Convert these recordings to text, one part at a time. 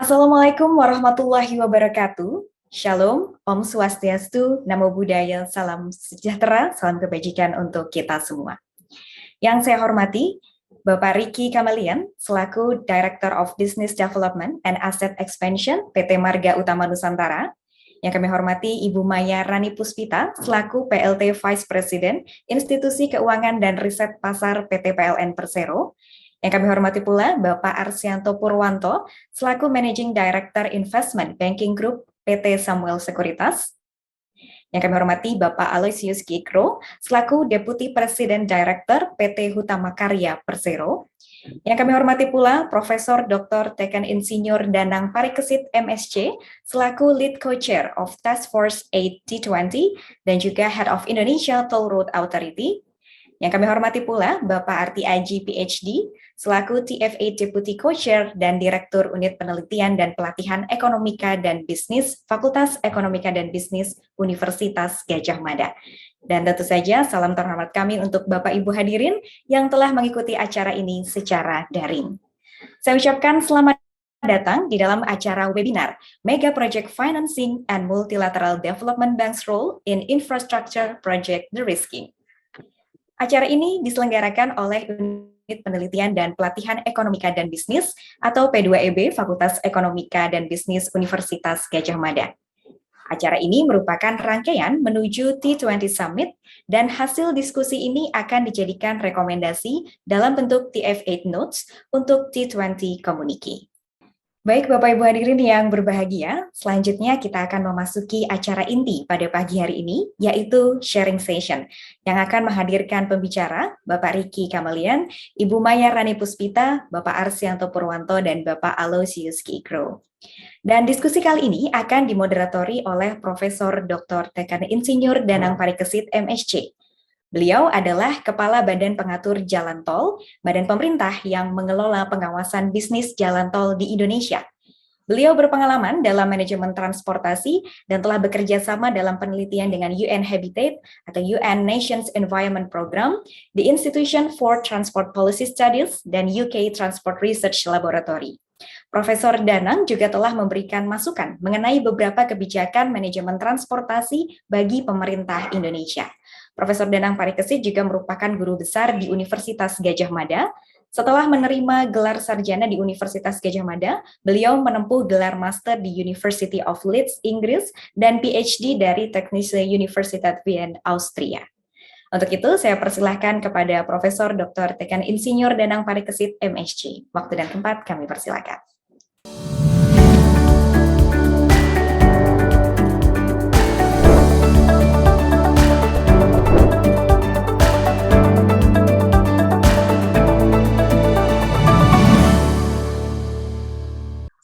Assalamualaikum warahmatullahi wabarakatuh. Shalom, Om Swastiastu, Namo Buddhaya, salam sejahtera, salam kebajikan untuk kita semua. Yang saya hormati, Bapak Ricky Kamalian, selaku Director of Business Development and Asset Expansion PT Marga Utama Nusantara. Yang kami hormati Ibu Maya Rani Puspita, selaku PLT Vice President Institusi Keuangan dan Riset Pasar PT PLN Persero. Yang kami hormati pula Bapak Arsianto Purwanto, selaku Managing Director Investment Banking Group PT Samuel Sekuritas. Yang kami hormati Bapak Aloysius Kikro, selaku Deputy President Director PT Hutama Karya Persero. Yang kami hormati pula Profesor Dr. Teken Insinyur Danang Parikesit MSc, selaku Lead Co-Chair of Task Force 8 T20 dan juga Head of Indonesia Toll Road Authority. Yang kami hormati pula Bapak Arti Aji PhD, selaku TFA Deputy Co-Chair dan Direktur Unit Penelitian dan Pelatihan Ekonomika dan Bisnis Fakultas Ekonomika dan Bisnis Universitas Gadjah Mada. Dan tentu saja salam terhormat kami untuk Bapak Ibu hadirin yang telah mengikuti acara ini secara daring. Saya ucapkan selamat datang di dalam acara webinar Mega Project Financing and Multilateral Development Bank's Role in Infrastructure Project De-risking. Acara ini diselenggarakan oleh Unit Penelitian dan Pelatihan Ekonomika dan Bisnis atau P2EB Fakultas Ekonomika dan Bisnis Universitas Gadjah Mada. Acara ini merupakan rangkaian menuju T20 Summit dan hasil diskusi ini akan dijadikan rekomendasi dalam bentuk TF8 Notes untuk T20 Communique. Baik Bapak Ibu hadirin yang berbahagia, selanjutnya kita akan memasuki acara inti pada pagi hari ini, yaitu sharing session, yang akan menghadirkan pembicara Bapak Ricky Kamalian, Ibu Maya Rani Puspita, Bapak Arsianto Purwanto, dan Bapak Aloysius Kikro. Dan diskusi kali ini akan dimoderatori oleh Profesor Dr. Teken Insinyur Danang Parikesit MSc. Beliau adalah Kepala Badan Pengatur Jalan Tol, badan pemerintah yang mengelola pengawasan bisnis jalan tol di Indonesia. Beliau berpengalaman dalam manajemen transportasi dan telah bekerja sama dalam penelitian dengan UN Habitat atau UN Nations Environment Program, the Institution for Transport Policy Studies, dan UK Transport Research Laboratory. Profesor Danang juga telah memberikan masukan mengenai beberapa kebijakan manajemen transportasi bagi pemerintah Indonesia. Profesor Danang Parikesit juga merupakan guru besar di Universitas Gadjah Mada. Setelah menerima gelar sarjana di Universitas Gadjah Mada, beliau menempuh gelar master di University of Leeds, Inggris, dan PhD dari Technische Universiteit Wien, Austria. Untuk itu, saya persilahkan kepada Profesor Dr. Teken Insinyur Danang Parikesit, MSc. Waktu dan tempat kami persilakan.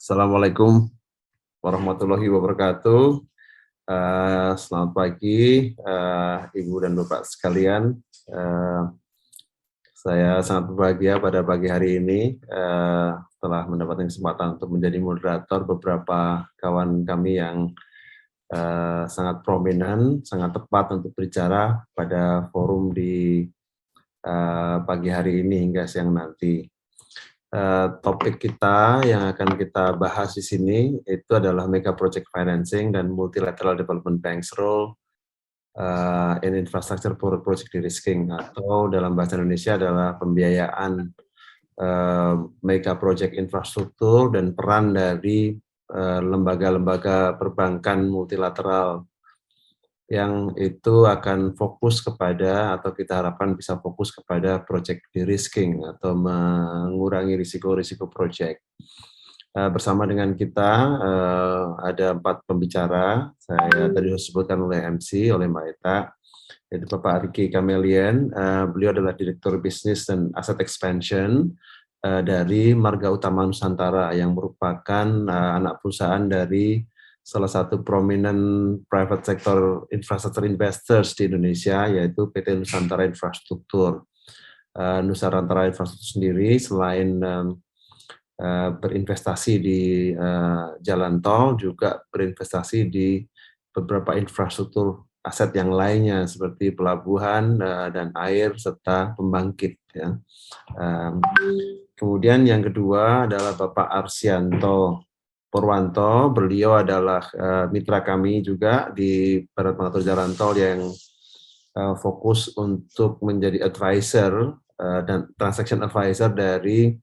Assalamualaikum warahmatullahi wabarakatuh. Selamat pagi, Ibu dan Bapak sekalian. Saya sangat berbahagia pada pagi hari ini telah mendapatkan kesempatan untuk menjadi moderator beberapa kawan kami yang sangat prominent, sangat tepat untuk berbicara pada forum di pagi hari ini hingga siang nanti. Topik kita yang akan kita bahas di sini itu adalah Mega Project Financing dan Multilateral Development Bank's Role in Infrastructure Project De-risking, atau dalam bahasa Indonesia adalah pembiayaan mega project infrastruktur dan peran dari lembaga-lembaga perbankan multilateral yang itu akan fokus kepada, atau kita harapkan bisa fokus kepada project de-risking atau mengurangi risiko-risiko project. Bersama dengan kita ada 4 pembicara, saya tadi disebutkan oleh MC, oleh Mbak Eta, yaitu Bapak Ricky Kamalian. Beliau adalah Direktur Bisnis dan Asset Expansion dari Marga Utama Nusantara, yang merupakan anak perusahaan dari salah satu prominent private sector infrastructure investors di Indonesia, yaitu PT Nusantara Infrastruktur. Nusantara Infrastruktur sendiri selain berinvestasi di jalan tol, juga berinvestasi di beberapa infrastruktur aset yang lainnya seperti pelabuhan dan air serta pembangkit. Ya. Kemudian yang kedua adalah Bapak Arsianto Purwanto. Beliau adalah mitra kami juga di Barat Pengatur Jalan Tol yang fokus untuk menjadi advisor dan transaction advisor dari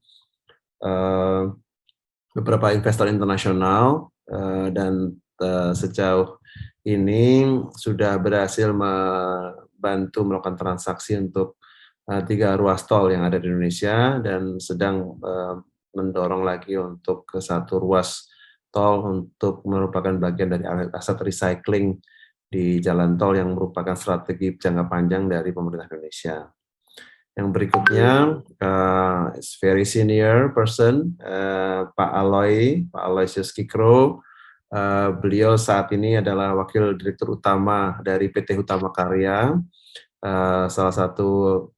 beberapa investor internasional, dan sejauh ini sudah berhasil membantu melakukan transaksi untuk 3 ruas tol yang ada di Indonesia dan sedang mendorong lagi untuk ke 1 ruas tol untuk merupakan bagian dari aset recycling di jalan tol yang merupakan strategi jangka panjang dari pemerintah Indonesia. Yang berikutnya, is very senior person, Pak Aloysius Kikro. Beliau saat ini adalah Wakil Direktur Utama dari PT Hutama Karya, salah satu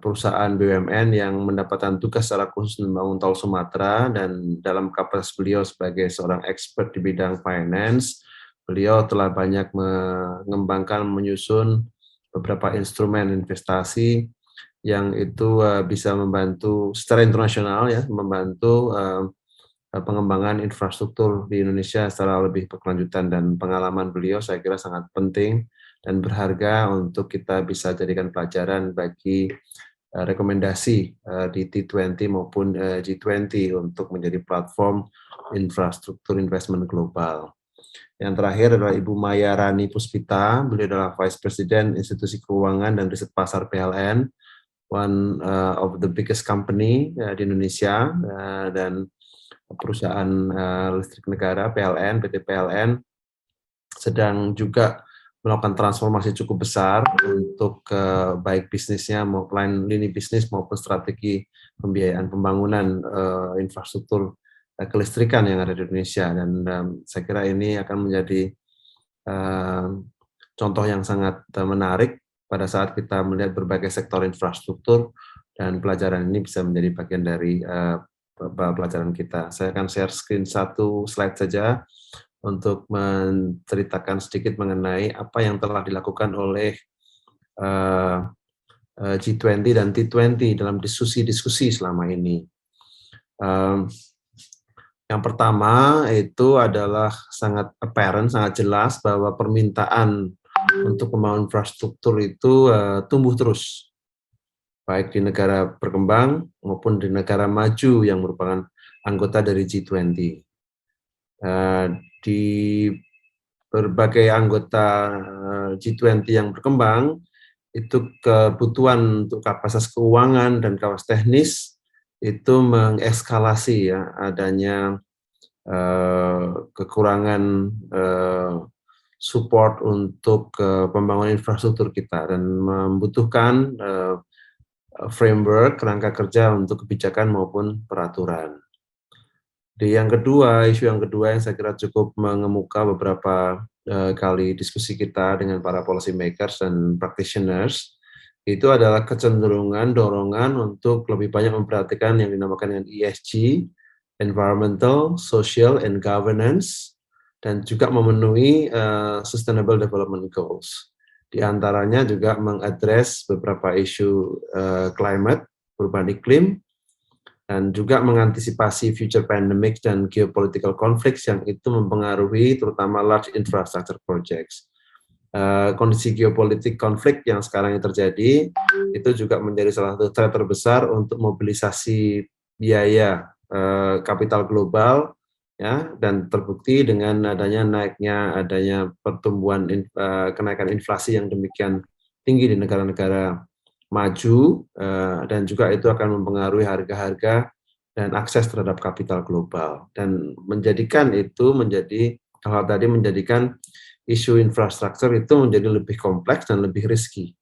perusahaan BUMN yang mendapatkan tugas secara khusus membangun tol Sumatera, dan dalam kapasitas beliau sebagai seorang expert di bidang finance, beliau telah banyak mengembangkan, menyusun beberapa instrumen investasi yang itu bisa membantu secara internasional ya, membantu pengembangan infrastruktur di Indonesia secara lebih berkelanjutan, dan pengalaman beliau saya kira sangat penting dan berharga untuk kita bisa jadikan pelajaran bagi rekomendasi di T20 maupun G20 untuk menjadi platform infrastruktur investment global. Yang terakhir adalah Ibu Maya Rani Puspita. Beliau adalah Vice President Institusi Keuangan dan Riset Pasar PLN, one of the biggest company di Indonesia, dan perusahaan listrik negara PLN, PT PLN, sedang juga melakukan transformasi cukup besar untuk baik bisnisnya maupun lini bisnis maupun strategi pembiayaan pembangunan infrastruktur kelistrikan yang ada di Indonesia, dan saya kira ini akan menjadi contoh yang sangat menarik pada saat kita melihat berbagai sektor infrastruktur, dan pelajaran ini bisa menjadi bagian dari pelajaran kita. Saya akan share screen 1 slide saja untuk menceritakan sedikit mengenai apa yang telah dilakukan oleh G20 dan T20 dalam diskusi-diskusi selama ini. Yang pertama itu adalah sangat apparent, sangat jelas bahwa permintaan untuk pembangunan infrastruktur itu tumbuh terus, baik di negara berkembang maupun di negara maju yang merupakan anggota dari G20. Di berbagai anggota G20 yang berkembang, itu kebutuhan untuk kapasitas keuangan dan kapasitas teknis itu mengekskalasi ya, adanya kekurangan support untuk pembangunan infrastruktur kita, dan membutuhkan framework, kerangka kerja untuk kebijakan maupun peraturan. Isu yang kedua yang saya kira cukup mengemuka beberapa kali diskusi kita dengan para policy makers dan practitioners, itu adalah kecenderungan dorongan untuk lebih banyak memperhatikan yang dinamakan dengan ESG, environmental, social, and governance, dan juga memenuhi sustainable development goals. Di antaranya juga mengadres beberapa isu climate, perubahan iklim, dan juga mengantisipasi future pandemic dan geopolitical conflicts yang itu mempengaruhi terutama large infrastructure projects. Kondisi geopolitik konflik yang sekarang yang terjadi itu juga menjadi salah satu threat terbesar untuk mobilisasi biaya kapital global ya, dan terbukti dengan adanya pertumbuhan kenaikan inflasi yang demikian tinggi di negara-negara maju, dan juga itu akan mempengaruhi harga-harga dan akses terhadap kapital global, dan menjadikan isu infrastruktur itu menjadi lebih kompleks dan lebih risky.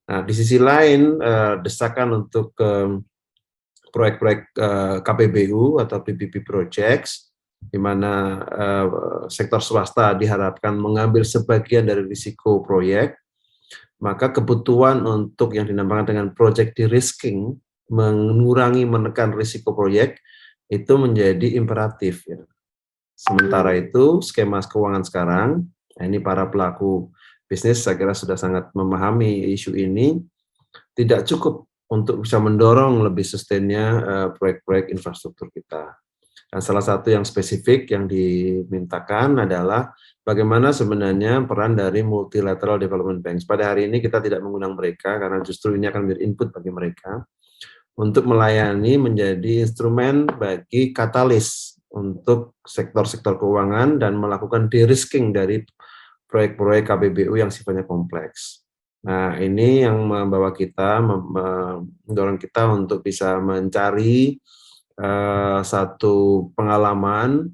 Nah, di sisi lain, desakan untuk proyek-proyek KPBU atau PPP projects, di mana sektor swasta diharapkan mengambil sebagian dari risiko proyek, maka kebutuhan untuk yang dinamakan dengan project de-risking, mengurangi, menekan risiko proyek, itu menjadi imperatif. Ya. Sementara itu, skema keuangan sekarang, ini para pelaku bisnis saya kira sudah sangat memahami isu ini, tidak cukup untuk bisa mendorong lebih sustainnya proyek-proyek infrastruktur kita. Dan salah satu yang spesifik yang dimintakan adalah bagaimana sebenarnya peran dari multilateral development banks. Pada hari ini kita tidak mengundang mereka karena justru ini akan menjadi input bagi mereka untuk melayani menjadi instrumen bagi katalis untuk sektor-sektor keuangan dan melakukan de-risking dari proyek-proyek KBBU yang sifatnya kompleks. Nah, ini yang membawa kita, mendorong kita untuk bisa mencari satu pengalaman,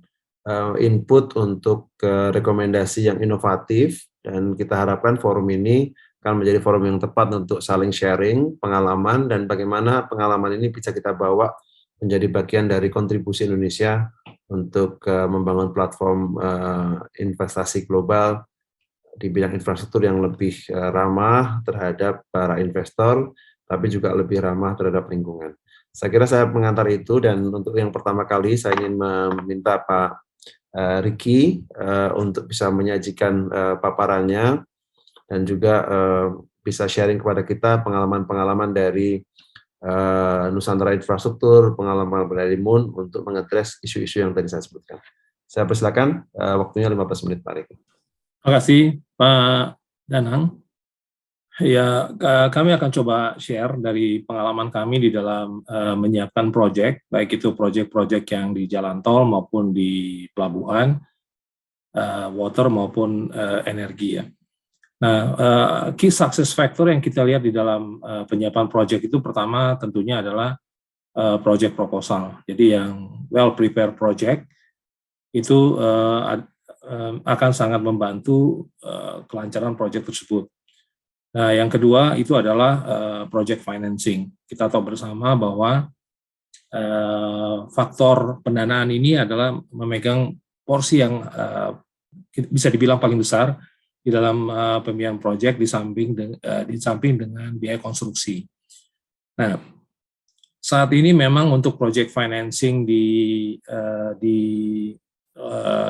input untuk rekomendasi yang inovatif, dan kita harapkan forum ini akan menjadi forum yang tepat untuk saling sharing pengalaman dan bagaimana pengalaman ini bisa kita bawa menjadi bagian dari kontribusi Indonesia untuk membangun platform investasi global di bidang infrastruktur yang lebih ramah terhadap para investor, tapi juga lebih ramah terhadap lingkungan. Saya kira saya mengantar itu, dan untuk yang pertama kali saya ingin meminta Pak Ricky untuk bisa menyajikan paparannya dan juga bisa sharing kepada kita pengalaman-pengalaman dari Nusantara Infrastruktur, pengalaman dari MUN untuk mengadres isu-isu yang tadi saya sebutkan. Saya persilakan, waktunya 15 menit Pak Ricky. Terima kasih Pak Danang. Ya, kami akan coba share dari pengalaman kami di dalam menyiapkan proyek, baik itu proyek-proyek yang di jalan tol maupun di pelabuhan, water maupun energi ya. Nah, key success factor yang kita lihat di dalam penyiapan proyek itu pertama tentunya adalah proyek proposal. Jadi yang well prepared project itu akan sangat membantu kelancaran proyek tersebut. Nah, yang kedua itu adalah project financing. Kita tahu bersama bahwa faktor pendanaan ini adalah memegang porsi yang bisa dibilang paling besar di dalam pembiayaan proyek di samping dengan biaya konstruksi. Nah, saat ini memang untuk project financing di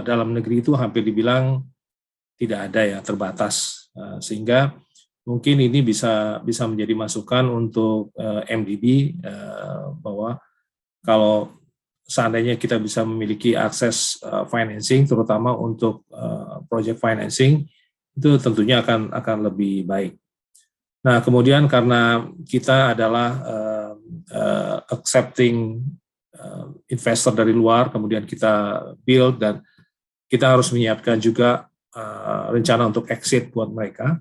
dalam negeri itu hampir dibilang tidak ada ya, terbatas, sehingga mungkin ini bisa menjadi masukan untuk MDB bahwa kalau seandainya kita bisa memiliki akses financing, terutama untuk project financing, itu tentunya akan lebih baik. Nah, kemudian karena kita adalah accepting investor dari luar, kemudian kita build dan kita harus menyiapkan juga rencana untuk exit buat mereka.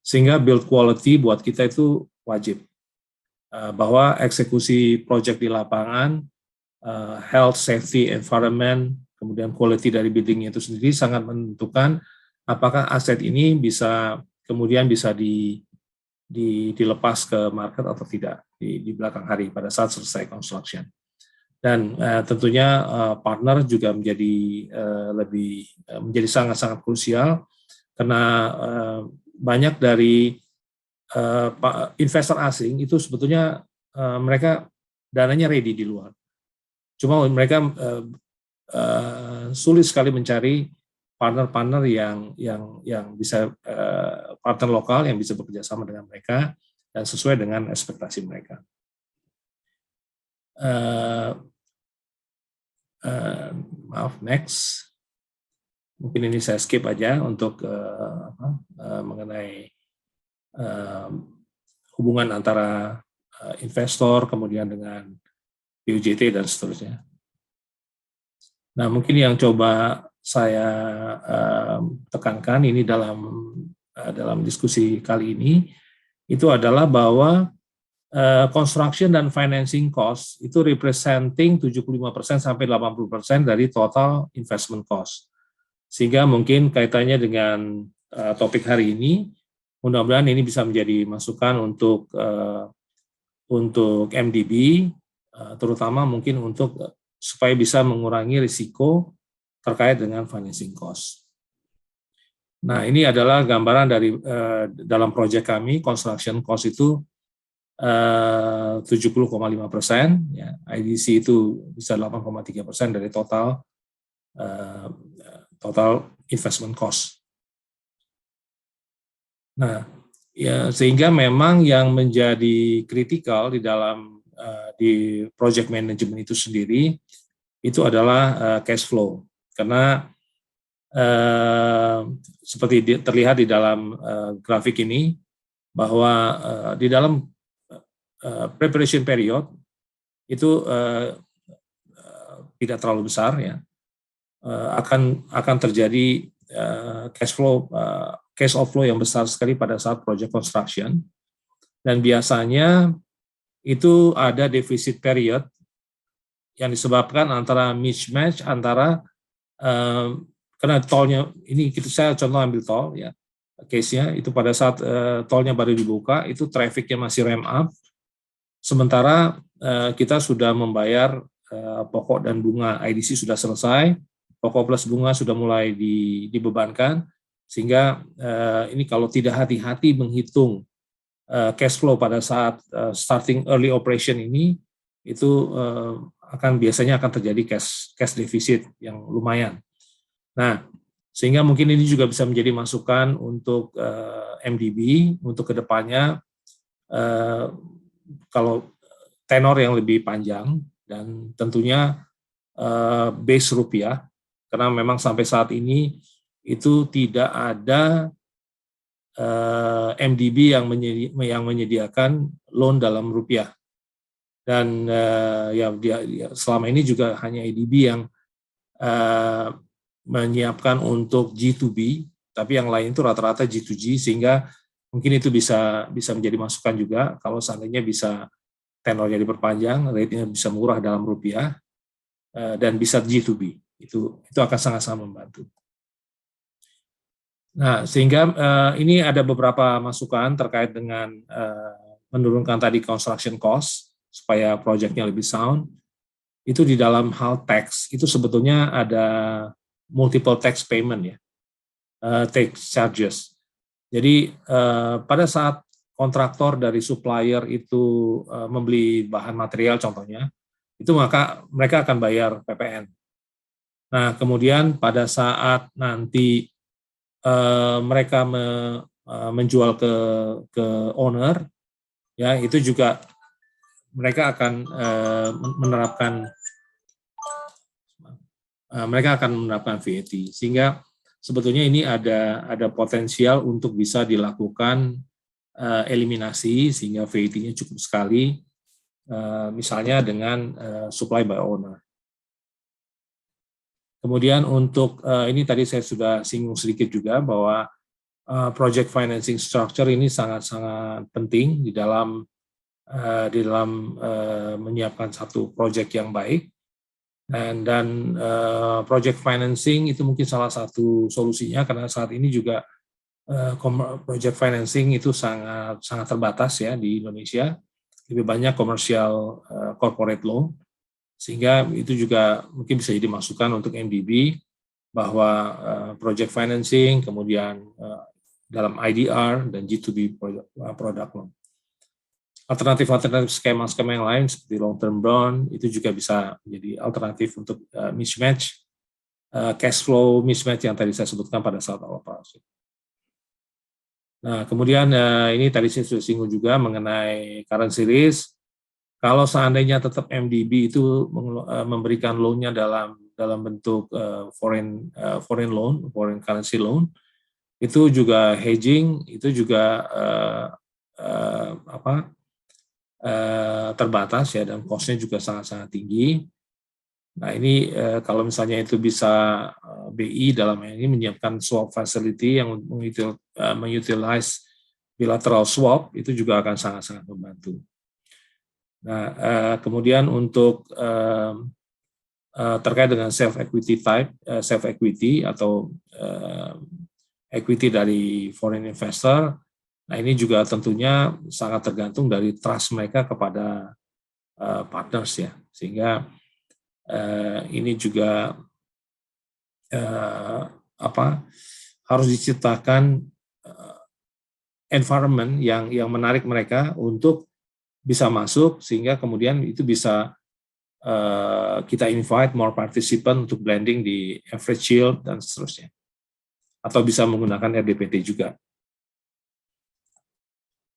Sehingga build quality buat kita itu wajib. Bahwa eksekusi proyek di lapangan, health, safety, environment, kemudian quality dari buildingnya itu sendiri sangat menentukan apakah aset ini kemudian bisa dilepas ke market atau tidak di belakang hari pada saat selesai construction. Dan tentunya partner juga menjadi sangat-sangat krusial karena banyak dari investor asing itu sebetulnya mereka dananya ready di luar. Cuma mereka sulit sekali mencari partner-partner yang bisa partner lokal yang bisa bekerja sama dengan mereka dan sesuai dengan ekspektasi mereka. Maaf, next. Mungkin ini saya skip aja untuk mengenai hubungan antara investor kemudian dengan PUJT dan seterusnya. Nah, mungkin yang coba saya tekankan ini dalam diskusi kali ini itu adalah bahwa construction dan financing cost itu representing 75% sampai 80% dari total investment cost. Sehingga mungkin kaitannya dengan topik hari ini, mudah-mudahan ini bisa menjadi masukan untuk MDB, terutama mungkin supaya bisa mengurangi risiko terkait dengan financing cost. Nah, ini adalah gambaran dari dalam proyek kami, construction cost itu 70,5%, ya, IDC itu bisa 8,3% dari total investment cost. Nah, ya, sehingga memang yang menjadi kritikal di dalam di project management itu sendiri itu adalah cash flow. Karena seperti terlihat di dalam grafik ini, bahwa di dalam preparation period itu tidak terlalu besar ya, akan terjadi cash outflow yang besar sekali pada saat project construction, dan biasanya itu ada deficit period yang disebabkan antara mismatch antara karena tolnya ini, saya contoh ambil tol ya, case-nya itu pada saat tolnya baru dibuka itu traffic-nya masih ramp up, sementara kita sudah membayar pokok dan bunga, IDC sudah selesai, pokok plus bunga sudah mulai dibebankan, sehingga ini kalau tidak hati-hati menghitung cash flow pada saat starting early operation ini, itu biasanya akan terjadi cash deficit yang lumayan. Nah, sehingga mungkin ini juga bisa menjadi masukan untuk MDB untuk kedepannya, kalau tenor yang lebih panjang dan tentunya base rupiah, karena memang sampai saat ini itu tidak ada MDB yang menyediakan loan dalam rupiah, dan selama ini juga hanya IDB yang menyiapkan untuk G2B, tapi yang lain itu rata-rata G2G, sehingga mungkin itu bisa menjadi masukan juga kalau seandainya bisa tenornya diperpanjang, rate-nya bisa murah dalam rupiah, dan bisa G2B, itu akan sangat-sangat membantu. Nah, sehingga ini ada beberapa masukan terkait dengan menurunkan tadi construction cost supaya proyeknya lebih sound. Itu di dalam hal tax, itu sebetulnya ada multiple tax payment ya, tax charges. Jadi pada saat kontraktor dari supplier itu membeli bahan material contohnya, itu maka mereka akan bayar PPN. Nah, kemudian pada saat nanti mereka menjual ke owner, ya itu juga mereka akan menerapkan VAT, sehingga sebetulnya ini ada potensial untuk bisa dilakukan eliminasi sehingga VAT-nya cukup sekali, misalnya dengan supply by owner. Kemudian untuk ini tadi saya sudah singgung sedikit juga bahwa project financing structure ini sangat-sangat penting di dalam menyiapkan satu project yang baik. Dan project financing itu mungkin salah satu solusinya, karena saat ini juga project financing itu sangat terbatas ya di Indonesia, lebih banyak komersial corporate loan, sehingga itu juga mungkin bisa jadi masukan untuk MDB bahwa project financing, kemudian dalam IDR dan G2B product loan. Alternatif skema yang lain seperti long term bond itu juga bisa menjadi alternatif untuk mismatch cash flow mismatch yang tadi saya sebutkan pada saat awal operasi. Nah, kemudian ini tadi saya sudah singgung juga mengenai currency risk. Kalau seandainya tetap MDB itu memberikan loan-nya dalam bentuk foreign loan, foreign currency loan, itu juga hedging, itu juga terbatas ya, dan cost-nya juga sangat-sangat tinggi. Nah, ini kalau misalnya itu bisa BI dalam ini menyiapkan swap facility yang mengutilize bilateral swap, itu juga akan sangat-sangat membantu. Nah, kemudian untuk terkait dengan self equity atau equity dari foreign investor, nah ini juga tentunya sangat tergantung dari trust mereka kepada partners ya, sehingga ini juga harus diciptakan environment yang menarik mereka untuk bisa masuk, sehingga kemudian itu bisa kita invite more participant untuk blending di average yield dan seterusnya, atau bisa menggunakan RDPT juga.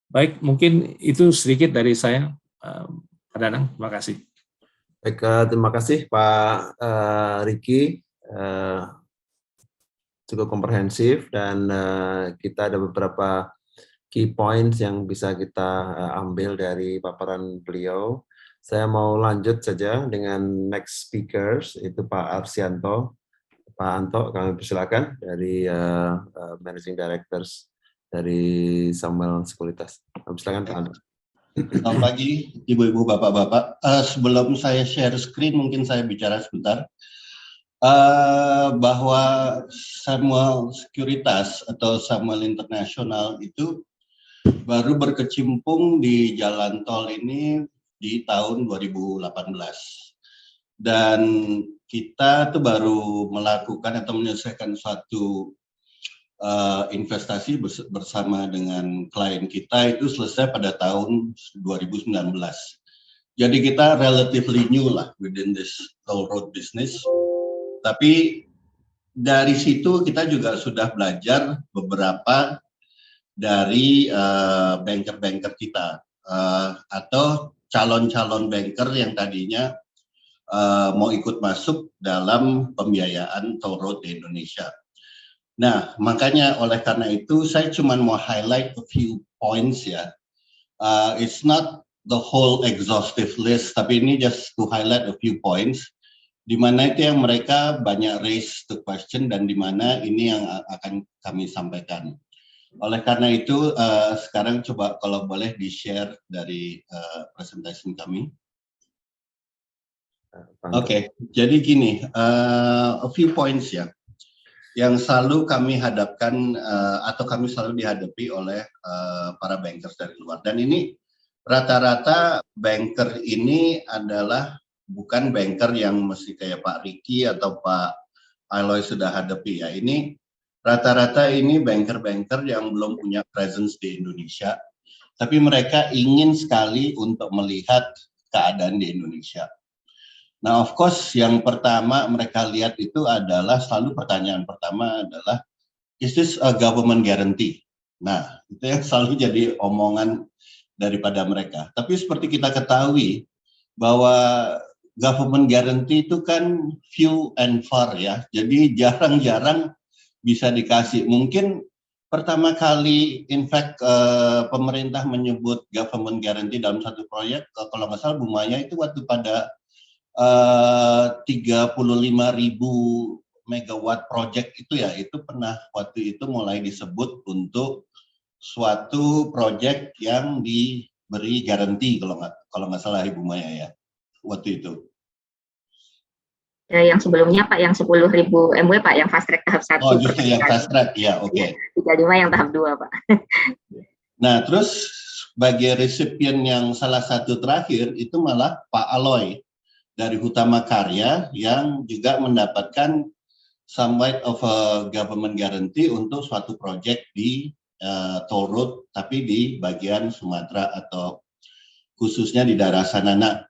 Baik, mungkin itu sedikit dari saya, Pak Danang. Terima kasih. Baik, terima kasih Pak Riki. Cukup komprehensif dan kita ada beberapa key points yang bisa kita ambil dari paparan beliau. Saya mau lanjut saja dengan next speakers, itu Pak Arsianto. Pak Anto, kami persilakan dari Managing Directors dari Samuel Sekuritas. Kami persilakan Pak Anto. Selamat pagi, Ibu-ibu, Bapak-bapak. Sebelum saya share screen, mungkin saya bicara sebentar. Bahwa Samuel Sekuritas atau Samuel International itu baru berkecimpung di jalan tol ini di tahun 2018. Dan kita tuh baru melakukan atau menyelesaikan suatu investasi bersama dengan klien kita itu selesai pada tahun 2019. Jadi kita relatively new lah within this toll road business. Tapi dari situ kita juga sudah belajar beberapa dari banker-banker kita atau calon-calon banker yang tadinya mau ikut masuk dalam pembiayaan toll road di Indonesia. Nah, makanya oleh karena itu saya cuma mau highlight a few points ya. It's not the whole exhaustive list, tapi ini just to highlight a few points. Di mana itu yang mereka banyak raise the question dan di mana ini yang akan kami sampaikan. Oleh karena itu, sekarang coba kalau boleh di-share dari presentasi kami. Oke, jadi gini, a few points ya, yang selalu kami hadapkan atau kami selalu dihadapi oleh para bankers dari luar. Dan ini rata-rata banker ini adalah bukan banker yang mesti kayak Pak Riki atau Pak Aloy sudah hadapi ya. Ini rata-rata ini banker-banker yang belum punya presence di Indonesia, tapi mereka ingin sekali untuk melihat keadaan di Indonesia. Nah, of course, yang pertama mereka lihat itu adalah selalu pertanyaan pertama adalah, is this a government guarantee? Nah, itu yang selalu jadi omongan daripada mereka. Tapi seperti kita ketahui bahwa government guarantee itu kan few and far ya, jadi jarang-jarang bisa dikasih. Mungkin pertama kali, in fact, pemerintah menyebut government guarantee dalam satu proyek, kalau nggak salah Bu Maya itu waktu pada 35.000 megawatt project itu ya, itu pernah waktu itu mulai disebut untuk suatu proyek yang diberi garansi kalau nggak salah Ibu Maya ya waktu itu. Yang sebelumnya Pak, yang 10.000 MW Pak, yang fast track tahap 1. Oh justru yang fast track ya, oke. Okay. 35 yang tahap 2 Pak. Nah terus sebagai resipien yang salah satu terakhir itu malah Pak Aloy dari Hutama Karya yang juga mendapatkan somewhat of a government guarantee untuk suatu proyek di toll road tapi di bagian Sumatera atau khususnya di daerah sana. Nah,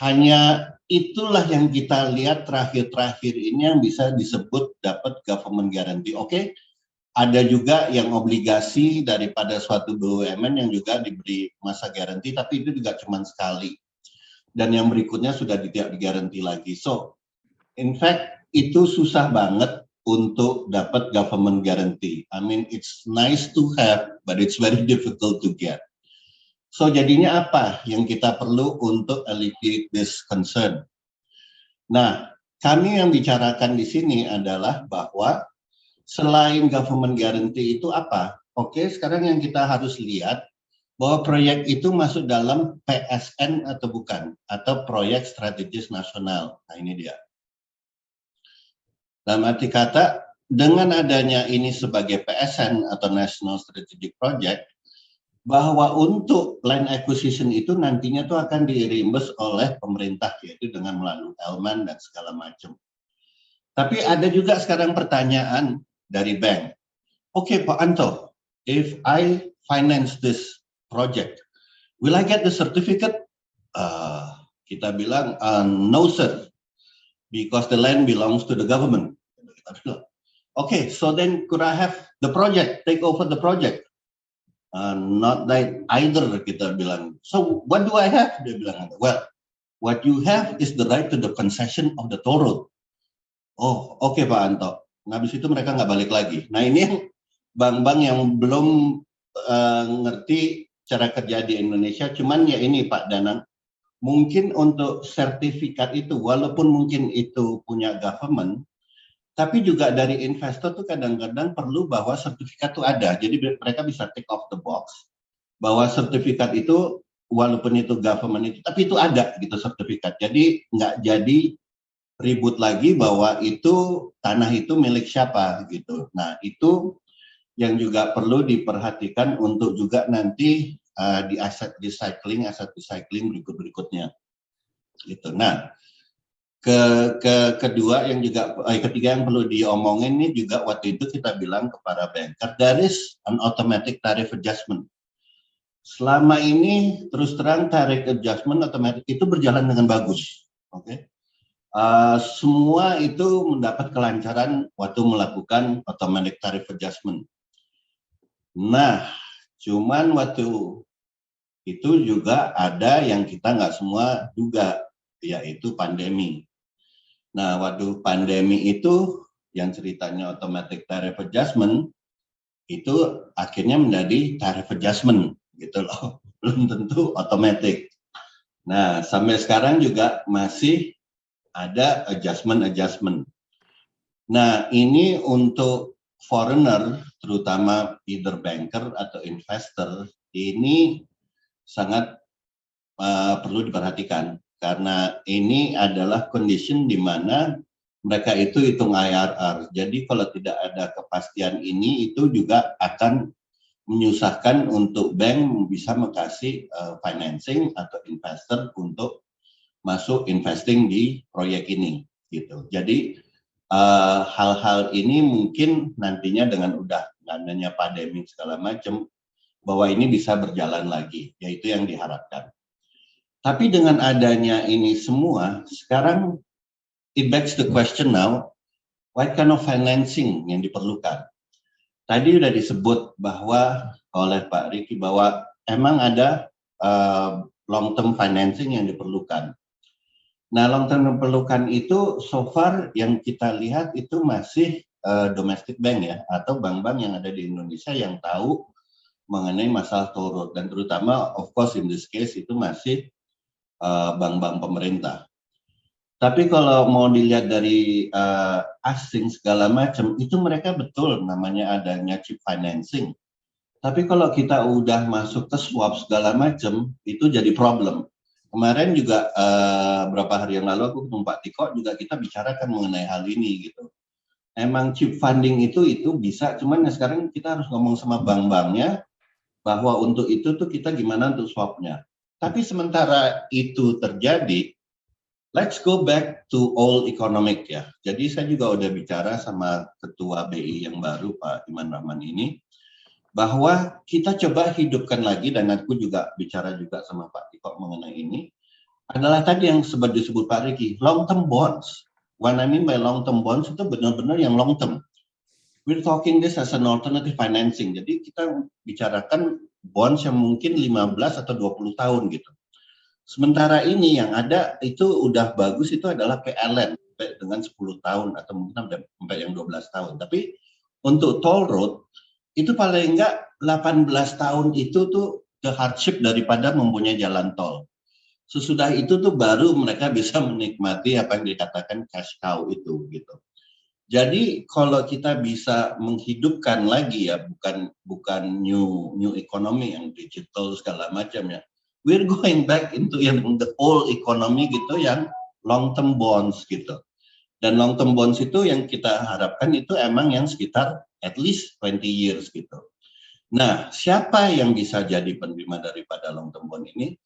hanya itulah yang kita lihat terakhir-terakhir ini yang bisa disebut dapat government guarantee. Oke, ada juga yang obligasi daripada suatu BUMN yang juga diberi masa garansi, tapi itu juga cuma sekali. Dan yang berikutnya sudah tidak digaranti lagi. So, in fact, itu susah banget untuk dapat government guarantee. I mean, it's nice to have, but it's very difficult to get. So, jadinya apa yang kita perlu untuk alleviate this concern? Nah, kami yang bicarakan di sini adalah bahwa selain government guarantee itu apa? Oke, sekarang yang kita harus lihat bahwa proyek itu masuk dalam PSN atau bukan, atau proyek strategis nasional. Nah, ini dia. Dalam arti kata, dengan adanya ini sebagai PSN atau National Strategic Project, bahwa untuk land acquisition itu nantinya tuh akan di-reimburse oleh pemerintah, yaitu dengan melalui Elman dan segala macam. Tapi ada juga sekarang pertanyaan dari bank. Oke, Pak Anto, if I finance this project, will I get the certificate? Kita bilang, no sir, because the land belongs to the government. Kita bilang, okay, so then could I have the project, take over the project? Not that either, kita bilang. So what do I have? Dia bilang, well, what you have is the right to the concession of the toll road. Oh, oke Pak Anto. Nah, habis itu mereka nggak balik lagi. Nah, ini bank-bank yang belum ngerti cara kerja di Indonesia. Cuman ya ini Pak Danang, mungkin untuk sertifikat itu, walaupun mungkin itu punya government, tapi juga dari investor tuh kadang-kadang perlu bahwa sertifikat itu ada. Jadi mereka bisa tick off the box bahwa sertifikat itu walaupun itu government itu, tapi itu ada gitu sertifikat. Jadi nggak jadi ribut lagi bahwa itu tanah itu milik siapa gitu. Nah, itu yang juga perlu diperhatikan untuk juga nanti di aset recycling berikutnya gitu. Nah, kedua yang juga ketiga yang perlu diomongin ini juga waktu itu kita bilang kepada banker, there is an automatic tariff adjustment. Selama ini terus terang tariff adjustment otomatis itu berjalan dengan bagus, oke? Semua itu mendapat kelancaran waktu melakukan automatic tariff adjustment. Nah, cuman waktu itu juga ada yang kita nggak semua duga, yaitu pandemi. Nah, waktu pandemi itu yang ceritanya automatic tariff adjustment itu akhirnya menjadi tariff adjustment gitu loh, belum tentu automatic. Nah, sampai sekarang juga masih ada adjustment. Nah, ini untuk foreigner, terutama either banker atau investor, ini sangat perlu diperhatikan. Karena ini adalah condition di mana mereka itu hitung IRR. Jadi kalau tidak ada kepastian ini, itu juga akan menyusahkan untuk bank bisa mengasih financing atau investor untuk masuk investing di proyek ini gitu. Jadi hal-hal ini mungkin nantinya dengan udah adanya pandemi segala macam bahwa ini bisa berjalan lagi, yaitu yang diharapkan. Tapi dengan adanya ini semua, sekarang it begs the question now, what kind of financing yang diperlukan? Tadi sudah disebut bahwa oleh Pak Riki bahwa emang ada long term financing yang diperlukan. Nah, long term diperlukan itu so far yang kita lihat itu masih domestic bank ya, atau bank-bank yang ada di Indonesia yang tahu mengenai masalah toll road, dan terutama of course in this case itu masih bank-bank pemerintah. Tapi kalau mau dilihat dari asing segala macam, itu mereka betul namanya adanya chip financing. Tapi kalau kita udah masuk ke swap segala macam, itu jadi problem. Kemarin juga beberapa hari yang lalu aku ketemu Pak Tiko juga kita bicarakan mengenai hal ini gitu. Emang chip funding itu bisa, cuman ya sekarang kita harus ngomong sama bank-banknya bahwa untuk itu tuh kita gimana untuk swapnya. Tapi sementara itu terjadi, let's go back to old economic ya. Jadi saya juga udah bicara sama Ketua BI yang baru Pak Iman Rahman ini, bahwa kita coba hidupkan lagi, dan aku juga bicara juga sama Pak Tiko mengenai ini, adalah tadi yang disebut Pak Riki, long term bonds. What I mean by long term bonds itu benar-benar yang long term. We're talking this as an alternative financing. Jadi kita bicarakan bonds yang mungkin 15 atau 20 tahun gitu. Sementara ini yang ada itu udah bagus itu adalah PLN dengan 10 tahun atau mungkin sampai yang 12 tahun. Tapi untuk toll road itu paling enggak 18 tahun itu tuh the hardship daripada mempunyai jalan tol. Sesudah itu tuh baru mereka bisa menikmati apa yang dikatakan cash cow itu gitu. Jadi kalau kita bisa menghidupkan lagi ya, bukan new economy yang digital segala macam ya, we're going back into yang the old economy gitu, yang long term bonds gitu. Dan long term bonds itu yang kita harapkan itu emang yang sekitar at least 20 years gitu. Nah, siapa yang bisa jadi penerima daripada long term bond ini?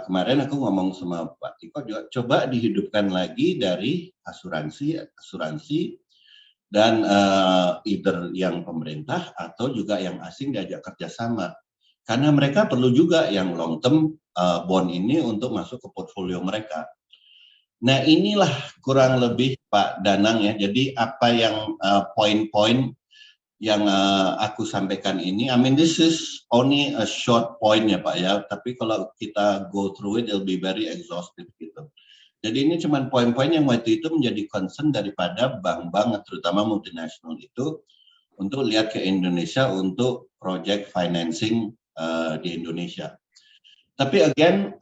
Kemarin aku ngomong sama Pak Tiko juga, coba dihidupkan lagi dari asuransi dan either yang pemerintah atau juga yang asing diajak kerjasama, karena mereka perlu juga yang long term bond ini untuk masuk ke portfolio mereka. Nah, inilah kurang lebih Pak Danang ya, jadi apa yang poin-poin yang aku sampaikan ini. I mean, this is only a short point ya Pak ya, tapi kalau kita go through it, it'll be very exhaustive gitu. Jadi ini cuma poin-poin yang waktu itu menjadi concern daripada bank-bank, terutama multinasional itu, untuk lihat ke Indonesia untuk project financing di Indonesia. Tapi again,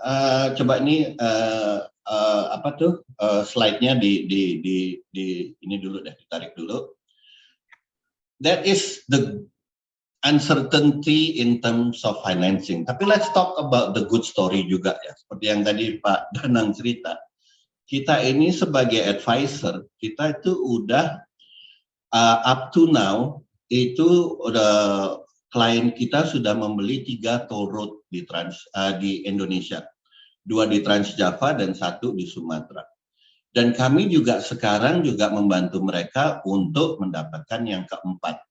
coba ini slide-nya di ini dulu deh, ditarik dulu. That is the uncertainty in terms of financing. Tapi let's talk about the good story juga ya. Seperti yang tadi Pak Danang cerita. Kita ini sebagai advisor, kita itu udah up to now, itu udah klien kita sudah membeli 3 toll road di Indonesia. 2 di Trans Java dan 1 di Sumatera. Dan kami juga sekarang juga membantu mereka untuk mendapatkan yang keempat.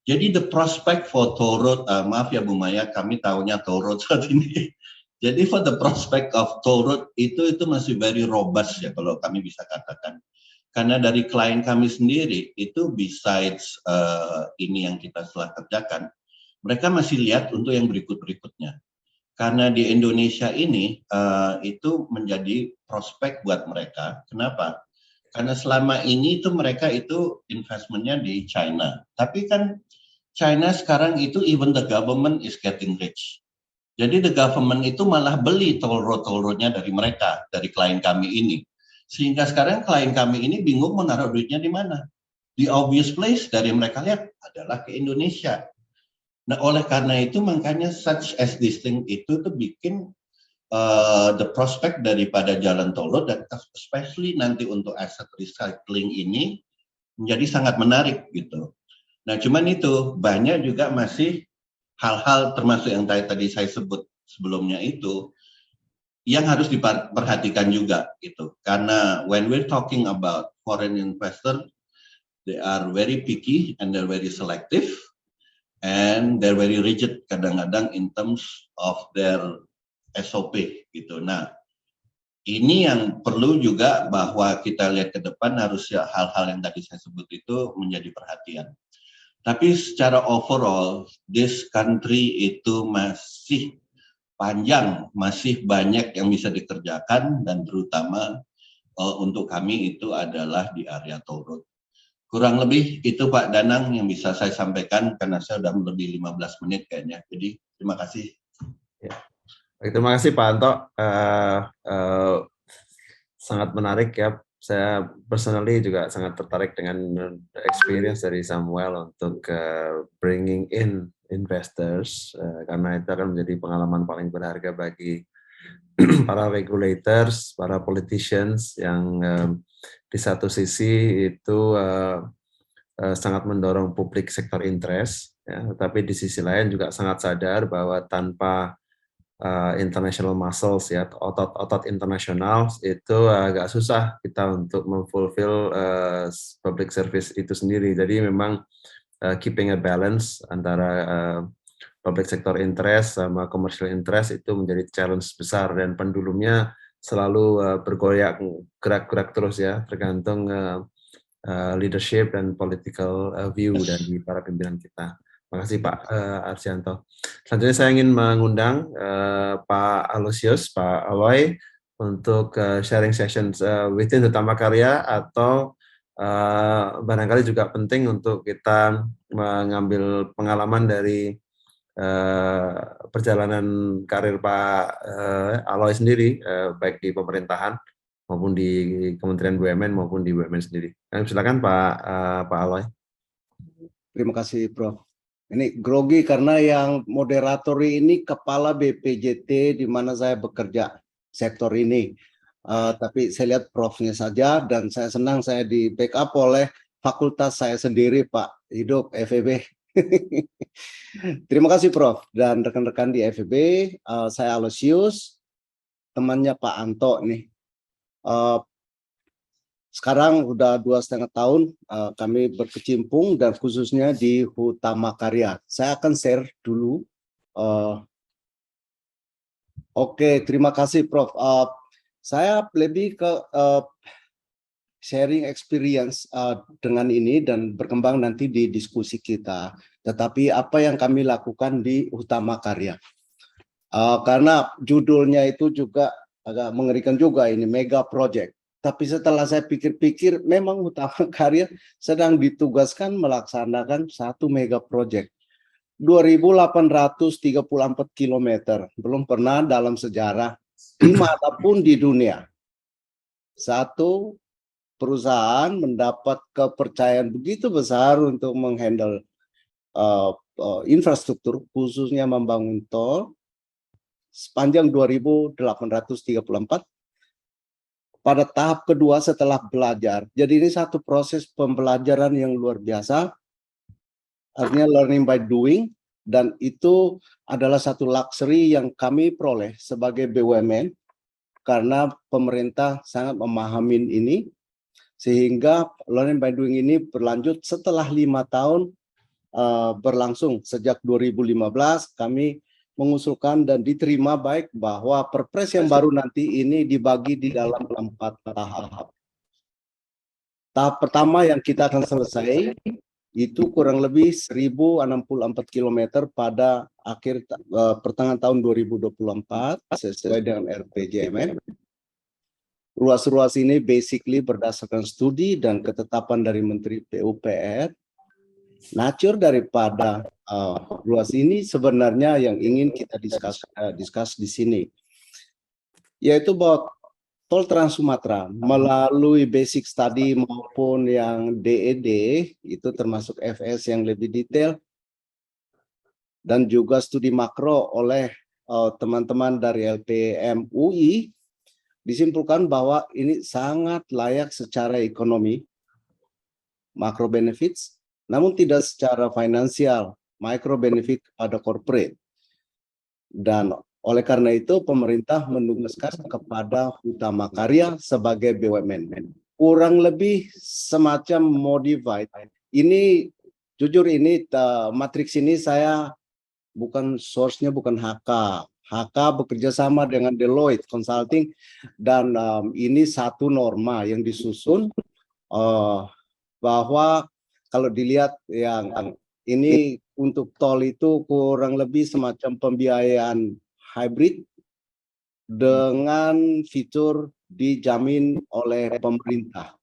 Jadi the prospect for toll road, maaf ya Bu Maya, kami tahunya toll road saat ini. Jadi for the prospect of toll road itu masih very robust ya kalau kami bisa katakan. Karena dari klien kami sendiri itu besides ini yang kita telah kerjakan, mereka masih lihat untuk yang berikut-berikutnya. Karena di Indonesia ini itu menjadi prospek buat mereka. Kenapa? Karena selama ini itu mereka itu investmentnya di China. Tapi kan China sekarang itu even the government is getting rich. Jadi the government itu malah beli toll road-nya dari mereka, dari klien kami ini. Sehingga sekarang klien kami ini bingung menaruh duitnya di mana. The obvious place dari mereka lihat adalah ke Indonesia. Nah, oleh karena itu makanya such as this thing itu tuh bikin the prospect daripada jalan tol road dan especially nanti untuk asset recycling ini menjadi sangat menarik gitu. Nah, cuman itu banyak juga masih hal-hal termasuk yang tadi saya sebut sebelumnya itu yang harus diperhatikan juga gitu. Karena when we're talking about foreign investor, they are very picky and they're very selective. And they're very rigid kadang-kadang in terms of their SOP gitu. Nah, ini yang perlu juga bahwa kita lihat ke depan harus ya hal-hal yang tadi saya sebut itu menjadi perhatian. Tapi secara overall, this country itu masih panjang, masih banyak yang bisa dikerjakan dan terutama untuk kami itu adalah di area toll road. Kurang lebih itu Pak Danang yang bisa saya sampaikan karena saya sudah lebih 15 menit kayaknya. Jadi terima kasih. Ya. Baik, terima kasih Pak Anto. Sangat menarik ya. Saya personally juga sangat tertarik dengan experience dari Samuel untuk bringing in investors karena itu akan menjadi pengalaman paling berharga bagi para regulators, para politicians yang di satu sisi itu sangat mendorong public sector interest, ya, tapi di sisi lain juga sangat sadar bahwa tanpa international muscles, ya, otot internasional itu agak susah kita untuk memfulfill public service itu sendiri. Jadi memang keeping a balance antara public sector interest sama commercial interest itu menjadi challenge besar dan pendulumnya selalu bergoyak, gerak-gerak terus ya, tergantung leadership dan political view dari para pimpinan kita. Terima kasih Pak Arsianto. Selanjutnya saya ingin mengundang Pak Aloysius, Pak Aloy untuk sharing sessions within Utama Karya atau barangkali juga penting untuk kita mengambil pengalaman dari perjalanan karir Pak Aloy sendiri, baik di pemerintahan maupun di Kementerian BUMN maupun di BUMN sendiri. Silakan Pak Aloy. Terima kasih Prof. Ini grogi karena yang moderator ini kepala BPJT di mana saya bekerja sektor ini. Tapi saya lihat Profnya saja dan saya senang saya di backup oleh fakultas saya sendiri Pak Hidup FEB. Terima kasih Prof dan rekan-rekan di FEB. Saya Aloysius, temannya Pak Anto nih. Sekarang udah 2,5 tahun kami berkecimpung dan khususnya di Utama Karya. Saya akan share dulu. Oke, terima kasih Prof. Saya lebih ke sharing experience dengan ini dan berkembang nanti di diskusi kita. Tetapi apa yang kami lakukan di Utama Karya. Karena judulnya itu juga agak mengerikan juga, ini mega project. Tapi setelah saya pikir-pikir, memang Utama Karya sedang ditugaskan melaksanakan satu mega project. 2.834 km, belum pernah dalam sejarah dimanapun di dunia satu perusahaan mendapat kepercayaan begitu besar untuk menghandle infrastruktur, khususnya membangun tol sepanjang 2.834 pada tahap kedua setelah belajar. Jadi ini satu proses pembelajaran yang luar biasa. Artinya learning by doing, dan itu adalah satu luxury yang kami peroleh sebagai BUMN karena pemerintah sangat memahami ini, sehingga learning by doing ini berlanjut setelah 5 tahun berlangsung. Sejak 2015 kami mengusulkan dan diterima baik bahwa Perpres yang baru nanti ini dibagi di dalam 4 tahap. Tahap pertama yang kita akan selesai itu kurang lebih 1.064 km pada akhir pertengahan tahun 2024 sesuai dengan RPJMN. Ruas-ruas ini basically berdasarkan studi dan ketetapan dari Menteri PUPR. Nature daripada ruas ini sebenarnya yang ingin kita discuss di sini, yaitu bahwa Tol Trans Sumatera melalui basic study maupun yang DED itu termasuk FS yang lebih detail dan juga studi makro oleh teman-teman dari LPM UI disimpulkan bahwa ini sangat layak secara ekonomi, makro benefits, namun tidak secara finansial, micro benefit pada corporate. Dan oleh karena itu pemerintah menugaskan kepada Utama Karya sebagai BUMN. Kurang lebih semacam modified. Ini jujur ini matriks ini saya bukan source-nya bukan HK. HK bekerja sama dengan Deloitte Consulting dan ini satu norma yang disusun bahwa kalau dilihat yang ini untuk tol itu kurang lebih semacam pembiayaan hybrid dengan fitur dijamin oleh pemerintah.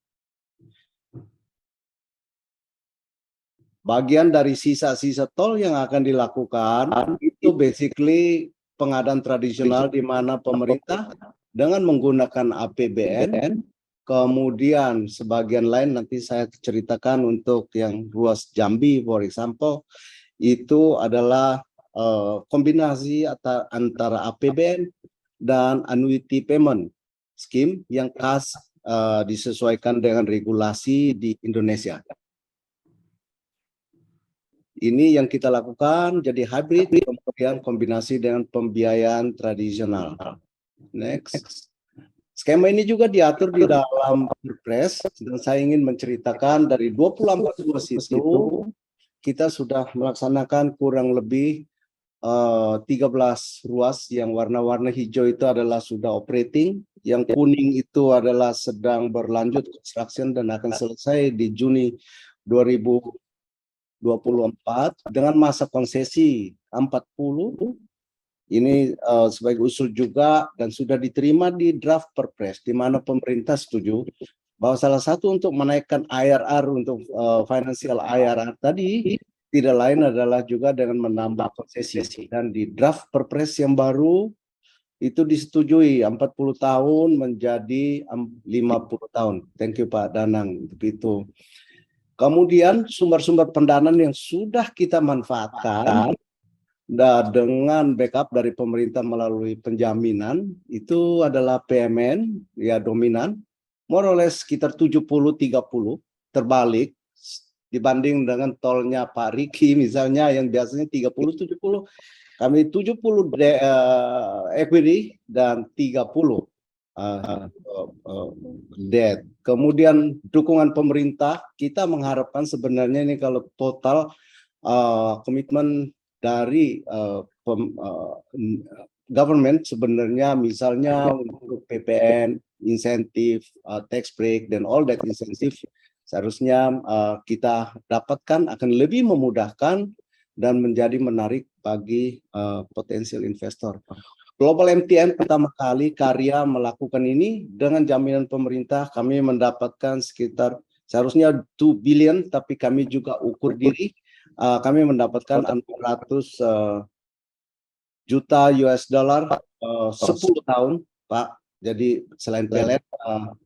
Bagian dari sisa-sisa tol yang akan dilakukan itu basically pengadaan tradisional di mana pemerintah dengan menggunakan APBN, kemudian sebagian lain nanti saya ceritakan untuk yang ruas Jambi for example, itu adalah kombinasi antara APBN dan annuity payment scheme yang khas disesuaikan dengan regulasi di Indonesia. Ini yang kita lakukan jadi hybrid, kemudian kombinasi dengan pembiayaan tradisional. Next. Skema ini juga diatur di dalam Perpres dan saya ingin menceritakan dari 24 ruas itu kita sudah melaksanakan kurang lebih 13 ruas. Yang warna-warna hijau itu adalah sudah operating, yang kuning itu adalah sedang berlanjut construction dan akan selesai di Juni 2024 dengan masa konsesi 40. Ini sebagai usul juga dan sudah diterima di draft Perpres di mana pemerintah setuju bahwa salah satu untuk menaikkan IRR untuk financial IRR tadi tidak lain adalah juga dengan menambah konsesi, dan di draft Perpres yang baru itu disetujui 40 tahun menjadi 50 tahun. Thank you Pak Danang untuk itu. Kemudian sumber-sumber pendanaan yang sudah kita manfaatkan dengan backup dari pemerintah melalui penjaminan itu adalah PMN ya dominan, more or less sekitar 70-30 terbalik dibanding dengan tolnya Pak Riki misalnya yang biasanya 30-70, kami 70 equity dan 30 debt. Kemudian dukungan pemerintah, kita mengharapkan sebenarnya ini kalau total komitmen dari government sebenarnya misalnya untuk PPN, insentif, tax break dan all that insentif seharusnya kita dapatkan akan lebih memudahkan dan menjadi menarik bagi potensial investor. Global MTN pertama kali Karya melakukan ini dengan jaminan pemerintah, kami mendapatkan sekitar seharusnya 2 billion, tapi kami juga ukur diri, kami mendapatkan 600 juta US dollar 10 tahun, Pak. Jadi selain PLN,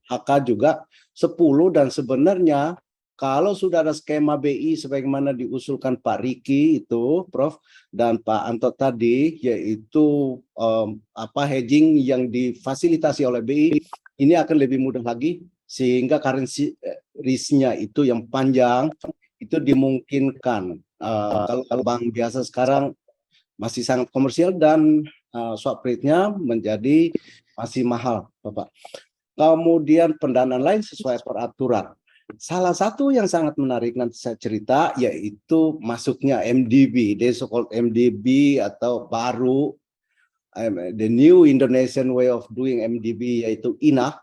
HK juga 10, dan sebenarnya kalau sudah ada skema BI sebagaimana diusulkan Pak Riki itu, Prof, dan Pak Anto tadi, yaitu hedging yang difasilitasi oleh BI, ini akan lebih mudah lagi sehingga currency risk-nya itu yang panjang itu dimungkinkan. Kalau bank biasa sekarang masih sangat komersial dan swap rate-nya menjadi masih mahal, Bapak. Kemudian pendanaan lain sesuai peraturan. Salah satu yang sangat menarik nanti saya cerita yaitu masuknya MDB, the so-called MDB atau baru the new Indonesian way of doing MDB yaitu INA,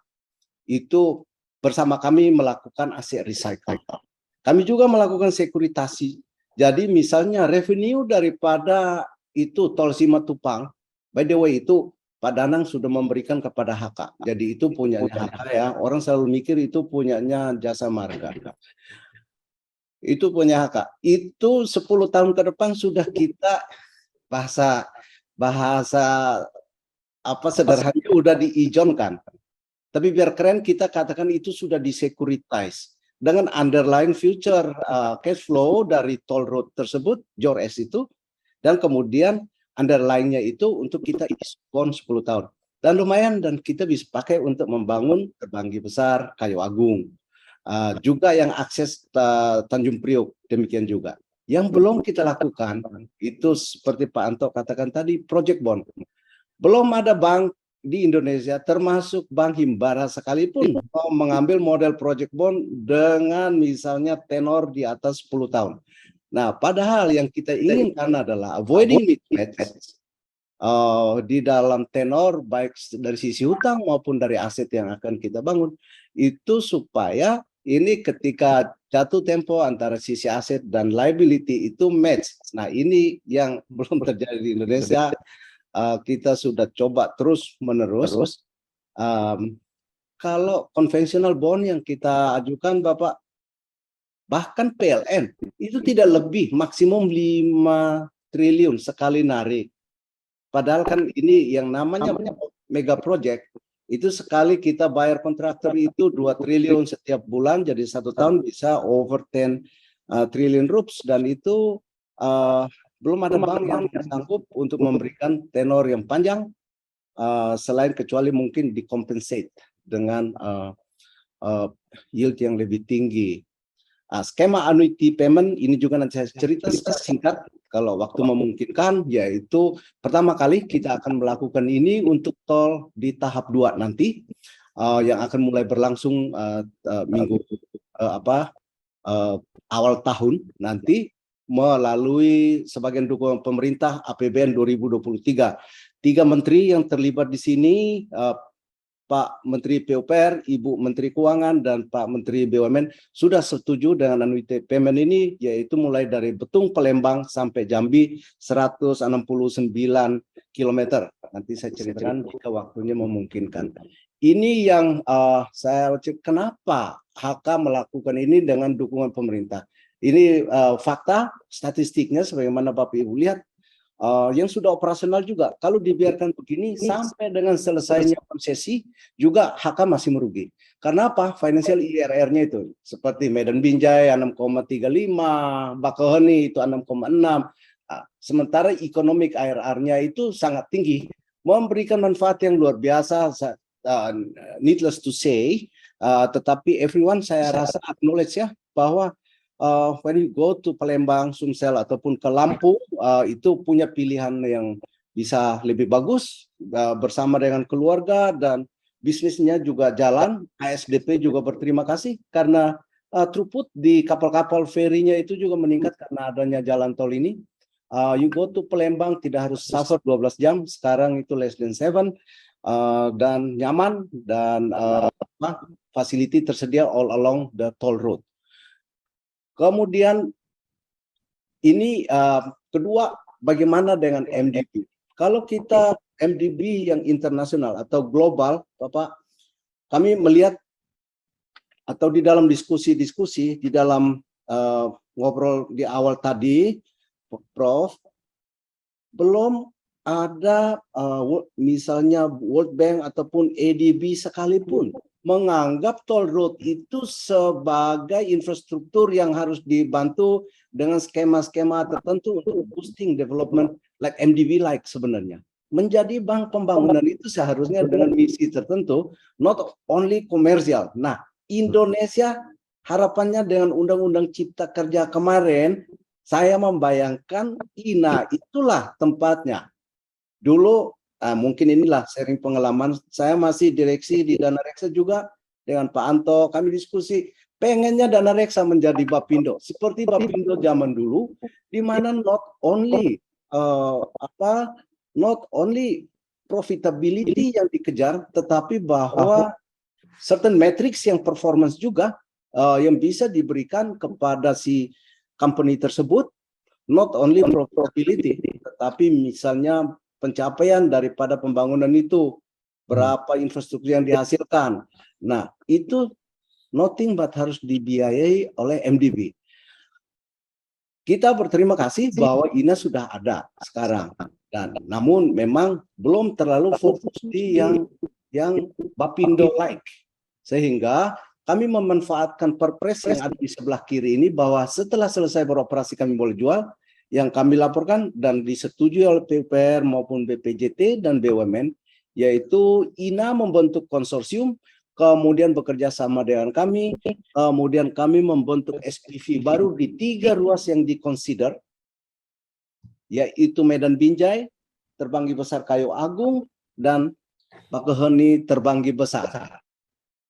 itu bersama kami melakukan aset recycle. Kami juga melakukan sekuritasi. Jadi misalnya revenue daripada itu tol Simatupang, by the way itu Pak Danang sudah memberikan kepada HK. Jadi itu punyanya HK ya. Orang selalu mikir itu punyanya Jasa Marga. Itu punya HK. Itu 10 tahun ke depan sudah kita bahasa apa sederhananya udah diijonkan. Tapi biar keren kita katakan itu sudah disekuritize dengan underlying future cash flow dari toll road tersebut, JORS itu, dan kemudian underlying-nya itu untuk kita bond 10 tahun. Dan lumayan, dan kita bisa pakai untuk membangun Terbanggi Besar, Kayu Agung. Juga yang akses Tanjung Priok, demikian juga. Yang belum kita lakukan, itu seperti Pak Anto katakan tadi, project bond. Belum ada bank di Indonesia, termasuk Bank Himbara sekalipun, mau mengambil model project bond dengan misalnya tenor di atas 10 tahun. Nah, padahal yang kita inginkan adalah avoiding mismatch di dalam tenor baik dari sisi hutang maupun dari aset yang akan kita bangun, itu supaya ini ketika jatuh tempo antara sisi aset dan liability itu match. Nah, ini yang belum terjadi di Indonesia. Kita sudah coba terus menerus. Kalau konvensional bond yang kita ajukan, Bapak, bahkan PLN itu tidak lebih, maksimum 5 triliun sekali narik. Padahal kan ini yang namanya mega project, itu sekali kita bayar kontraktor itu 2 triliun setiap bulan, jadi 1 tahun bisa over 10 triliun rupiah, dan itu belum ada bank yang sanggup untuk memberikan tenor yang panjang, selain kecuali mungkin dikompensate dengan yield yang lebih tinggi. Skema annuity payment ini juga nanti saya cerita singkat kalau waktu memungkinkan, yaitu pertama kali kita akan melakukan ini untuk tol di tahap 2 nanti, yang akan mulai berlangsung awal tahun nanti melalui sebagian dukungan pemerintah APBN 2023. 3 menteri yang terlibat di sini, Pak Menteri PUPR, Ibu Menteri Keuangan, dan Pak Menteri BUMN sudah setuju dengan annuity payment ini, yaitu mulai dari Betung Palembang sampai Jambi 169 km. Nanti saya ceritakan jika waktunya memungkinkan. Ini yang saya kenapa HK melakukan ini dengan dukungan pemerintah. Ini fakta statistiknya sebagaimana Bapak Ibu lihat. Yang sudah operasional juga, kalau dibiarkan begini sampai dengan selesainya konsesi juga HK masih merugi. Karena apa? Financial IRR-nya itu seperti Medan Binjai 6,35, Bakauheni itu 6,6. Sementara economic IRR-nya itu sangat tinggi, memberikan manfaat yang luar biasa. Needless to say, tetapi everyone saya rasa acknowledge ya bahwa when you go to Palembang, Sumsel ataupun ke Lampung, itu punya pilihan yang bisa lebih bagus bersama dengan keluarga, dan bisnisnya juga jalan. ASDP juga berterima kasih karena throughput di kapal-kapal ferinya itu juga meningkat karena adanya jalan tol ini. You go to Palembang tidak harus suffer 12 jam, sekarang itu less than 7, dan nyaman, dan facility tersedia all along the toll road. Kemudian ini kedua, bagaimana dengan MDB? Kalau kita MDB yang internasional atau global, Bapak, kami melihat atau di dalam diskusi-diskusi, di dalam ngobrol di awal tadi, Prof, belum ada misalnya World Bank ataupun ADB sekalipun menganggap toll road itu sebagai infrastruktur yang harus dibantu dengan skema-skema tertentu untuk boosting development like MDB like sebenarnya. Menjadi bank pembangunan itu seharusnya dengan misi tertentu, not only komersial. Nah, Indonesia harapannya dengan Undang-Undang Cipta Kerja kemarin, saya membayangkan INA itulah tempatnya. Dulu, mungkin inilah sharing pengalaman, saya masih direksi di Dana Reksa juga dengan Pak Anto, kami diskusi, pengennya Dana Reksa menjadi Bapindo, seperti Bapindo zaman dulu, di mana not only profitability yang dikejar, tetapi bahwa certain metrics yang performance juga yang bisa diberikan kepada si company tersebut, not only profitability, tetapi misalnya pencapaian daripada pembangunan itu, berapa infrastruktur yang dihasilkan. Nah, itu nothing but harus dibiayai oleh MDB. Kita berterima kasih bahwa INA sudah ada sekarang, dan namun memang belum terlalu fokus di yang Bapindo like, sehingga kami memanfaatkan perpres yang ada di sebelah kiri ini, bahwa setelah selesai beroperasi kami boleh jual, yang kami laporkan dan disetujui oleh PUPR maupun BPJT dan BUMN, yaitu INA membentuk konsorsium, kemudian bekerja sama dengan kami, kemudian kami membentuk SPV baru di 3 ruas yang dikonsider, yaitu Medan Binjai, Terbanggi Besar Kayu Agung, dan Bakaheni Terbanggi Besar.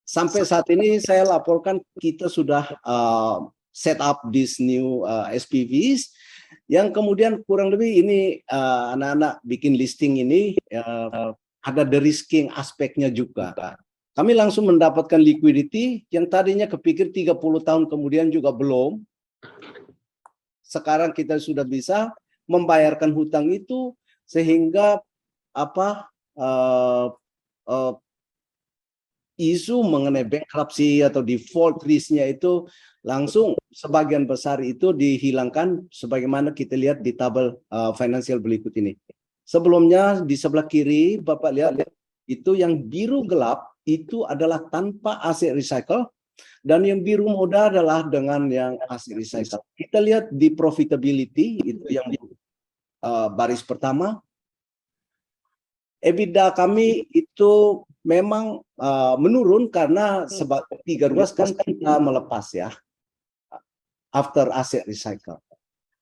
Sampai saat ini saya laporkan kita sudah set up this new SPVs, yang kemudian kurang lebih ini anak-anak bikin listing ini ada de-risking aspeknya juga. Kami langsung mendapatkan liquidity yang tadinya kepikir 30 tahun kemudian juga belum. Sekarang kita sudah bisa membayarkan hutang itu, sehingga isu mengenai bankruptcy atau default risk-nya itu langsung sebagian besar itu dihilangkan, sebagaimana kita lihat di tabel financial berikut ini. Sebelumnya di sebelah kiri Bapak lihat itu yang biru gelap itu adalah tanpa aset recycle, dan yang biru muda adalah dengan yang aset recycle. Kita lihat di profitability itu yang di baris pertama. EBITDA kami itu memang menurun karena sebab 3 ruas kan kita melepas ya after asset recycle.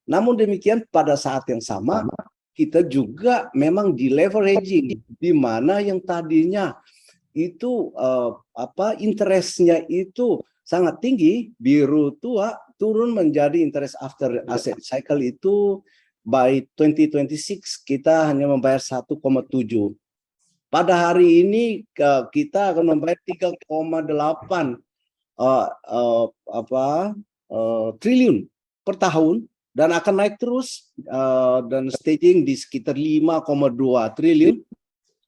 Namun demikian pada saat yang sama kita juga memang di leveraging, di mana yang tadinya itu interestnya itu sangat tinggi, biru tua, turun menjadi interest after asset cycle itu by 2026 kita hanya membayar 1,7. Pada hari ini kita akan membayar 3,8 triliun per tahun, dan akan naik terus dan staging di sekitar 5,2 triliun,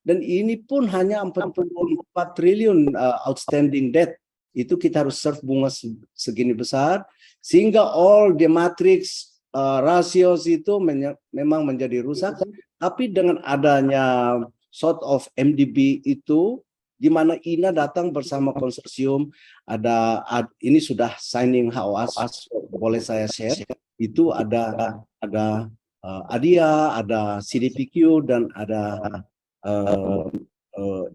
dan ini pun hanya 44 triliun outstanding debt. Itu kita harus serve bunga segini besar, sehingga all the matrix ratios itu memang menjadi rusak. Tapi dengan adanya sort of MDB itu, di mana INA datang bersama konsorsium, ini sudah signing HOAS, boleh saya share, itu ada ADIA, ada CDPQ, dan ada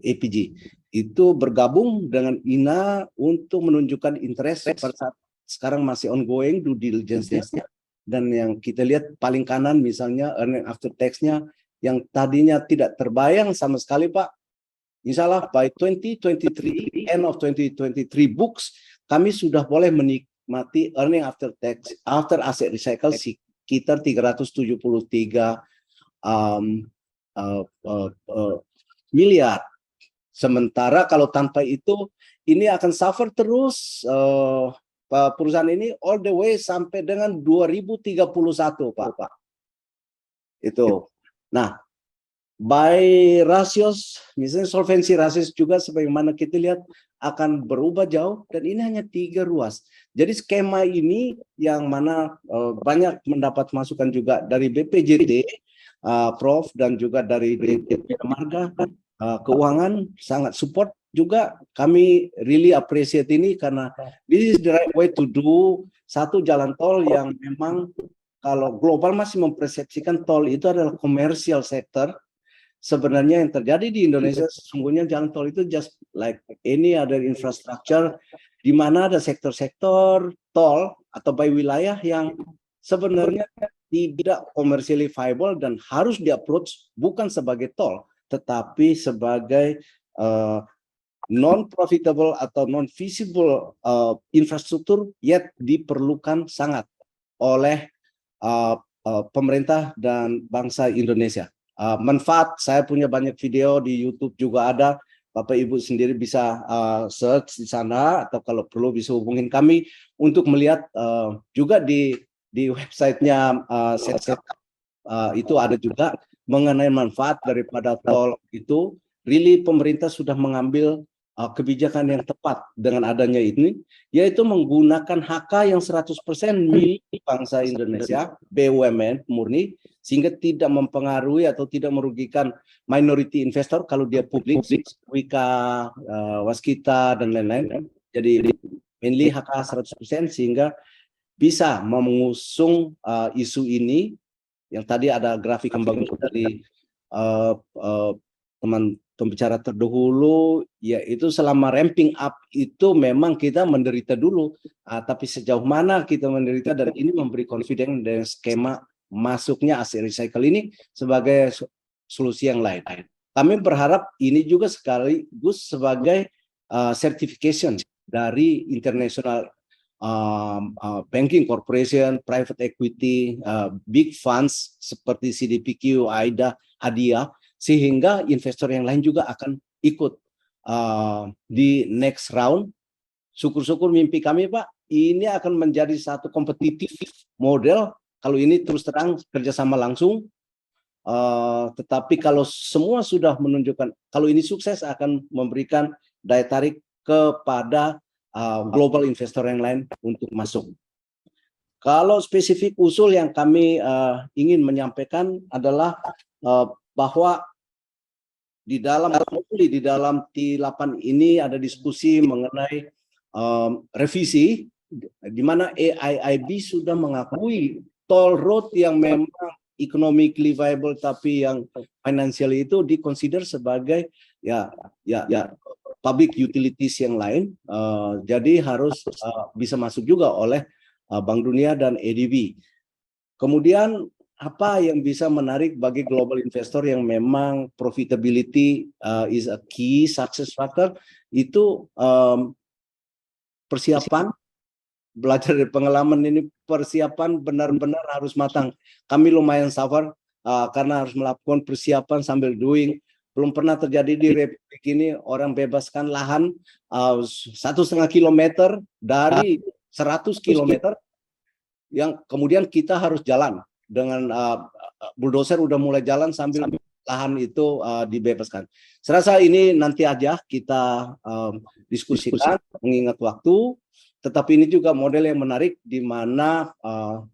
APG. Itu bergabung dengan INA untuk menunjukkan interest pada saat sekarang masih ongoing due diligence-nya. Dan yang kita lihat paling kanan misalnya earning after tax-nya yang tadinya tidak terbayang sama sekali Pak. Insya Allah by 2023, end of 2023 books, kami sudah boleh menikmati earning after tax, after asset recycle sekitar 373 miliar. Sementara kalau tanpa itu ini akan suffer terus perusahaan ini all the way sampai dengan 2031, Pak. Itu. Nah, by ratios, misalnya solvency ratios juga sebagaimana kita lihat akan berubah jauh, dan ini hanya 3 ruas. Jadi skema ini yang mana banyak mendapat masukan juga dari BPJT, Prof, dan juga dari Marga Keuangan sangat support juga. Kami really appreciate ini karena this is the right way to do satu jalan tol yang memang kalau global masih mempersepsikan tol itu adalah commercial sector. Sebenarnya yang terjadi di Indonesia sesungguhnya jalan tol itu just like any other infrastructure, di mana ada sektor-sektor tol atau by wilayah yang sebenarnya tidak commercially viable dan harus di-approach bukan sebagai tol, tetapi sebagai non-profitable atau non-feasible infrastruktur, yet diperlukan sangat oleh pemerintah dan bangsa Indonesia. Manfaat, saya punya banyak video di YouTube juga ada, Bapak Ibu sendiri bisa search di sana, atau kalau perlu bisa hubungin kami untuk melihat juga di websitenya itu ada juga mengenai manfaat daripada tol itu. Really pemerintah sudah mengambil kebijakan yang tepat dengan adanya ini, yaitu menggunakan HK yang 100% milik bangsa Indonesia, BUMN murni, sehingga tidak mempengaruhi atau tidak merugikan minority investor kalau dia publik, Wika, Waskita, dan lain-lain. Jadi mainly HK 100%, sehingga bisa mengusung isu ini. Yang tadi ada grafik yang bagus dari teman pembicara terdahulu, yaitu selama ramping up itu memang kita menderita dulu, tapi sejauh mana kita menderita, dan ini memberi confidence dengan skema masuknya aset recycle ini sebagai solusi yang lain. Kami berharap ini juga sekaligus sebagai certification dari international banking corporation, private equity, big funds seperti CDPQ, AIDA, Hadiah, sehingga investor yang lain juga akan ikut di next round. Syukur-syukur mimpi kami, Pak, ini akan menjadi satu kompetitif model kalau ini terus terang kerjasama langsung. Tetapi kalau semua sudah menunjukkan, kalau ini sukses akan memberikan daya tarik kepada global investor yang lain untuk masuk. Kalau spesifik usul yang kami ingin menyampaikan adalah bahwa di dalam T8 ini ada diskusi mengenai revisi, di mana AIIB sudah mengakui toll road yang memang economically viable tapi yang financially itu dikonsider sebagai ya public utilities yang lain, jadi harus bisa masuk juga oleh Bank Dunia dan ADB. Kemudian apa yang bisa menarik bagi global investor yang memang profitability is a key success factor, itu persiapan, belajar dari pengalaman ini, persiapan benar-benar harus matang. Kami lumayan suffer karena harus melakukan persiapan sambil doing. Belum pernah terjadi di Republik ini orang bebaskan lahan 1,5 kilometer dari 100 kilometer yang kemudian kita harus jalan dengan bulldozer udah mulai jalan sambil lahan itu dibebaskan. Serasa ini nanti aja kita diskusikan mengingat waktu, tetapi ini juga model yang menarik di mana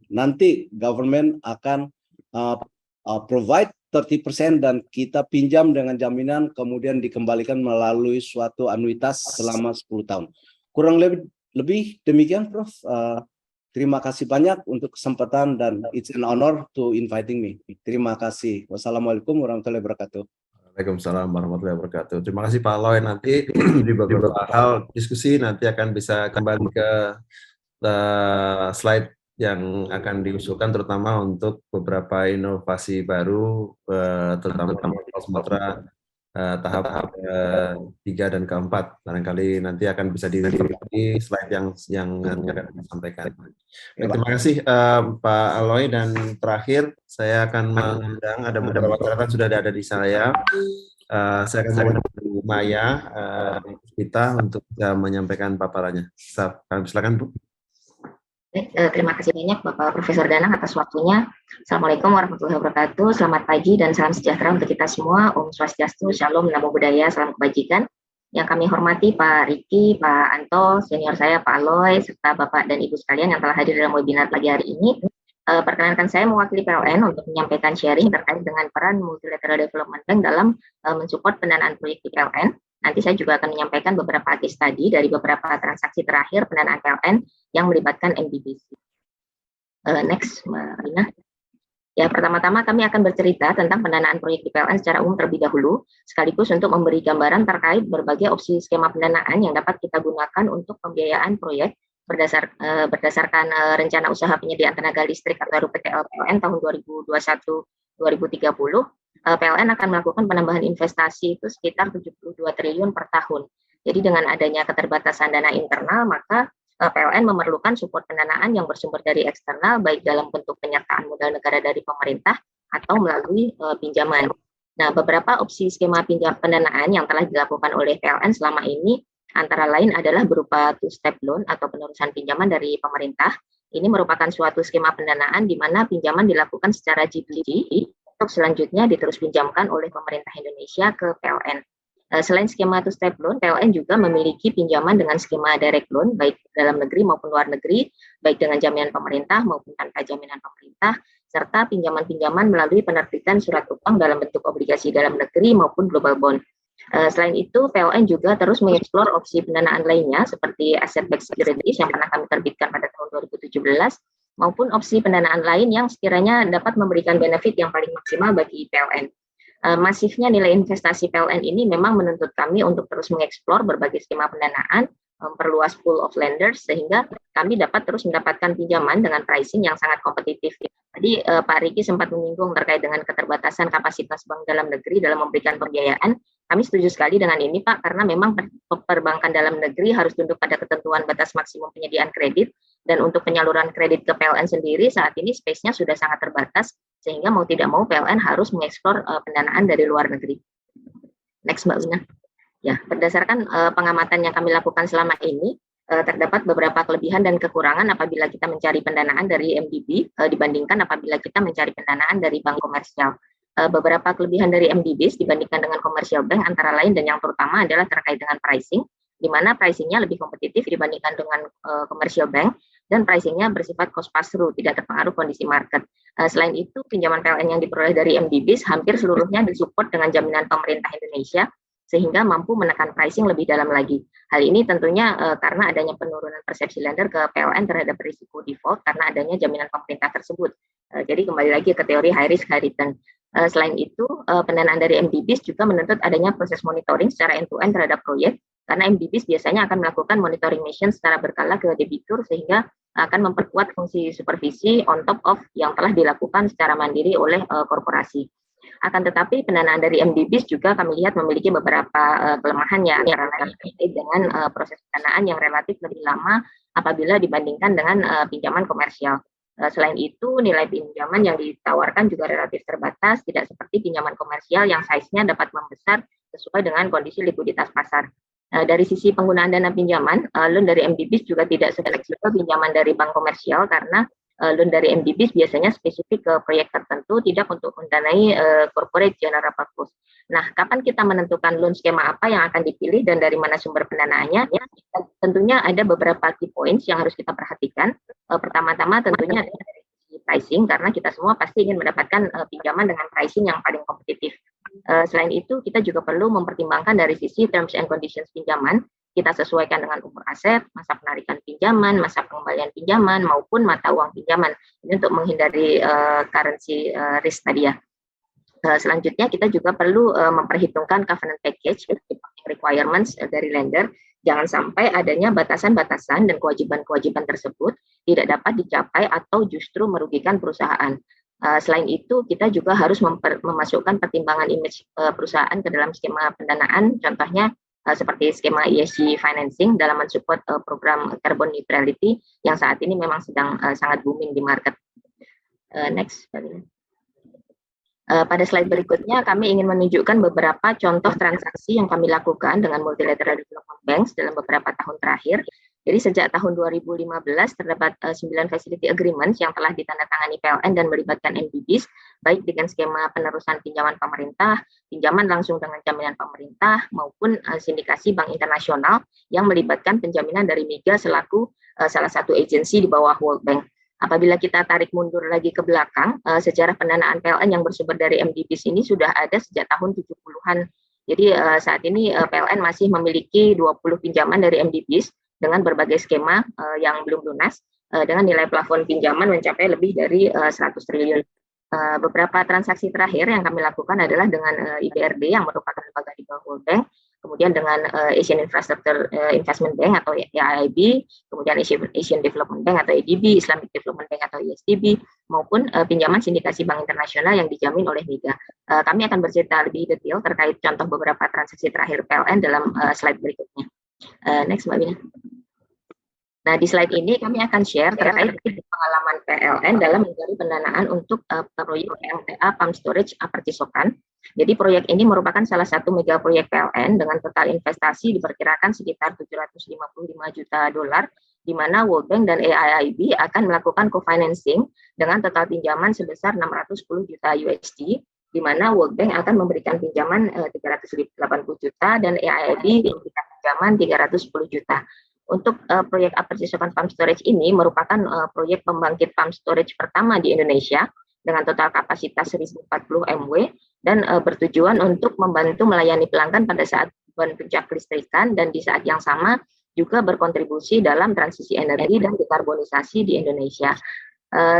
nanti government akan provide 30% dan kita pinjam dengan jaminan kemudian dikembalikan melalui suatu anuitas selama 10 tahun. Kurang lebih demikian, Prof. Terima kasih banyak untuk kesempatan dan it's an honor to inviting me. Terima kasih. Wassalamualaikum warahmatullahi wabarakatuh. Waalaikumsalam warahmatullahi wabarakatuh. Terima kasih Pak Aloy. Nanti di beberapa hal diskusi nanti akan bisa kembali ke slide yang akan diusulkan, terutama untuk beberapa inovasi baru, terutama Sumatera tahap ketiga dan keempat. Barangkali nanti akan bisa dilihat di slide yang akan disampaikan. Terima kasih Pak Aloy, dan terakhir saya akan mengundang, ada beberapa catatan sudah ada di saya. Saya akan mengundang Bu Maya kita untuk menyampaikan paparannya. Silakan Bu. Terima kasih banyak Bapak Profesor Danang atas waktunya. Assalamualaikum warahmatullahi wabarakatuh. Selamat pagi dan salam sejahtera untuk kita semua. Om Swastiastu, Shalom, Namo Buddhaya, salam kebajikan. Yang kami hormati Pak Riki, Pak Anto, senior saya Pak Aloy, serta Bapak dan Ibu sekalian yang telah hadir dalam webinar pagi hari ini. Perkenankan saya mewakili PLN untuk menyampaikan sharing terkait dengan peran Multilateral Development Bank dalam mensupport pendanaan proyek di PLN. Nanti saya juga akan menyampaikan beberapa case study dari beberapa transaksi terakhir pendanaan PLN yang melibatkan MDBC. Next, Mbak Rina. Ya, pertama-tama kami akan bercerita tentang pendanaan proyek di PLN secara umum terlebih dahulu, sekaligus untuk memberi gambaran terkait berbagai opsi skema pendanaan yang dapat kita gunakan untuk pembiayaan proyek berdasarkan rencana usaha penyediaan tenaga listrik atau RUPTL PLN tahun 2021-2030. PLN akan melakukan penambahan investasi itu sekitar 72 triliun per tahun. Jadi dengan adanya keterbatasan dana internal, maka PLN memerlukan support pendanaan yang bersumber dari eksternal, baik dalam bentuk penyertaan modal negara dari pemerintah atau melalui pinjaman. Nah, beberapa opsi skema pendanaan yang telah dilakukan oleh PLN selama ini antara lain adalah berupa two-step loan atau penerusan pinjaman dari pemerintah. Ini merupakan suatu skema pendanaan di mana pinjaman dilakukan secara GPG untuk selanjutnya diterus pinjamkan oleh pemerintah Indonesia ke PLN. Selain skema two-step loan, PLN juga memiliki pinjaman dengan skema direct loan, baik dalam negeri maupun luar negeri, baik dengan jaminan pemerintah maupun tanpa jaminan pemerintah, serta pinjaman-pinjaman melalui penerbitan surat utang dalam bentuk obligasi dalam negeri maupun global bond. Selain itu, PLN juga terus mengeksplor opsi pendanaan lainnya seperti asset-backed securities yang pernah kami terbitkan pada tahun 2017, maupun opsi pendanaan lain yang sekiranya dapat memberikan benefit yang paling maksimal bagi PLN. Masifnya nilai investasi PLN ini memang menuntut kami untuk terus mengeksplor berbagai skema pendanaan, memperluas pool of lenders, sehingga kami dapat terus mendapatkan pinjaman dengan pricing yang sangat kompetitif. Tadi Pak Riki sempat menyinggung terkait dengan keterbatasan kapasitas bank dalam negeri dalam memberikan pembiayaan. Kami setuju sekali dengan ini Pak, karena memang perbankan dalam negeri harus tunduk pada ketentuan batas maksimum penyediaan kredit, dan untuk penyaluran kredit ke PLN sendiri saat ini space-nya sudah sangat terbatas, sehingga mau tidak mau PLN harus mengeksplor pendanaan dari luar negeri. Next Mbak Una. Ya, berdasarkan pengamatan yang kami lakukan selama ini, terdapat beberapa kelebihan dan kekurangan apabila kita mencari pendanaan dari MDB dibandingkan apabila kita mencari pendanaan dari bank komersial. Beberapa kelebihan dari MDBs dibandingkan dengan commercial bank antara lain dan yang terutama adalah terkait dengan pricing, di mana pricingnya lebih kompetitif dibandingkan dengan commercial bank, dan pricingnya bersifat cost pass-through, tidak terpengaruh kondisi market. Selain itu, pinjaman PLN yang diperoleh dari MDBs hampir seluruhnya disupport dengan jaminan pemerintah Indonesia, sehingga mampu menekan pricing lebih dalam lagi. Hal ini tentunya karena adanya penurunan persepsi lender ke PLN terhadap risiko default karena adanya jaminan pemerintah tersebut. Jadi kembali lagi ke teori high risk high return. Selain itu, pendanaan dari MDBs juga menuntut adanya proses monitoring secara end-to-end terhadap proyek, karena MDBs biasanya akan melakukan monitoring mission secara berkala ke debitur, sehingga akan memperkuat fungsi supervisi on top of yang telah dilakukan secara mandiri oleh korporasi. Akan tetapi pendanaan dari MDBs juga kami lihat memiliki beberapa kelemahan ya, antara lain dengan proses pendanaan yang relatif lebih lama apabila dibandingkan dengan pinjaman komersial. Selain itu, nilai pinjaman yang ditawarkan juga relatif terbatas, tidak seperti pinjaman komersial yang size-nya dapat membesar sesuai dengan kondisi likuiditas pasar. Dari sisi penggunaan dana pinjaman, loan dari MDBs juga tidak sefleksibel pinjaman dari bank komersial karena loan dari MDBs biasanya spesifik ke proyek tertentu, tidak untuk mendanai corporate general purpose. Nah, kapan kita menentukan loan skema apa yang akan dipilih dan dari mana sumber pendanaannya? Ya, tentunya ada beberapa key points yang harus kita perhatikan. Pertama-tama tentunya dari sisi pricing, karena kita semua pasti ingin mendapatkan pinjaman dengan pricing yang paling kompetitif. Selain itu, kita juga perlu mempertimbangkan dari sisi terms and conditions pinjaman. Kita sesuaikan dengan umur aset, masa penarikan pinjaman, masa pengembalian pinjaman, maupun mata uang pinjaman. Ini untuk menghindari currency risk tadi ya. Selanjutnya kita juga perlu memperhitungkan covenant package requirements dari lender. Jangan sampai adanya batasan-batasan dan kewajiban-kewajiban tersebut tidak dapat dicapai atau justru merugikan perusahaan. Selain itu, kita juga harus memasukkan pertimbangan image perusahaan ke dalam skema pendanaan, contohnya seperti skema ESG financing dalam mensupport program carbon neutrality yang saat ini memang sedang sangat booming di market. Next. Pada slide berikutnya, kami ingin menunjukkan beberapa contoh transaksi yang kami lakukan dengan multilateral development banks dalam beberapa tahun terakhir. Jadi sejak tahun 2015 terdapat 9 facility agreements yang telah ditandatangani PLN dan melibatkan MDBs, baik dengan skema penerusan pinjaman pemerintah, pinjaman langsung dengan jaminan pemerintah, maupun sindikasi bank internasional yang melibatkan penjaminan dari MIGA selaku salah satu agensi di bawah World Bank. Apabila kita tarik mundur lagi ke belakang, sejarah pendanaan PLN yang bersumber dari MDBs ini sudah ada sejak tahun 70-an. Jadi saat ini PLN masih memiliki 20 pinjaman dari MDBs dengan berbagai skema yang belum lunas, dengan nilai plafon pinjaman mencapai lebih dari 100 triliun. Beberapa transaksi terakhir yang kami lakukan adalah dengan IBRD yang merupakan lembaga di bawah World Bank, kemudian dengan Asian Infrastructure Investment Bank atau AIIB, kemudian Asian Development Bank atau ADB, Islamic Development Bank atau ISDB, maupun pinjaman sindikasi bank internasional yang dijamin oleh MIGA. Kami akan bercerita lebih detail terkait contoh beberapa transaksi terakhir PLN dalam slide berikutnya. Next, Mbak Mina. Nah, di slide ini kami akan share terkait pengalaman PLN dalam mencari pendanaan untuk proyek LTA Pump Storage Apercisokan. Jadi proyek ini merupakan salah satu mega proyek PLN dengan total investasi diperkirakan sekitar 755 juta dolar, di mana World Bank dan AIIB akan melakukan co-financing dengan total pinjaman sebesar 610 juta USD, di mana World Bank akan memberikan pinjaman 380 juta dan AIIB memberikan pinjaman 310 juta. Untuk proyek Apercisokan Pump Storage ini merupakan proyek pembangkit pump storage pertama di Indonesia dengan total kapasitas 1040 MW dan bertujuan untuk membantu melayani pelanggan pada saat puncak kelistrikan dan di saat yang sama juga berkontribusi dalam transisi energi dan dekarbonisasi di Indonesia.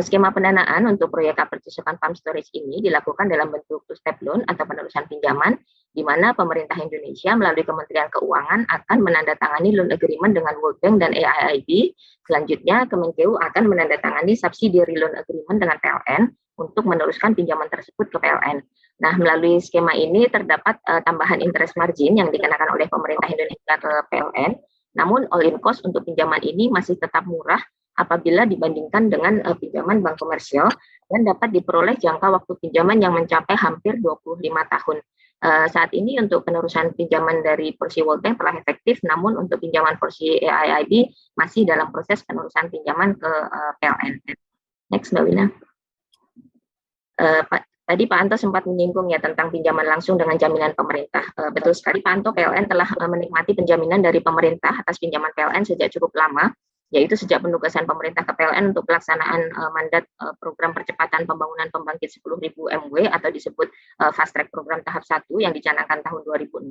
Skema pendanaan untuk proyek Apercisokan Pump Storage ini dilakukan dalam bentuk two-step loan atau penerusan pinjaman, di mana pemerintah Indonesia melalui Kementerian Keuangan akan menandatangani loan agreement dengan World Bank dan AIIB. Selanjutnya, Kemenkeu akan menandatangani subsidiary loan agreement dengan PLN untuk meneruskan pinjaman tersebut ke PLN. Nah, melalui skema ini terdapat tambahan interest margin yang dikenakan oleh pemerintah Indonesia ke PLN, namun all-in cost untuk pinjaman ini masih tetap murah apabila dibandingkan dengan pinjaman bank komersial dan dapat diperoleh jangka waktu pinjaman yang mencapai hampir 25 tahun. Saat ini untuk penerusan pinjaman dari porsi World Bank telah efektif, namun untuk pinjaman porsi AIIB masih dalam proses penerusan pinjaman ke PLN. Next, Mbak Wina. Tadi Pak Anto sempat menyinggung ya tentang pinjaman langsung dengan jaminan pemerintah. Betul sekali Pak Anto, PLN telah menikmati penjaminan dari pemerintah atas pinjaman PLN sejak cukup lama, yaitu sejak penugasan pemerintah ke PLN untuk pelaksanaan mandat program percepatan pembangunan pembangkit 10.000 MW atau disebut Fast Track Program tahap 1 yang dicanangkan tahun 2006.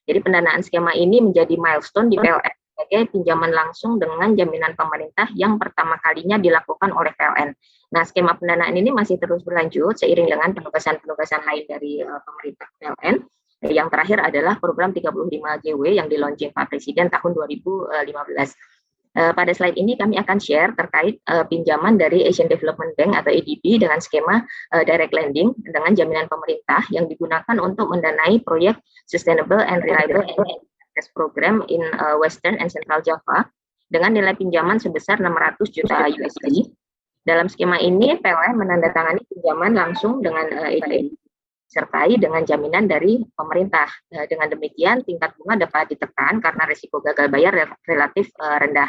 Jadi pendanaan skema ini menjadi milestone di PLN sebagai pinjaman langsung dengan jaminan pemerintah yang pertama kalinya dilakukan oleh PLN. Nah, skema pendanaan ini masih terus berlanjut seiring dengan penugasan-penugasan lain dari pemerintah PLN. Yang terakhir adalah program 35 GW yang di-launching Pak Presiden tahun 2015. Pada slide ini kami akan share terkait pinjaman dari Asian Development Bank atau ADB dengan skema direct lending dengan jaminan pemerintah yang digunakan untuk mendanai proyek Sustainable and Reliable Energy Program in Western and Central Java dengan nilai pinjaman sebesar 600 juta USD. Dalam skema ini, PLN menandatangani pinjaman langsung dengan ADB disertai dengan jaminan dari pemerintah. Dengan demikian, tingkat bunga dapat ditekan karena risiko gagal bayar relatif rendah.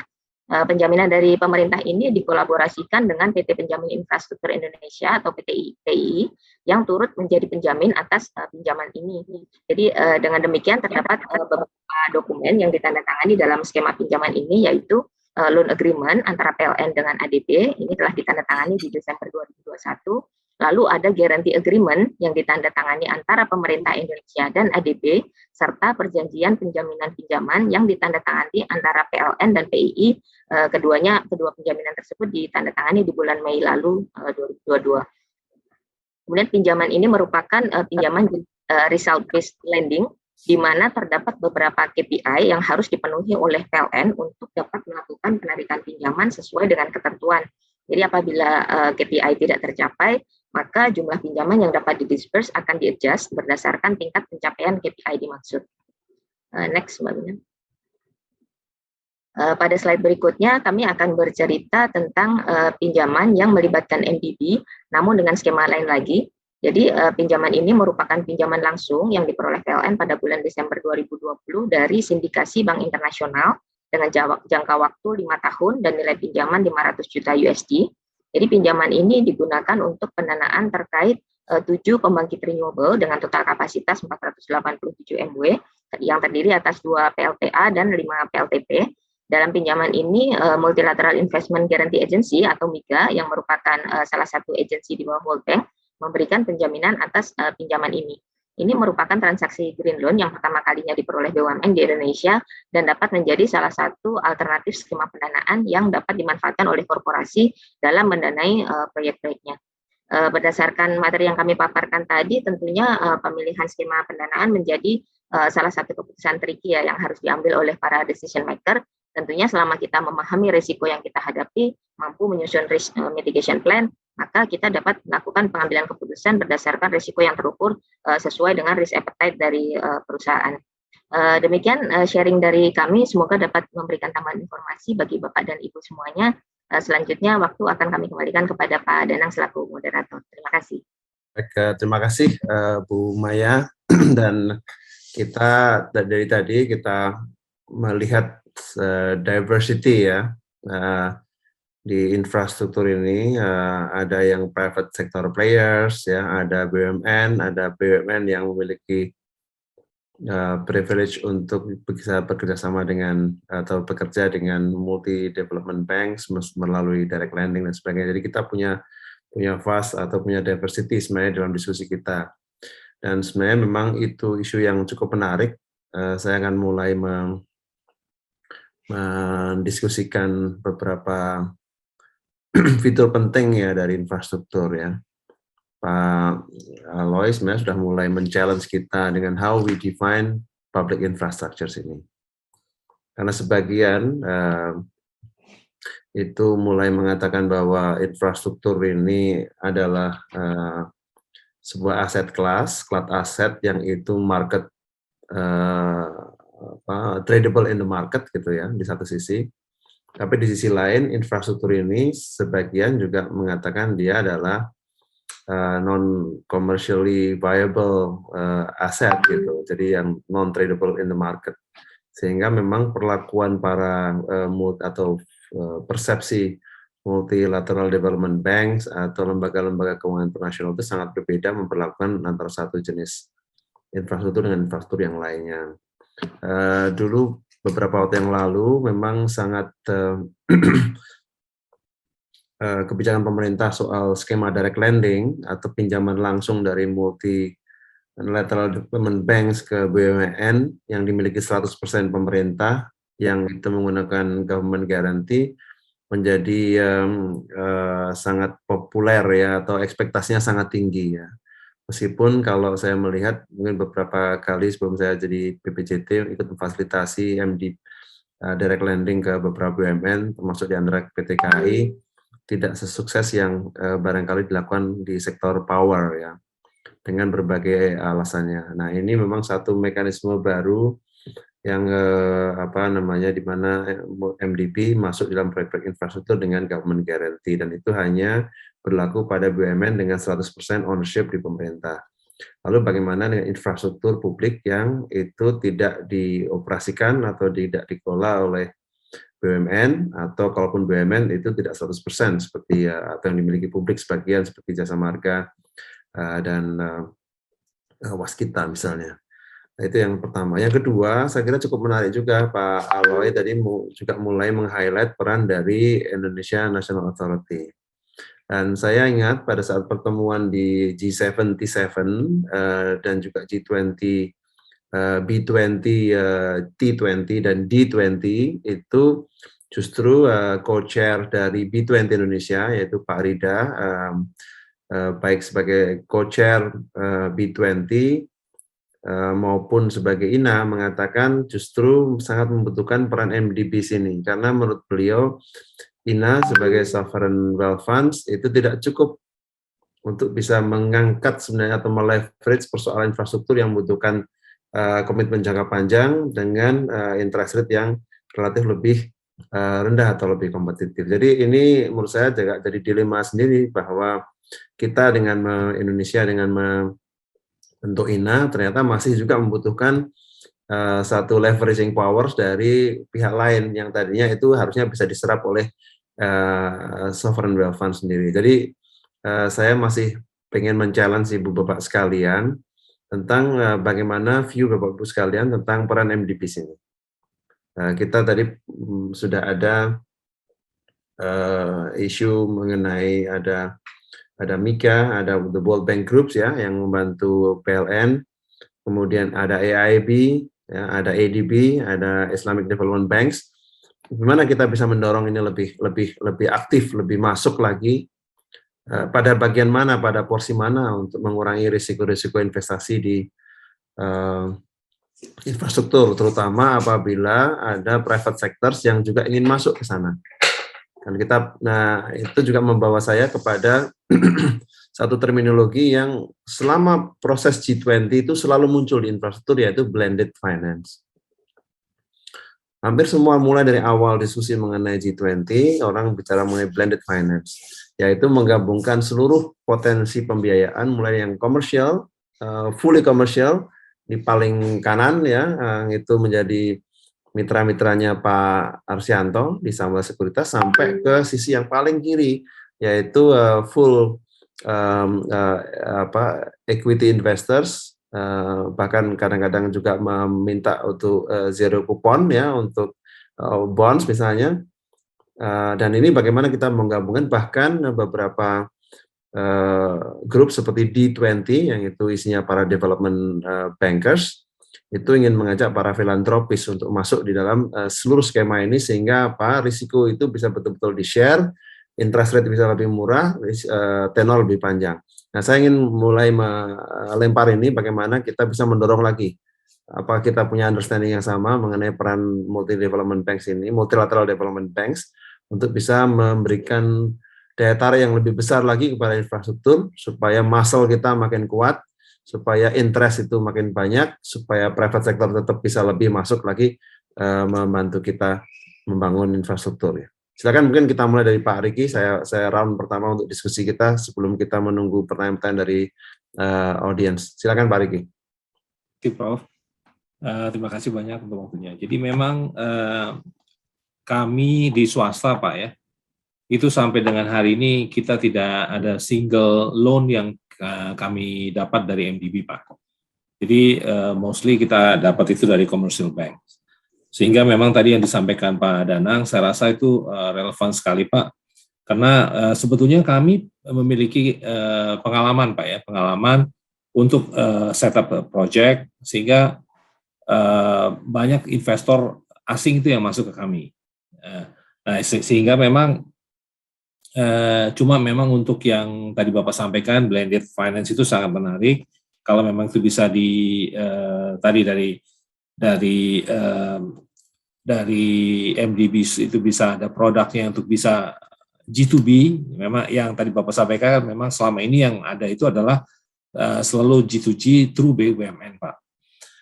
Penjaminan dari pemerintah ini dikolaborasikan dengan PT Penjamin Infrastruktur Indonesia atau PTI yang turut menjadi penjamin atas pinjaman ini. Jadi dengan demikian terdapat beberapa dokumen yang ditandatangani dalam skema pinjaman ini, yaitu loan agreement antara PLN dengan ADB, ini telah ditandatangani di Desember 2021. Lalu ada guarantee agreement yang ditandatangani antara pemerintah Indonesia dan ADB, serta perjanjian penjaminan pinjaman yang ditandatangani antara PLN dan PII. Kedua penjaminan tersebut ditandatangani di bulan Mei lalu 2022. Kemudian pinjaman ini merupakan pinjaman result-based lending, di mana terdapat beberapa KPI yang harus dipenuhi oleh PLN untuk dapat melakukan penarikan pinjaman sesuai dengan ketentuan. Jadi apabila KPI tidak tercapai, maka jumlah pinjaman yang dapat di-disperse akan di-adjust berdasarkan tingkat pencapaian KPI dimaksud. Next, Mbak Bina. Pada slide berikutnya, kami akan bercerita tentang pinjaman yang melibatkan MDB, namun dengan skema lain lagi. Jadi, pinjaman ini merupakan pinjaman langsung yang diperoleh PLN pada bulan Desember 2020 dari sindikasi Bank Internasional dengan jangka waktu 5 tahun dan nilai pinjaman 500 juta USD. Jadi, pinjaman ini digunakan untuk pendanaan terkait 7 pembangkit renewable dengan total kapasitas 487 MW yang terdiri atas 2 PLTA dan 5 PLTP. Dalam pinjaman ini, Multilateral Investment Guarantee Agency atau MIGA yang merupakan salah satu agensi di bawah World Bank memberikan penjaminan atas pinjaman ini. Ini merupakan transaksi green loan yang pertama kalinya diperoleh BUMN di Indonesia dan dapat menjadi salah satu alternatif skema pendanaan yang dapat dimanfaatkan oleh korporasi dalam mendanai proyek-proyeknya. Berdasarkan materi yang kami paparkan tadi, tentunya pemilihan skema pendanaan menjadi salah satu keputusan tricky ya yang harus diambil oleh para decision maker. Tentunya selama kita memahami risiko yang kita hadapi, mampu menyusun risk mitigation plan, maka kita dapat melakukan pengambilan keputusan berdasarkan risiko yang terukur sesuai dengan risk appetite dari perusahaan. Demikian sharing dari kami, semoga dapat memberikan tambahan informasi bagi Bapak dan Ibu semuanya. Selanjutnya waktu akan kami kembalikan kepada Pak Danang selaku moderator. Terima kasih. Baik, terima kasih Bu Maya. Dan kita dari tadi kita melihat diversity ya di infrastruktur ini, ada yang private sector players ya, ada BUMN, ada BUMN yang memiliki privilege untuk bisa bekerja sama dengan atau bekerja dengan multi development banks melalui direct lending dan sebagainya. Jadi kita punya vast atau punya diversity sebenarnya dalam diskusi kita. Dan sebenarnya memang itu isu yang cukup menarik. Saya akan mulai mendiskusikan beberapa fitur penting ya dari infrastruktur ya. Pak Aloy sebenarnya sudah mulai men-challenge kita dengan how we define public infrastructure ini. Karena sebagian itu mulai mengatakan bahwa infrastruktur ini adalah sebuah aset kelas aset yang itu market tradable in the market gitu ya di satu sisi. Tapi di sisi lain infrastruktur ini sebagian juga mengatakan dia adalah non commercially viable aset gitu. Jadi yang non tradable in the market. Sehingga memang perlakuan para atau persepsi multilateral development banks atau lembaga-lembaga keuangan internasional itu sangat berbeda memperlakukan antara satu jenis infrastruktur dengan infrastruktur yang lainnya. Dulu beberapa waktu yang lalu memang sangat kebijakan pemerintah soal skema direct lending atau pinjaman langsung dari multilateral development banks ke BUMN yang dimiliki 100% pemerintah yang itu menggunakan government guarantee menjadi sangat populer ya atau ekspektasinya sangat tinggi ya. Meskipun kalau saya melihat mungkin beberapa kali sebelum saya jadi BPJT ikut memfasilitasi MD direct lending ke beberapa BUMN termasuk di antara PT KAI tidak sesukses yang barangkali dilakukan di sektor power ya dengan berbagai alasannya. Nah, ini memang satu mekanisme baru yang di mana MDB masuk dalam proyek infrastruktur dengan government guarantee dan itu hanya berlaku pada BUMN dengan 100% ownership di pemerintah. Lalu bagaimana dengan infrastruktur publik yang itu tidak dioperasikan atau tidak dikelola oleh BUMN atau kalaupun BUMN itu tidak 100% seperti atau yang dimiliki publik sebagian seperti Jasa Marga dan Waskita misalnya. Nah, itu yang pertama. Yang kedua, saya kira cukup menarik juga Pak Aloy tadi juga mulai meng-highlight peran dari Indonesia National Authority. Dan saya ingat pada saat pertemuan di G77 dan juga G20, B20, T20 dan D20 itu justru co-chair dari B20 Indonesia yaitu Pak Rida baik sebagai co-chair B20 maupun sebagai INA mengatakan justru sangat membutuhkan peran MDB sini karena menurut beliau INA sebagai sovereign wealth funds itu tidak cukup untuk bisa mengangkat sebenarnya atau meleverage persoalan infrastruktur yang membutuhkan komitmen jangka panjang dengan interest rate yang relatif lebih rendah atau lebih kompetitif. Jadi ini menurut saya juga jadi dilema sendiri bahwa kita dengan Indonesia dengan membentuk INA ternyata masih juga membutuhkan satu leveraging powers dari pihak lain yang tadinya itu harusnya bisa diserap oleh sovereign wealth fund sendiri. Jadi saya masih pengen men-challenge Ibu Bapak sekalian tentang bagaimana view Bapak Ibu sekalian tentang peran MDBs ini. Kita tadi sudah ada isu mengenai ada MICA, ada the World Bank Groups ya yang membantu PLN, kemudian ada AIIB, ya, ada ADB, ada Islamic Development Banks. Gimana kita bisa mendorong ini lebih aktif, lebih masuk lagi pada bagian mana, pada porsi mana untuk mengurangi risiko-risiko investasi di infrastruktur, terutama apabila ada private sectors yang juga ingin masuk ke sana. Dan itu juga membawa saya kepada satu terminologi yang selama proses G20 itu selalu muncul di infrastruktur, yaitu blended finance. Hampir semua mulai dari awal diskusi mengenai G20, orang bicara mengenai blended finance, yaitu menggabungkan seluruh potensi pembiayaan mulai yang komersial, fully komersial di paling kanan ya, itu menjadi mitra-mitranya Pak Arsianto di Sambil Sekuritas sampai ke sisi yang paling kiri yaitu full equity investors, bahkan kadang-kadang juga meminta untuk zero coupon ya untuk bonds misalnya. Dan ini bagaimana kita menggabungkan bahkan beberapa grup seperti D20 yang itu isinya para development bankers itu ingin mengajak para filantropis untuk masuk di dalam seluruh skema ini sehingga risiko itu bisa betul-betul di-share, interest rate bisa lebih murah, tenor lebih panjang. Nah, saya ingin mulai melempar ini bagaimana kita bisa mendorong lagi. Apa kita punya understanding yang sama mengenai peran multi-development banks ini, multilateral development banks, untuk bisa memberikan daya tarik yang lebih besar lagi kepada infrastruktur, supaya muscle kita makin kuat, supaya interest itu makin banyak, supaya private sector tetap bisa lebih masuk lagi membantu kita membangun infrastruktur. Ya. Silakan mungkin kita mulai dari Pak Riki, saya round pertama untuk diskusi kita sebelum kita menunggu pertanyaan-pertanyaan dari audiens. Silakan Pak Riki. Terima kasih Prof. Terima kasih banyak untuk waktunya. Jadi memang kami di swasta Pak ya, itu sampai dengan hari ini kita tidak ada single loan yang kami dapat dari MDB Pak. Jadi mostly kita dapat itu dari commercial bank. Sehingga memang tadi yang disampaikan Pak Danang, saya rasa itu relevan sekali Pak. Karena sebetulnya kami memiliki pengalaman Pak ya, pengalaman untuk setup project sehingga banyak investor asing itu yang masuk ke kami. Nah, sehingga memang cuma memang untuk yang tadi Bapak sampaikan blended finance itu sangat menarik kalau memang itu bisa tadi dari MDBs itu bisa ada produknya untuk bisa G2B. Memang yang tadi Bapak sampaikan memang selama ini yang ada itu adalah selalu G2G through BUMN Pak.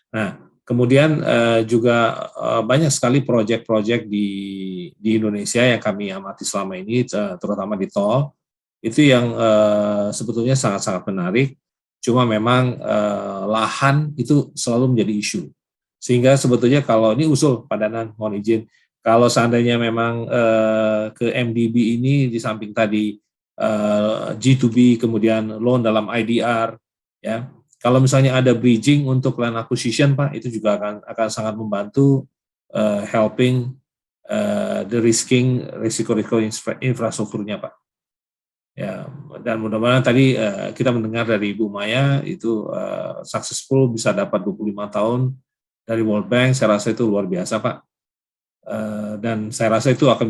Nah, kemudian juga banyak sekali proyek-proyek di Indonesia yang kami amati selama ini, terutama di tol, itu yang sebetulnya sangat-sangat menarik, cuma memang lahan itu selalu menjadi isu. Sehingga sebetulnya kalau ini usul Pak Danang, mohon izin, kalau seandainya memang ke MDB ini di samping tadi G2B, kemudian loan dalam IDR, ya, kalau misalnya ada bridging untuk land acquisition, Pak, itu juga akan sangat membantu helping the risiko infrastrukturnya, Pak. Ya, dan mudah-mudahan tadi kita mendengar dari Ibu Maya itu successful bisa dapat 25 tahun dari World Bank. Saya rasa itu luar biasa, Pak. Dan saya rasa itu akan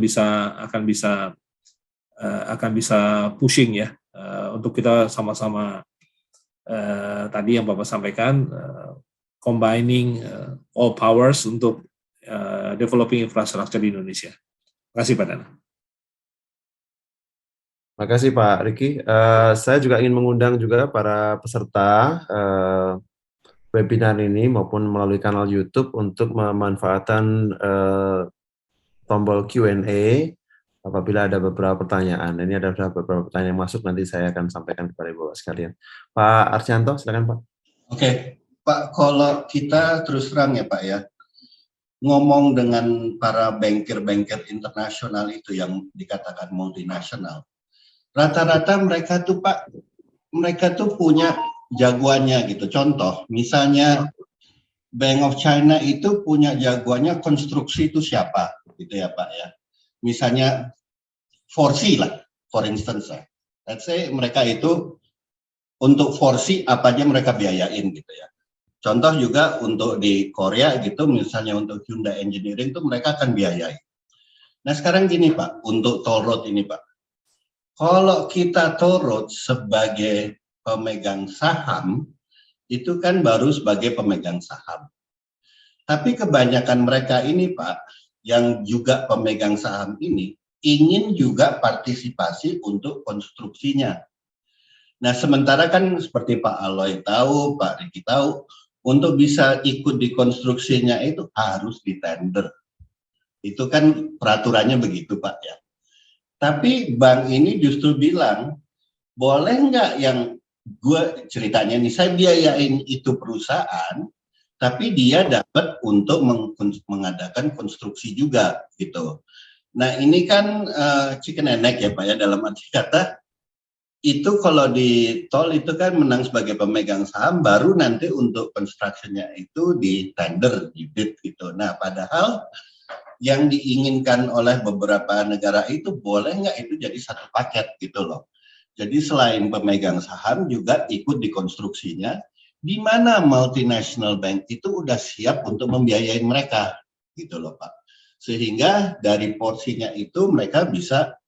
bisa pushing ya untuk kita sama-sama tadi yang Bapak sampaikan, combining all powers untuk developing infrastructure di Indonesia. Terima kasih Pak Dana. Makasih Pak Riki. Saya juga ingin mengundang juga para peserta webinar ini maupun melalui kanal YouTube untuk memanfaatkan tombol Q&A apabila ada beberapa pertanyaan. Ini ada beberapa pertanyaan yang masuk, nanti saya akan sampaikan kepada Bapak sekalian. Pak Arsianto, silakan Pak. Oke, Pak, kalau kita terus terang ya Pak ya, ngomong dengan para bankir-bankir internasional itu yang dikatakan multinasional, rata-rata mereka tuh Pak, mereka tuh punya jagoannya gitu. Contoh, misalnya Bank of China itu punya jagoannya konstruksi itu siapa, gitu ya Pak ya. Misalnya 4C lah, for instance lah. Let's say mereka itu untuk 4C apa aja mereka biayain gitu ya. Contoh juga untuk di Korea gitu, misalnya untuk Hyundai Engineering itu mereka akan biayai. Nah sekarang gini Pak, untuk toll road ini Pak, kalau kita toll road sebagai pemegang saham, itu kan baru sebagai pemegang saham. Tapi kebanyakan mereka ini Pak, yang juga pemegang saham ini, ingin juga partisipasi untuk konstruksinya. Nah sementara kan seperti Pak Aloy tahu, Pak Riki tahu, untuk bisa ikut di konstruksinya itu harus ditender. Itu kan peraturannya begitu Pak ya. Tapi bank ini justru bilang, boleh nggak yang gue ceritanya nih, saya biayain itu perusahaan, tapi dia dapat untuk mengadakan konstruksi juga gitu. Nah ini kan chicken and egg ya Pak ya, dalam arti kata itu kalau di tol itu kan menang sebagai pemegang saham, baru nanti untuk construction-nya itu di tender, di bid gitu. Nah padahal yang diinginkan oleh beberapa negara itu boleh nggak itu jadi satu paket gitu loh. Jadi selain pemegang saham juga ikut di konstruksinya, di mana multinational bank itu udah siap untuk membiayai mereka gitu loh Pak. Sehingga dari porsinya itu mereka bisa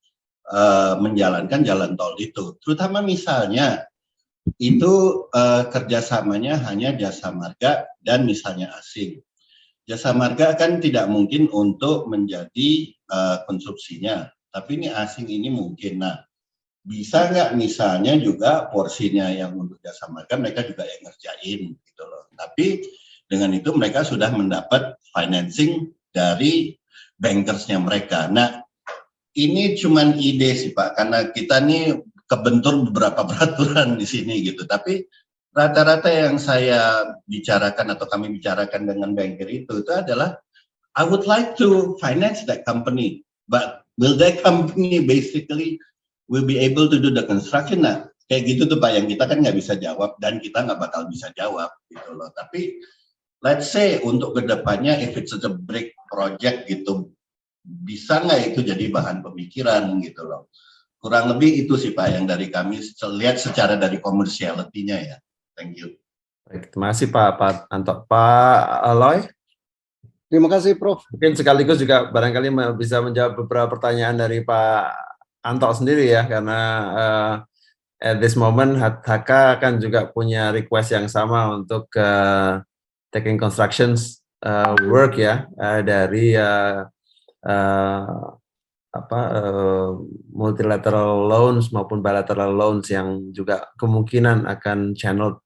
menjalankan jalan tol itu. Terutama misalnya itu kerjasamanya hanya jasa marga dan misalnya asing. Jasa marga kan tidak mungkin untuk menjadi konstruksinya, tapi ini asing ini mungkin. Nah, bisa nggak misalnya juga porsinya yang untuk jasa marga mereka juga yang ngerjain gitu loh. Tapi dengan itu mereka sudah mendapat financing dari bankersnya mereka. Nah, ini cuman ide sih Pak, karena kita nih kebentur beberapa peraturan di sini gitu. Tapi rata-rata yang saya bicarakan atau kami bicarakan dengan banker itu adalah I would like to finance that company, but will that company basically will be able to do the construction? Nah, kayak gitu tuh Pak, yang kita kan nggak bisa jawab dan kita nggak bakal bisa jawab gitu loh. Tapi let's say untuk kedepannya, if it's a big project gitu, bisa nggak itu jadi bahan pemikiran gitu loh. Kurang lebih itu sih Pak yang dari kami lihat secara dari komersialitinya ya. Thank you. Baik, terima kasih Pak Anto. Pak Aloy? Terima kasih Prof. Mungkin sekaligus juga barangkali bisa menjawab beberapa pertanyaan dari Pak Anto sendiri ya, karena at this moment HK kan juga punya request yang sama untuk taking constructions work ya, dari multilateral loans maupun bilateral loans yang juga kemungkinan akan channel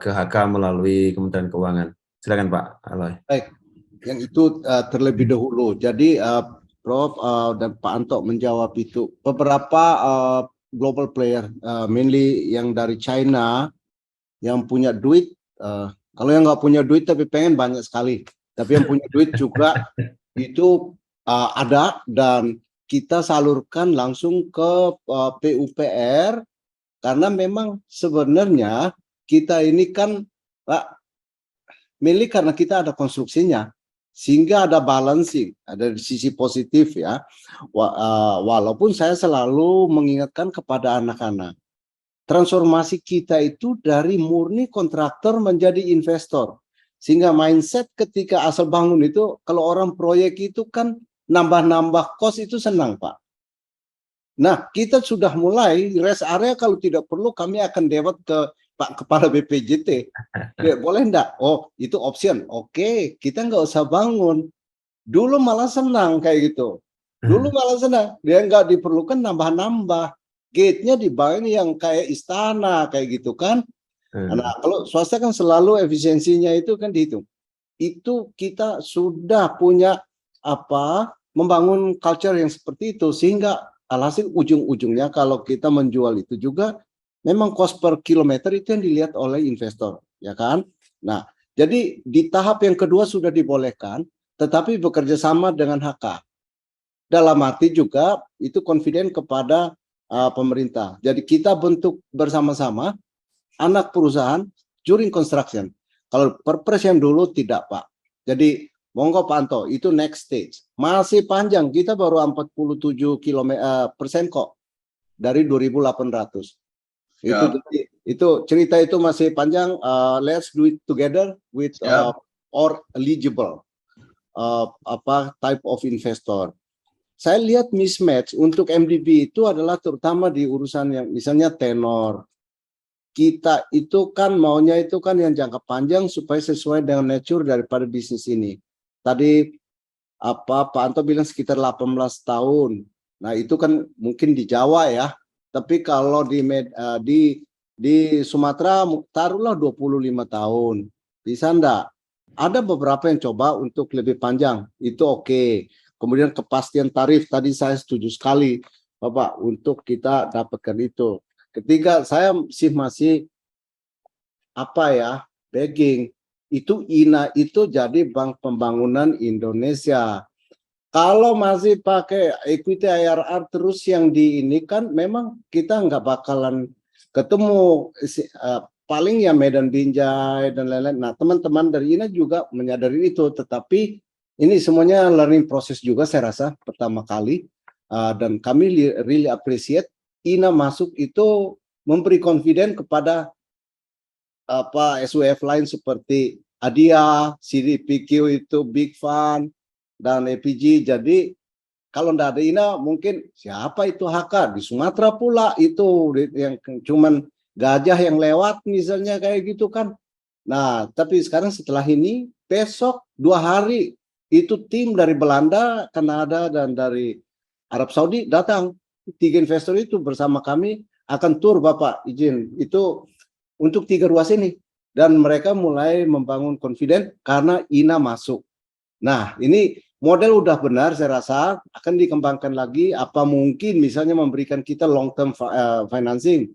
ke HK melalui Kementerian Keuangan. Silakan Pak Aloy. Baik, yang itu terlebih dahulu. Jadi Prof dan Pak Anto menjawab itu. Beberapa global player, mainly yang dari China, yang punya duit. Kalau yang nggak punya duit tapi pengen banyak sekali. Tapi yang punya duit juga itu ada, dan kita salurkan langsung ke PUPR, karena memang sebenarnya kita ini kan milik karena kita ada konstruksinya, sehingga ada balancing, ada sisi positif ya. Walaupun saya selalu mengingatkan kepada anak-anak, transformasi kita itu dari murni kontraktor menjadi investor. Sehingga mindset ketika asal bangun itu, kalau orang proyek itu kan nambah-nambah kos itu senang Pak. Nah kita sudah mulai rest area, kalau tidak perlu kami akan debat ke Pak Kepala BPJT. Boleh enggak? Oh itu option. Oke, kita nggak usah bangun. Dulu malah senang kayak gitu. Dulu malah senang. Dia nggak diperlukan nambah-nambah. gate-nya dibangun yang kayak istana kayak gitu kan. Nah, kalau swasta kan selalu efisiensinya itu kan dihitung. Itu kita sudah punya membangun culture yang seperti itu, sehingga alhasil ujung-ujungnya kalau kita menjual itu juga memang cost per kilometer itu yang dilihat oleh investor, ya kan? Nah, jadi di tahap yang kedua sudah dibolehkan, tetapi bekerja sama dengan HK. Dalam arti juga itu confident kepada pemerintah. Jadi kita bentuk bersama-sama anak perusahaan during construction. Kalau perpres yang dulu tidak, Pak. Jadi monggo Pak Anto, itu next stage. Masih panjang, kita baru 47% kok dari 2.800. Itu cerita itu masih panjang. Let's do it together with or eligible type of investor. Saya lihat mismatch untuk MDB itu adalah terutama di urusan yang misalnya tenor. Kita itu kan maunya itu kan yang jangka panjang supaya sesuai dengan nature daripada bisnis ini. Tadi Pak Anto bilang sekitar 18 tahun. Nah, itu kan mungkin di Jawa ya. Tapi kalau di Sumatera taruhlah 25 tahun. Bisa enggak? Ada beberapa yang coba untuk lebih panjang. Itu oke. Kemudian kepastian tarif tadi saya setuju sekali Bapak untuk kita dapatkan itu. Ketiga, saya masih begging. Itu INA itu jadi Bank Pembangunan Indonesia. Kalau masih pakai equity IRR terus yang di ini kan memang kita nggak bakalan ketemu paling ya Medan Binjai dan lain-lain. Nah, teman-teman dari INA juga menyadari itu, tetapi ini semuanya learning process juga saya rasa pertama kali, dan kami really appreciate INA masuk itu memberi confidence kepada SWF lain seperti ADIA, CDPQ itu Big Fund dan EPG. Jadi kalau tidak ada INA mungkin siapa itu HK di Sumatera pula itu yang cuman gajah yang lewat misalnya kayak gitu kan. Nah, tapi sekarang setelah ini besok 2 hari itu tim dari Belanda, Kanada, dan dari Arab Saudi datang. 3 investor itu bersama kami akan tur, Bapak izin. Itu untuk 3 ruas ini. Dan mereka mulai membangun confident karena INA masuk. Nah, ini model udah benar saya rasa, akan dikembangkan lagi. Apa mungkin misalnya memberikan kita long term financing.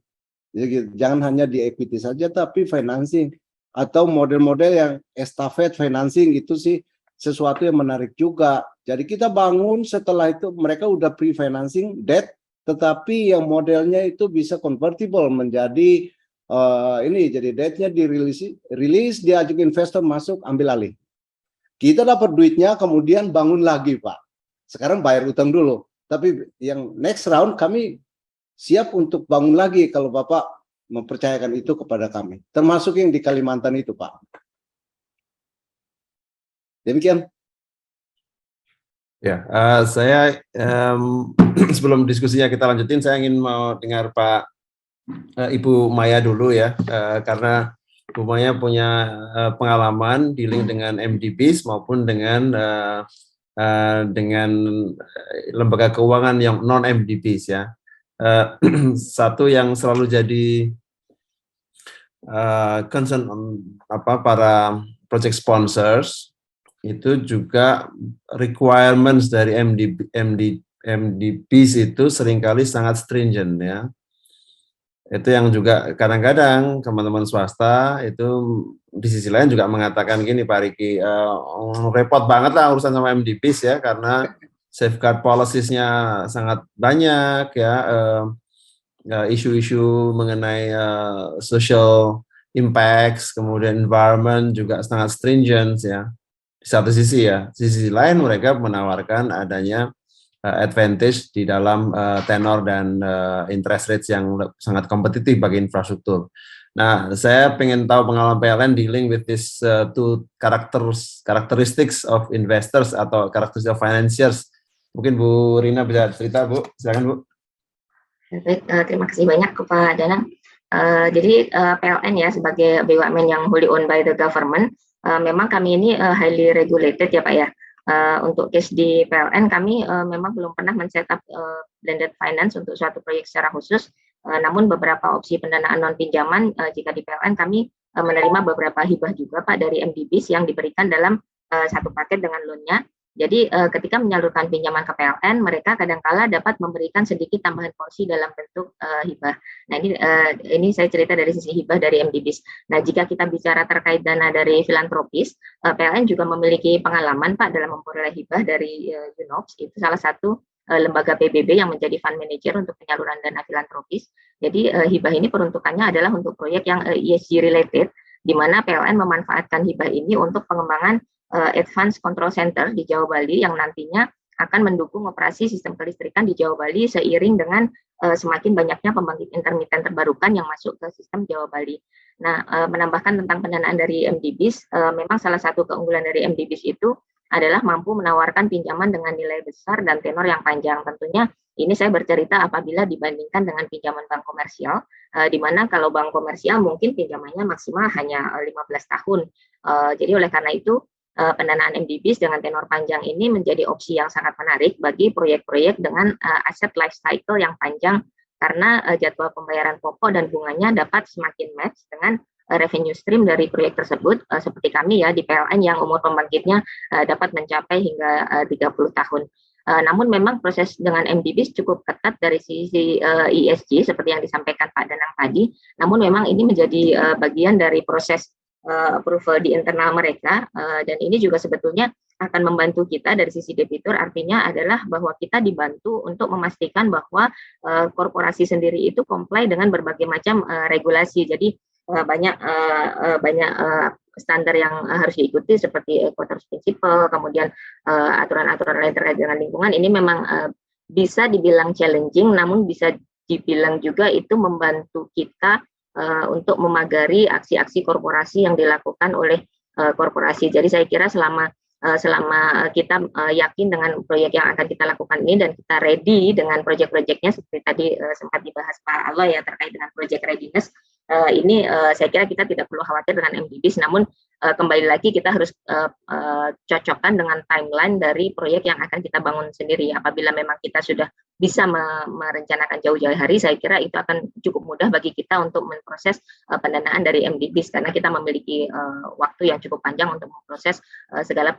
Jadi, jangan hanya di equity saja, tapi financing. Atau model-model yang estafet financing itu sih sesuatu yang menarik juga. Jadi kita bangun setelah itu mereka udah pre-financing debt, tetapi yang modelnya itu bisa convertible menjadi jadi debt-nya dirilis, diajak investor masuk, ambil alih. Kita dapat duitnya, kemudian bangun lagi, Pak. Sekarang bayar utang dulu. Tapi yang next round kami siap untuk bangun lagi kalau Bapak mempercayakan itu kepada kami. Termasuk yang di Kalimantan itu, Pak. Demikian. Ya, saya sebelum diskusinya kita lanjutin, saya ingin mau dengar Pak Ibu Maya dulu ya, karena Bu Maya punya pengalaman dealing dengan MDBs maupun dengan lembaga keuangan yang non MDBs ya. Satu yang selalu jadi concern para project sponsors itu juga requirements dari MDBs itu seringkali sangat stringent ya. Itu yang juga kadang-kadang teman-teman swasta itu di sisi lain juga mengatakan gini, Pak Riki, repot banget lah urusan sama MDBs ya, karena safeguard policies-nya sangat banyak ya, isu-isu mengenai social impacts, kemudian environment juga sangat stringent ya. Di satu sisi ya, di sisi lain mereka menawarkan adanya advantage di dalam tenor dan interest rates yang sangat kompetitif bagi infrastruktur. Nah, saya pengen tahu pengalaman PLN dealing with this two characteristics of investors atau characteristics of financiers. Mungkin Bu Rina bisa cerita, Bu. Silakan, Bu. Baik, terima kasih banyak Pak Danang. Jadi PLN ya sebagai BUMN yang wholly owned by the government, memang kami ini highly regulated ya Pak ya. Untuk case di PLN kami memang belum pernah men-setup blended finance untuk suatu proyek secara khusus. Namun beberapa opsi pendanaan non pinjaman jika di PLN kami menerima beberapa hibah juga Pak dari MDBs yang diberikan dalam satu paket dengan loan-nya. Jadi ketika menyalurkan pinjaman ke PLN, mereka kadangkala dapat memberikan sedikit tambahan porsi dalam bentuk hibah. Nah ini saya cerita dari sisi hibah dari MDBs. Nah jika kita bicara terkait dana dari filantropis, PLN juga memiliki pengalaman Pak dalam memperoleh hibah dari UNOPS. Itu salah satu lembaga PBB yang menjadi fund manager untuk penyaluran dana filantropis. Jadi hibah ini peruntukannya adalah untuk proyek yang ESG related, di mana PLN memanfaatkan hibah ini untuk pengembangan Advanced Control Center di Jawa Bali yang nantinya akan mendukung operasi sistem kelistrikan di Jawa Bali seiring dengan semakin banyaknya pembangkit intermiten terbarukan yang masuk ke sistem Jawa Bali. Nah, menambahkan tentang pendanaan dari MDBs, memang salah satu keunggulan dari MDBs itu adalah mampu menawarkan pinjaman dengan nilai besar dan tenor yang panjang. Tentunya ini saya bercerita apabila dibandingkan dengan pinjaman bank komersial, di mana kalau bank komersial mungkin pinjamannya maksimal hanya 15 tahun. Jadi oleh karena itu, pendanaan MDBs dengan tenor panjang ini menjadi opsi yang sangat menarik bagi proyek-proyek dengan aset life cycle yang panjang karena jadwal pembayaran pokok dan bunganya dapat semakin match dengan revenue stream dari proyek tersebut, seperti kami ya di PLN yang umur pembangkitnya dapat mencapai hingga 30 tahun. Namun memang proses dengan MDBs cukup ketat dari sisi ESG seperti yang disampaikan Pak Danang tadi, namun memang ini menjadi bagian dari proses approval di internal mereka, dan ini juga sebetulnya akan membantu kita dari sisi debitur, artinya adalah bahwa kita dibantu untuk memastikan bahwa korporasi sendiri itu comply dengan berbagai macam regulasi. Jadi banyak standar yang harus diikuti seperti Equator Principle, kemudian aturan-aturan lain terkait dengan lingkungan. Ini memang bisa dibilang challenging, namun bisa dibilang juga itu membantu kita untuk memagari aksi-aksi korporasi yang dilakukan oleh korporasi. Jadi saya kira selama kita yakin dengan proyek yang akan kita lakukan ini dan kita ready dengan proyek-proyeknya seperti tadi sempat dibahas Pak Aloy ya terkait dengan project readiness, ini saya kira kita tidak perlu khawatir dengan MDBs, namun kembali lagi kita harus cocokkan dengan timeline dari proyek yang akan kita bangun sendiri. Apabila memang kita sudah bisa merencanakan jauh-jauh hari, saya kira itu akan cukup mudah bagi kita untuk memproses pendanaan dari MDBs karena kita memiliki waktu yang cukup panjang untuk memproses segala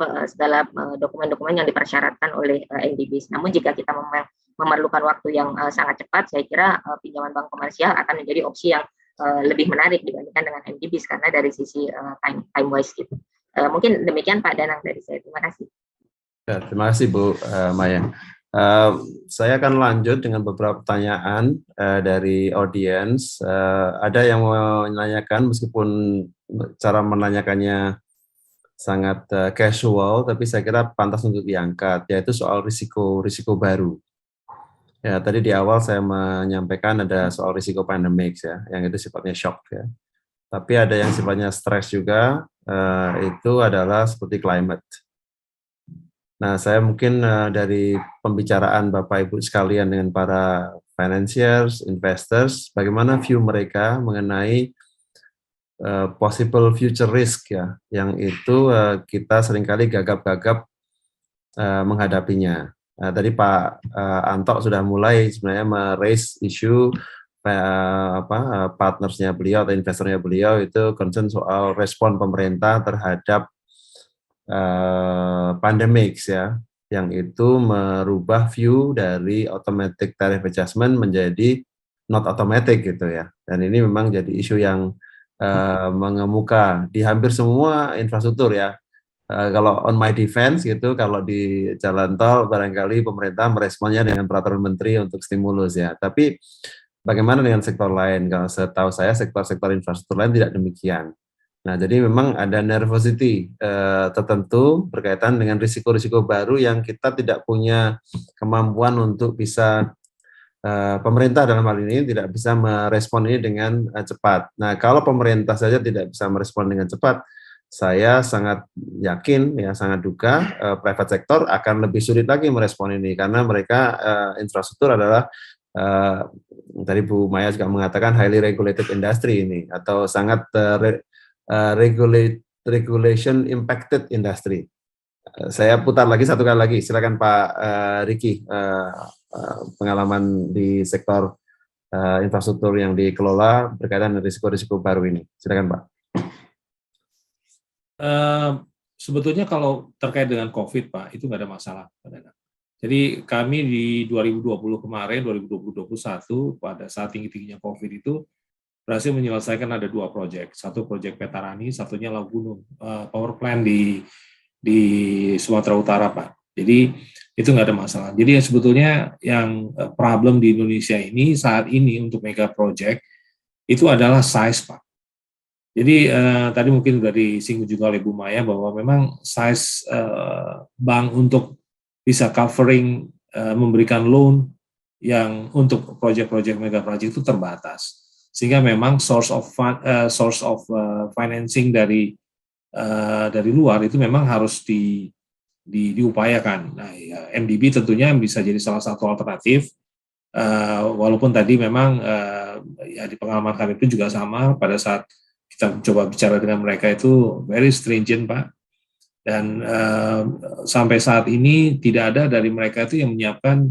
dokumen-dokumen yang dipersyaratkan oleh MDBs. Namun jika kita memerlukan waktu yang sangat cepat, saya kira pinjaman bank komersial akan menjadi opsi yang lebih menarik dibandingkan dengan MDBs karena dari sisi time wise gitu. Mungkin demikian Pak Danang dari saya. Terima kasih. Ya, terima kasih Bu Maya. Saya akan lanjut dengan beberapa pertanyaan dari audiens. Ada yang menanyakan, meskipun cara menanyakannya sangat casual, tapi saya kira pantas untuk diangkat, yaitu soal risiko baru. Ya, tadi di awal saya menyampaikan ada soal risiko pandemik ya, yang itu sifatnya shock ya. Tapi ada yang sifatnya stres juga, itu adalah seperti climate. Nah, saya mungkin dari pembicaraan Bapak Ibu sekalian dengan para financiers, investors, bagaimana view mereka mengenai possible future risk ya, yang itu kita seringkali gagap-gagap menghadapinya. Tadi Pak Anto sudah mulai sebenarnya meraise isu partnersnya beliau atau investornya beliau itu concern soal respon pemerintah terhadap pandemic ya, yang itu merubah view dari automatic tariff adjustment menjadi not automatic gitu ya. Dan ini memang jadi isu yang mengemuka di hampir semua infrastruktur ya. Kalau on my defense gitu, kalau di jalan tol barangkali pemerintah meresponnya dengan peraturan menteri untuk stimulus ya. Tapi bagaimana dengan sektor lain? Kalau setahu saya sektor-sektor infrastruktur lain tidak demikian. Nah, jadi memang ada nervosity tertentu berkaitan dengan risiko-risiko baru yang kita tidak punya kemampuan untuk bisa pemerintah dalam hal ini tidak bisa merespon ini dengan cepat. Nah, kalau pemerintah saja tidak bisa merespon dengan cepat, saya sangat yakin, ya sangat duga, private sector akan lebih sulit lagi merespon ini karena mereka infrastruktur adalah tadi Bu Maya juga mengatakan highly regulated industry ini atau sangat regulation impacted industry. Saya putar lagi satu kali lagi. Silakan Pak Riki, pengalaman di sektor infrastruktur yang dikelola berkaitan dengan risiko-risiko baru ini. Silakan Pak. Sebetulnya kalau terkait dengan COVID, Pak, itu nggak ada masalah, Pak Danang. Jadi kami di 2020 kemarin, 2021 pada saat tinggi-tingginya COVID itu berhasil menyelesaikan ada 2 proyek, satu proyek Petarani, satunya Laut Gunung, power plant di Sumatera Utara, Pak. Jadi itu nggak ada masalah. Jadi sebetulnya yang problem di Indonesia ini saat ini untuk mega project itu adalah size, Pak. Jadi tadi mungkin sudah disinggung juga oleh Bu Maya bahwa memang size bank untuk bisa covering memberikan loan yang untuk proyek-proyek mega project itu terbatas. Sehingga memang source of financing dari luar itu memang harus diupayakan. Nah, ya, MDB tentunya bisa jadi salah satu alternatif. Walaupun tadi memang ya di pengalaman kami itu juga sama pada saat kita coba bicara dengan mereka itu very stringent, Pak. Dan sampai saat ini tidak ada dari mereka itu yang menyiapkan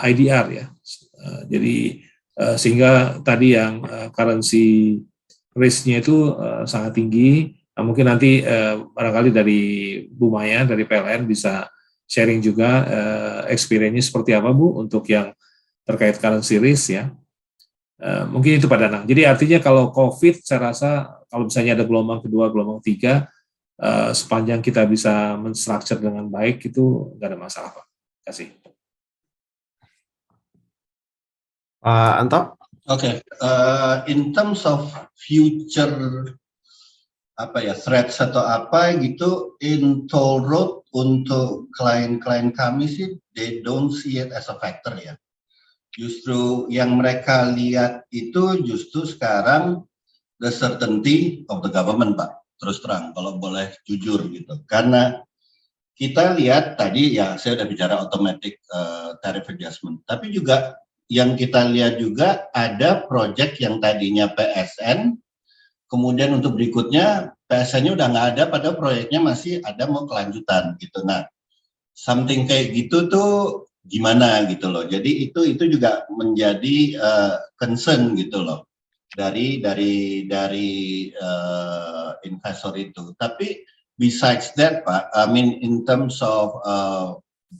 IDR ya. Jadi sehingga tadi yang currency risk-nya itu sangat tinggi. Nah, mungkin nanti barangkali dari Bu Maya dari PLN bisa sharing juga experience-nya seperti apa Bu untuk yang terkait currency risk ya. Mungkin itu Pak Danang. Jadi artinya kalau COVID saya rasa kalau misalnya ada gelombang kedua, gelombang 3 sepanjang kita bisa menstructure dengan baik itu nggak ada masalah Pak. Terima kasih. Anto? Okay. In terms of future threats atau apa gitu in toll road untuk klien-klien kami sih they don't see it as a factor ya. Justru yang mereka lihat itu justru sekarang the certainty of the government Pak. Terus terang kalau boleh jujur gitu. Karena kita lihat tadi ya saya udah bicara automatic tariff adjustment. Tapi juga yang kita lihat juga ada project yang tadinya PSN, kemudian untuk berikutnya PSN-nya udah nggak ada, pada proyeknya masih ada mau kelanjutan gitu. Nah, something kayak gitu tuh gimana gitu loh. Jadi itu juga menjadi concern gitu loh dari investor itu. Tapi besides that Pak, I mean in terms of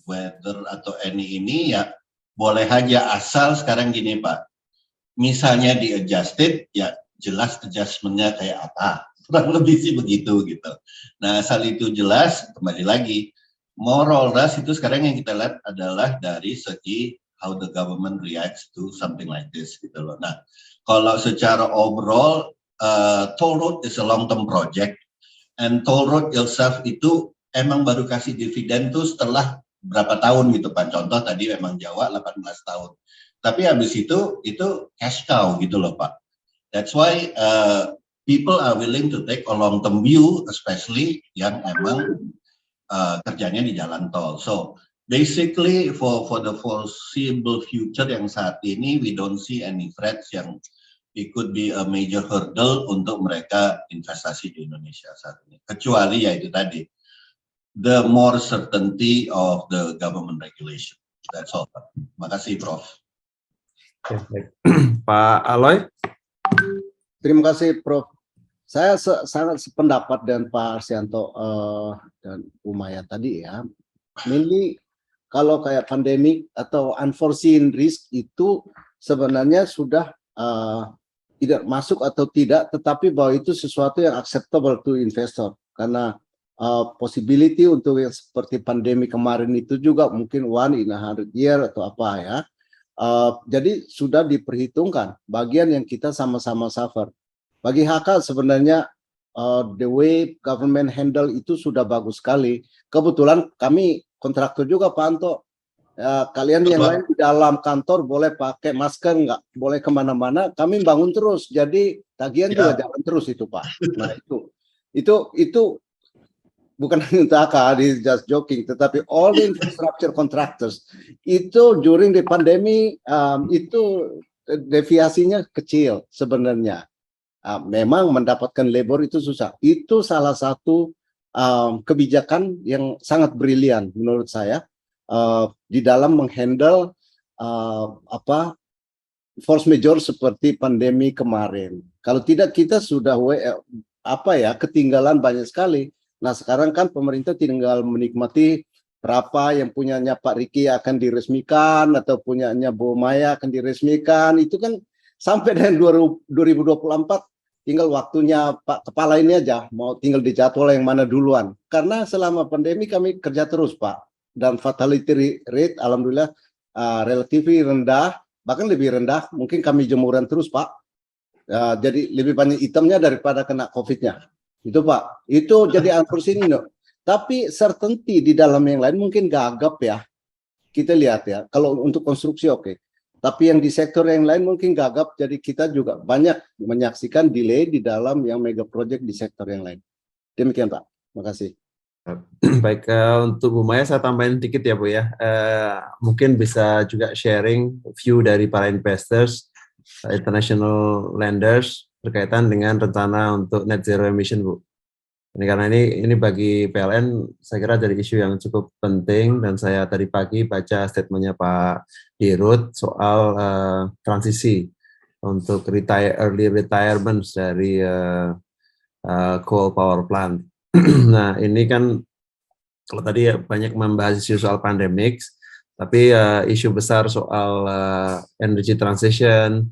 weather atau ini ya boleh aja asal sekarang gini Pak, misalnya di adjusted ya jelas adjustmentnya kayak apa, kurang lebih sih begitu gitu. Nah asal itu jelas, kembali lagi moral rush itu sekarang yang kita lihat adalah dari segi how the government reacts to something like this gitu loh. Nah kalau secara overall toll road is a long term project and toll road itself itu emang baru kasih dividen tuh setelah berapa tahun gitu Pak. Contoh tadi memang Jawa 18 tahun. Tapi habis itu cash cow gitu loh Pak. That's why people are willing to take a long term view, especially yang emang kerjanya di jalan tol. So basically for the foreseeable future yang saat ini we don't see any threats yang it could be a major hurdle untuk mereka investasi di Indonesia saat ini. Kecuali ya itu tadi the more certainty of the government regulation. That's all. Terima kasih, Prof. Oke, baik. Pak Aloy? Terima kasih, Prof. Saya sangat sependapat dengan Pak Arsianto dan Bu Maya tadi ya. Mainly kalau kayak pandemik atau unforeseen risk itu sebenarnya sudah tidak masuk atau tidak, tetapi bahwa itu sesuatu yang acceptable to investor karena possibility untuk yang seperti pandemi kemarin itu juga mungkin 1 in a 100 year atau apa ya. Jadi sudah diperhitungkan bagian yang kita sama-sama suffer. Bagi HK sebenarnya the way government handle itu sudah bagus sekali. Kebetulan kami kontraktor juga Pak Anto. Kalian yang lain di dalam kantor boleh pakai masker, nggak boleh kemana-mana. Kami bangun terus, jadi tagihan juga jalan terus itu Pak. Nah itu bukan hanya untuk AK, just joking, tetapi all the infrastructure contractors itu during the pandemic itu deviasinya kecil sebenarnya. Memang mendapatkan labor itu susah. Itu salah satu kebijakan yang sangat brilian menurut saya di dalam menghandle force majeure seperti pandemi kemarin. Kalau tidak kita sudah ketinggalan banyak sekali. Nah sekarang kan pemerintah tinggal menikmati berapa yang punyanya Pak Riki akan diresmikan atau punyanya Bu Maya akan diresmikan. Itu kan sampai dengan 2024 tinggal waktunya Pak Kepala ini aja mau tinggal dijadwal yang mana duluan. Karena selama pandemi kami kerja terus Pak, dan fatality rate alhamdulillah relatif rendah, bahkan lebih rendah. Mungkin kami jemuran terus Pak, jadi lebih banyak itemnya daripada kena COVID-nya. Itu Pak, itu jadi answer sini no. Tapi certainty di dalam yang lain mungkin gagap ya. Kita lihat ya, kalau untuk konstruksi oke. Tapi yang di sektor yang lain mungkin gagap, jadi kita juga banyak menyaksikan delay di dalam yang mega project di sektor yang lain. Demikian Pak, terima kasih. Baik, untuk Bu Maya saya tambahin dikit ya Bu ya. Mungkin bisa juga sharing view dari para investors, international lenders berkaitan dengan rencana untuk net zero emission Bu. Ini karena ini bagi PLN saya kira jadi isu yang cukup penting, dan saya tadi pagi baca statementnya Pak Dirut soal transisi untuk early retirement dari coal power plant. Nah ini kan kalau tadi banyak membahas isu soal pandemic, tapi isu besar soal energy transition,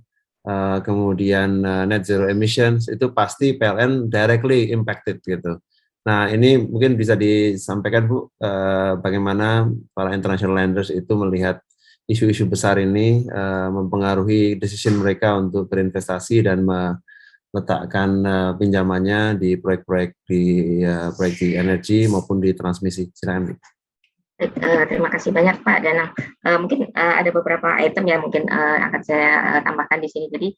kemudian net zero emissions itu pasti PLN directly impacted gitu. Nah ini mungkin bisa disampaikan Bu, bagaimana para international lenders itu melihat isu-isu besar ini mempengaruhi decision mereka untuk berinvestasi dan meletakkan pinjamannya di proyek-proyek di energi maupun di transmisi. Silakan. Terima kasih banyak Pak Danang. Mungkin ada beberapa item yang mungkin akan saya tambahkan di sini. Jadi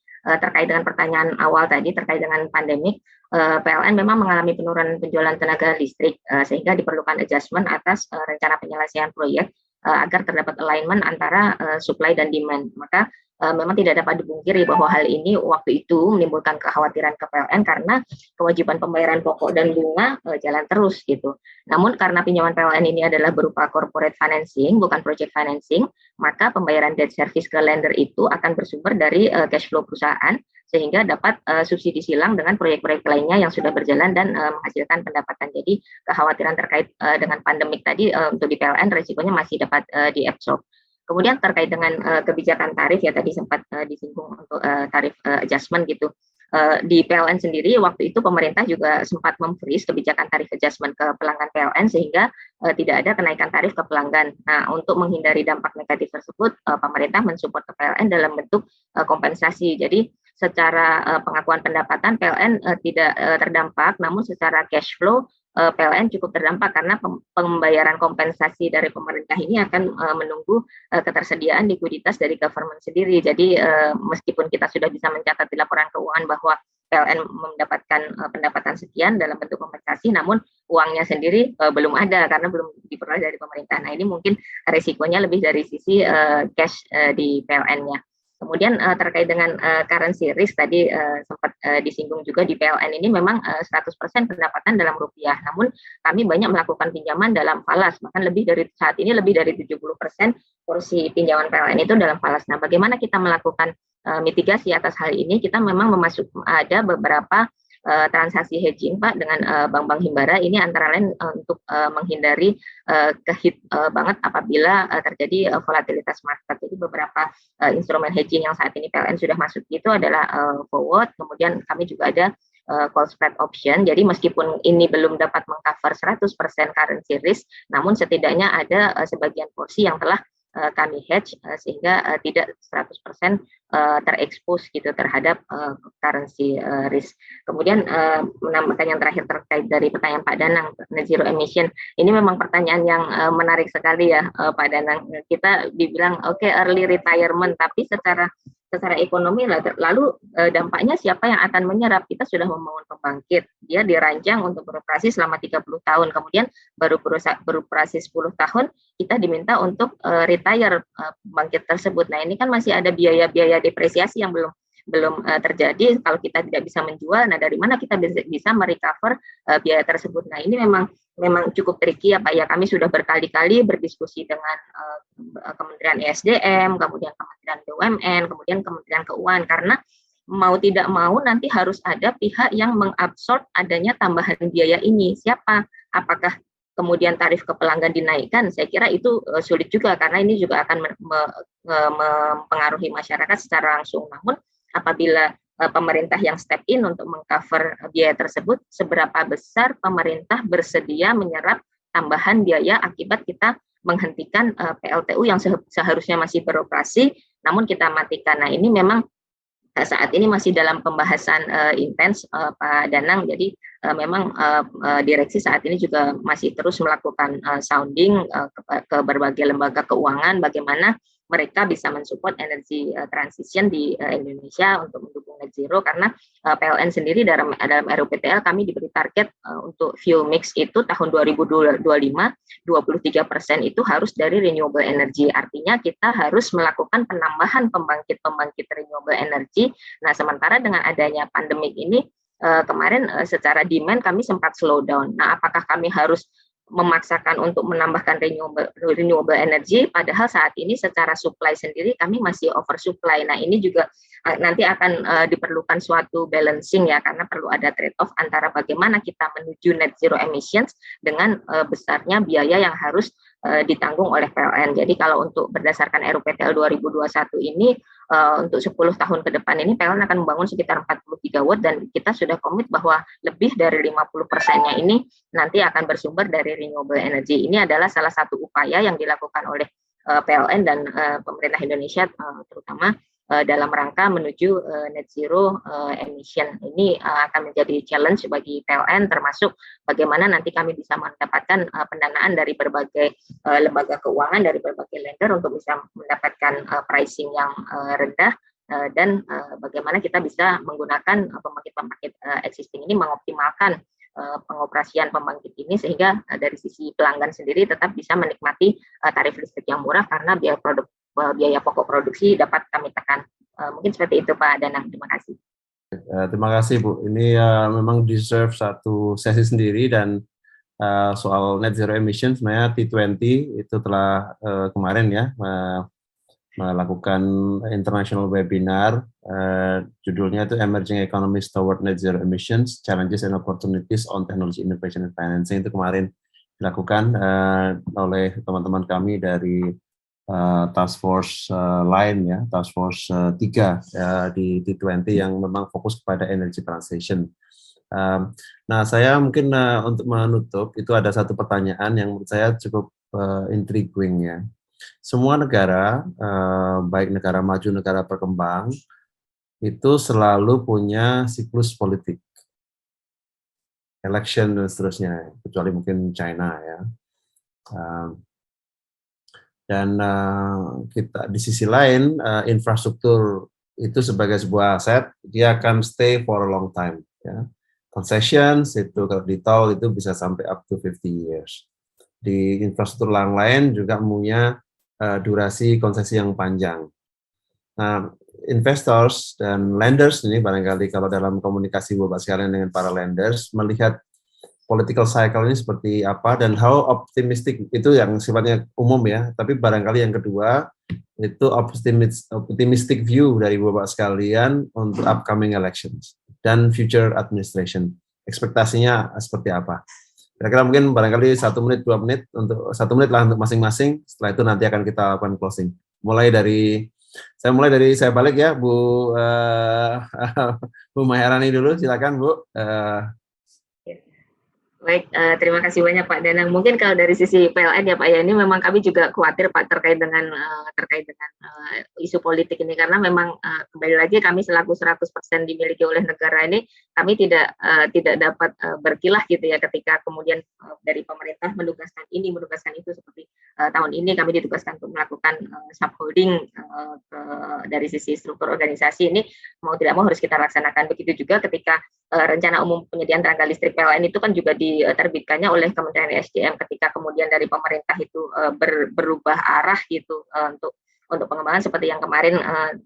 terkait dengan pertanyaan awal tadi terkait dengan pandemik, PLN memang mengalami penurunan penjualan tenaga listrik sehingga diperlukan adjustment atas rencana penyelesaian proyek agar terdapat alignment antara supply dan demand. Maka memang tidak dapat dipungkiri bahwa hal ini waktu itu menimbulkan kekhawatiran ke PLN karena kewajiban pembayaran pokok dan bunga jalan terus gitu. Namun karena pinjaman PLN ini adalah berupa corporate financing, bukan project financing, maka pembayaran debt service ke lender itu akan bersumber dari cash flow perusahaan sehingga dapat subsidi silang dengan proyek-proyek lainnya yang sudah berjalan dan menghasilkan pendapatan. Jadi kekhawatiran terkait dengan pandemik tadi untuk di PLN resikonya masih dapat diabsorb. Kemudian terkait dengan kebijakan tarif ya tadi sempat disinggung untuk tarif adjustment gitu. Di PLN sendiri waktu itu pemerintah juga sempat memfreeze kebijakan tarif adjustment ke pelanggan PLN sehingga tidak ada kenaikan tarif ke pelanggan. Nah, untuk menghindari dampak negatif tersebut, pemerintah mensupport ke PLN dalam bentuk kompensasi. Jadi secara pengakuan pendapatan PLN tidak terdampak, namun secara cash flow PLN cukup terdampak karena pembayaran kompensasi dari pemerintah ini akan menunggu ketersediaan likuiditas dari government sendiri. Jadi meskipun kita sudah bisa mencatat di laporan keuangan bahwa PLN mendapatkan pendapatan sekian dalam bentuk kompensasi, namun uangnya sendiri belum ada karena belum diperoleh dari pemerintah. Nah ini mungkin risikonya lebih dari sisi cash di PLN-nya. Kemudian terkait dengan currency risk tadi sempat disinggung juga di PLN ini memang 100% pendapatan dalam rupiah. Namun kami banyak melakukan pinjaman dalam falas, bahkan lebih dari saat ini lebih dari 70% porsi pinjaman PLN itu dalam falas. Nah, bagaimana kita melakukan mitigasi atas hal ini? Kita memang ada beberapa transaksi hedging Pak dengan bank-bank himbara ini antara lain untuk menghindari kehit banget apabila terjadi volatilitas market. Jadi beberapa instrumen hedging yang saat ini PLN sudah masuk itu adalah forward, kemudian kami juga ada call spread option. Jadi meskipun ini belum dapat mengcover 100% currency risk, namun setidaknya ada sebagian porsi yang telah kami hedge sehingga tidak 100% terekspos gitu terhadap currency risk. Kemudian menambahkan yang terakhir terkait dari pertanyaan Pak Danang, net zero emission. Ini memang pertanyaan yang menarik sekali ya Pak Danang. Kita dibilang oke, early retirement, tapi secara ekonomi lalu dampaknya siapa yang akan menyerap? Kita sudah membangun pembangkit, dia dirancang untuk beroperasi selama 30 tahun, kemudian baru beroperasi 10 tahun, kita diminta untuk retire pembangkit tersebut. Nah ini kan masih ada biaya-biaya depresiasi yang belum terjadi kalau kita tidak bisa menjual. Nah, dari mana kita bisa merecover biaya tersebut? Nah, ini memang cukup tricky ya Pak ya. Kami sudah berkali-kali berdiskusi dengan Kementerian ESDM, kemudian Kementerian BUMN, kemudian Kementerian Keuangan, karena mau tidak mau nanti harus ada pihak yang mengabsorb adanya tambahan biaya ini. Siapa? Apakah kemudian tarif ke pelanggan dinaikkan? Saya kira itu sulit juga, karena ini juga akan mempengaruhi masyarakat secara langsung. Namun apabila pemerintah yang step in untuk mengcover biaya tersebut, seberapa besar pemerintah bersedia menyerap tambahan biaya akibat kita menghentikan PLTU yang seharusnya masih beroperasi, namun kita matikan. Nah, ini memang saat ini masih dalam pembahasan intens Pak Danang. Jadi memang direksi saat ini juga masih terus melakukan sounding ke berbagai lembaga keuangan bagaimana mereka bisa mensupport energy transition di Indonesia untuk mendukung net zero, karena PLN sendiri dalam RUPTL kami diberi target untuk fuel mix itu tahun 2025 23% itu harus dari renewable energy. Artinya kita harus melakukan penambahan pembangkit renewable energy. Nah, sementara dengan adanya pandemik ini kemarin secara demand kami sempat slow down. Nah, apakah kami harus memaksakan untuk menambahkan renewable energy, padahal saat ini secara supply sendiri kami masih oversupply. Nah, ini juga nanti akan diperlukan suatu balancing ya, karena perlu ada trade-off antara bagaimana kita menuju net zero emissions dengan besarnya biaya yang harus ditanggung oleh PLN. Jadi kalau untuk berdasarkan RUPTL 2021 ini untuk 10 tahun ke depan ini PLN akan membangun sekitar 40 gigawatt, dan kita sudah komit bahwa lebih dari 50%-nya ini nanti akan bersumber dari renewable energy. Ini adalah salah satu upaya yang dilakukan oleh PLN dan pemerintah Indonesia terutama dalam rangka menuju net zero emission. Ini akan menjadi challenge bagi PLN, termasuk bagaimana nanti kami bisa mendapatkan pendanaan dari berbagai lembaga keuangan, dari berbagai lender untuk bisa mendapatkan pricing yang rendah, dan bagaimana kita bisa menggunakan pembangkit existing ini mengoptimalkan pengoperasian pembangkit ini, sehingga dari sisi pelanggan sendiri tetap bisa menikmati tarif listrik yang murah karena biaya pokok produksi dapat kami tekan. Mungkin seperti itu Pak Danang. Terima kasih. Terima kasih Bu. Ini memang deserve satu sesi sendiri, dan soal net zero emission sebenarnya T20 itu telah kemarin ya melakukan international webinar, judulnya itu Emerging Economies Toward Net Zero Emissions, Challenges and Opportunities on Technology Innovation and Financing. Itu kemarin dilakukan oleh teman-teman kami dari Task Force lain ya, Task Force 3 di T20 yang memang fokus kepada energy transition. Nah, saya mungkin untuk menutup itu ada satu pertanyaan yang menurut saya cukup intriguing ya. Semua negara, baik negara maju, negara berkembang, itu selalu punya siklus politik, election dan seterusnya, kecuali mungkin China ya. Dan kita di sisi lain, infrastruktur itu sebagai sebuah aset, dia akan stay for a long time. Ya. Concessions itu kalau di tol itu bisa sampai up to 50 years. Di infrastruktur lain juga punya durasi konsesi yang panjang. Nah, investors dan lenders ini barangkali kalau dalam komunikasi Bapak sekalian dengan para lenders melihat political cycle ini seperti apa dan how optimistic, itu yang sifatnya umum ya, tapi barangkali yang kedua itu optimistic view dari Bapak sekalian untuk upcoming elections dan future administration. Ekspektasinya seperti apa? Kira-kira mungkin barangkali 1 menit, 2 menit, untuk 1 menit lah untuk masing-masing. Setelah itu nanti akan kita lakukan closing. Saya balik ya, Bu Maharani dulu, silakan Bu. Baik, terima kasih banyak Pak Danang. Mungkin kalau dari sisi PLN ya Pak ya, ini memang kami juga khawatir Pak terkait dengan isu politik ini, karena memang kembali lagi kami selaku 100% dimiliki oleh negara ini, kami tidak dapat berkilah gitu ya ketika kemudian dari pemerintah menugaskan ini, menugaskan itu, seperti tahun ini kami ditugaskan untuk melakukan subholding dari sisi struktur organisasi ini, mau tidak mau harus kita laksanakan. Begitu juga ketika rencana umum penyediaan tenaga listrik PLN itu kan juga diterbitkannya oleh Kementerian ESDM, ketika kemudian dari pemerintah itu berubah arah gitu untuk pengembangan seperti yang kemarin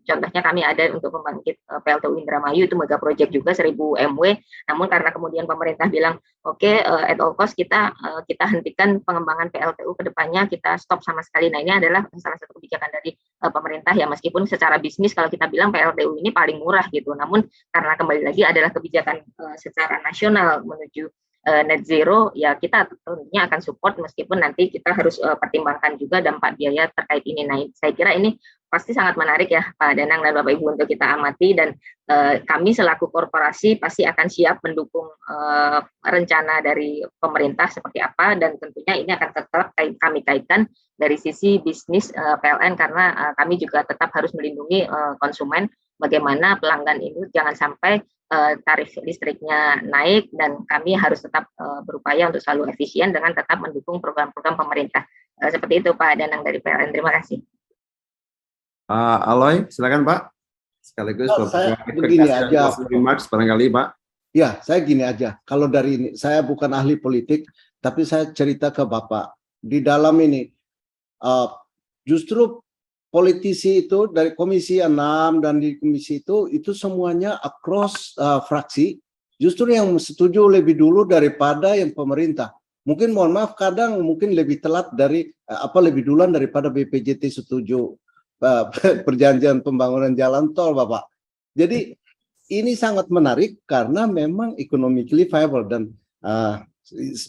contohnya kami ada untuk pembangkit PLTU Indramayu, itu mega project juga 1000 MW, namun karena kemudian pemerintah bilang oke, at all cost kita hentikan pengembangan PLTU ke depannya, kita stop sama sekali. Nah, ini adalah salah satu kebijakan dari pemerintah ya, meskipun secara bisnis kalau kita bilang PLTU ini paling murah gitu, namun karena kembali lagi adalah kebijakan secara nasional menuju net zero, ya kita tentunya akan support meskipun nanti kita harus pertimbangkan juga dampak biaya terkait ini. Nah, saya kira ini pasti sangat menarik ya Pak Danang dan Bapak Ibu untuk kita amati, dan kami selaku korporasi pasti akan siap mendukung rencana dari pemerintah seperti apa, dan tentunya ini akan tetap kami kaitkan dari sisi bisnis PLN, karena kami juga tetap harus melindungi konsumen, bagaimana pelanggan itu jangan sampai tarif listriknya naik, dan kami harus tetap berupaya untuk selalu efisien dengan tetap mendukung program-program pemerintah. Seperti itu Pak Danang dari PLN. Terima kasih. Pak Aloy, silakan Pak. Sekaligus saya begini aja. Remarks barangkali Pak. Ya, saya gini aja. Kalau dari ini, saya bukan ahli politik, tapi saya cerita ke Bapak. Di dalam ini, justru politisi itu dari Komisi 6 dan di komisi itu semuanya across fraksi, justru yang setuju lebih dulu daripada yang pemerintah. Mungkin mohon maaf kadang mungkin lebih telat lebih duluan daripada BPJT setuju perjanjian pembangunan jalan tol, Bapak. Jadi ini sangat menarik karena memang economically viable dan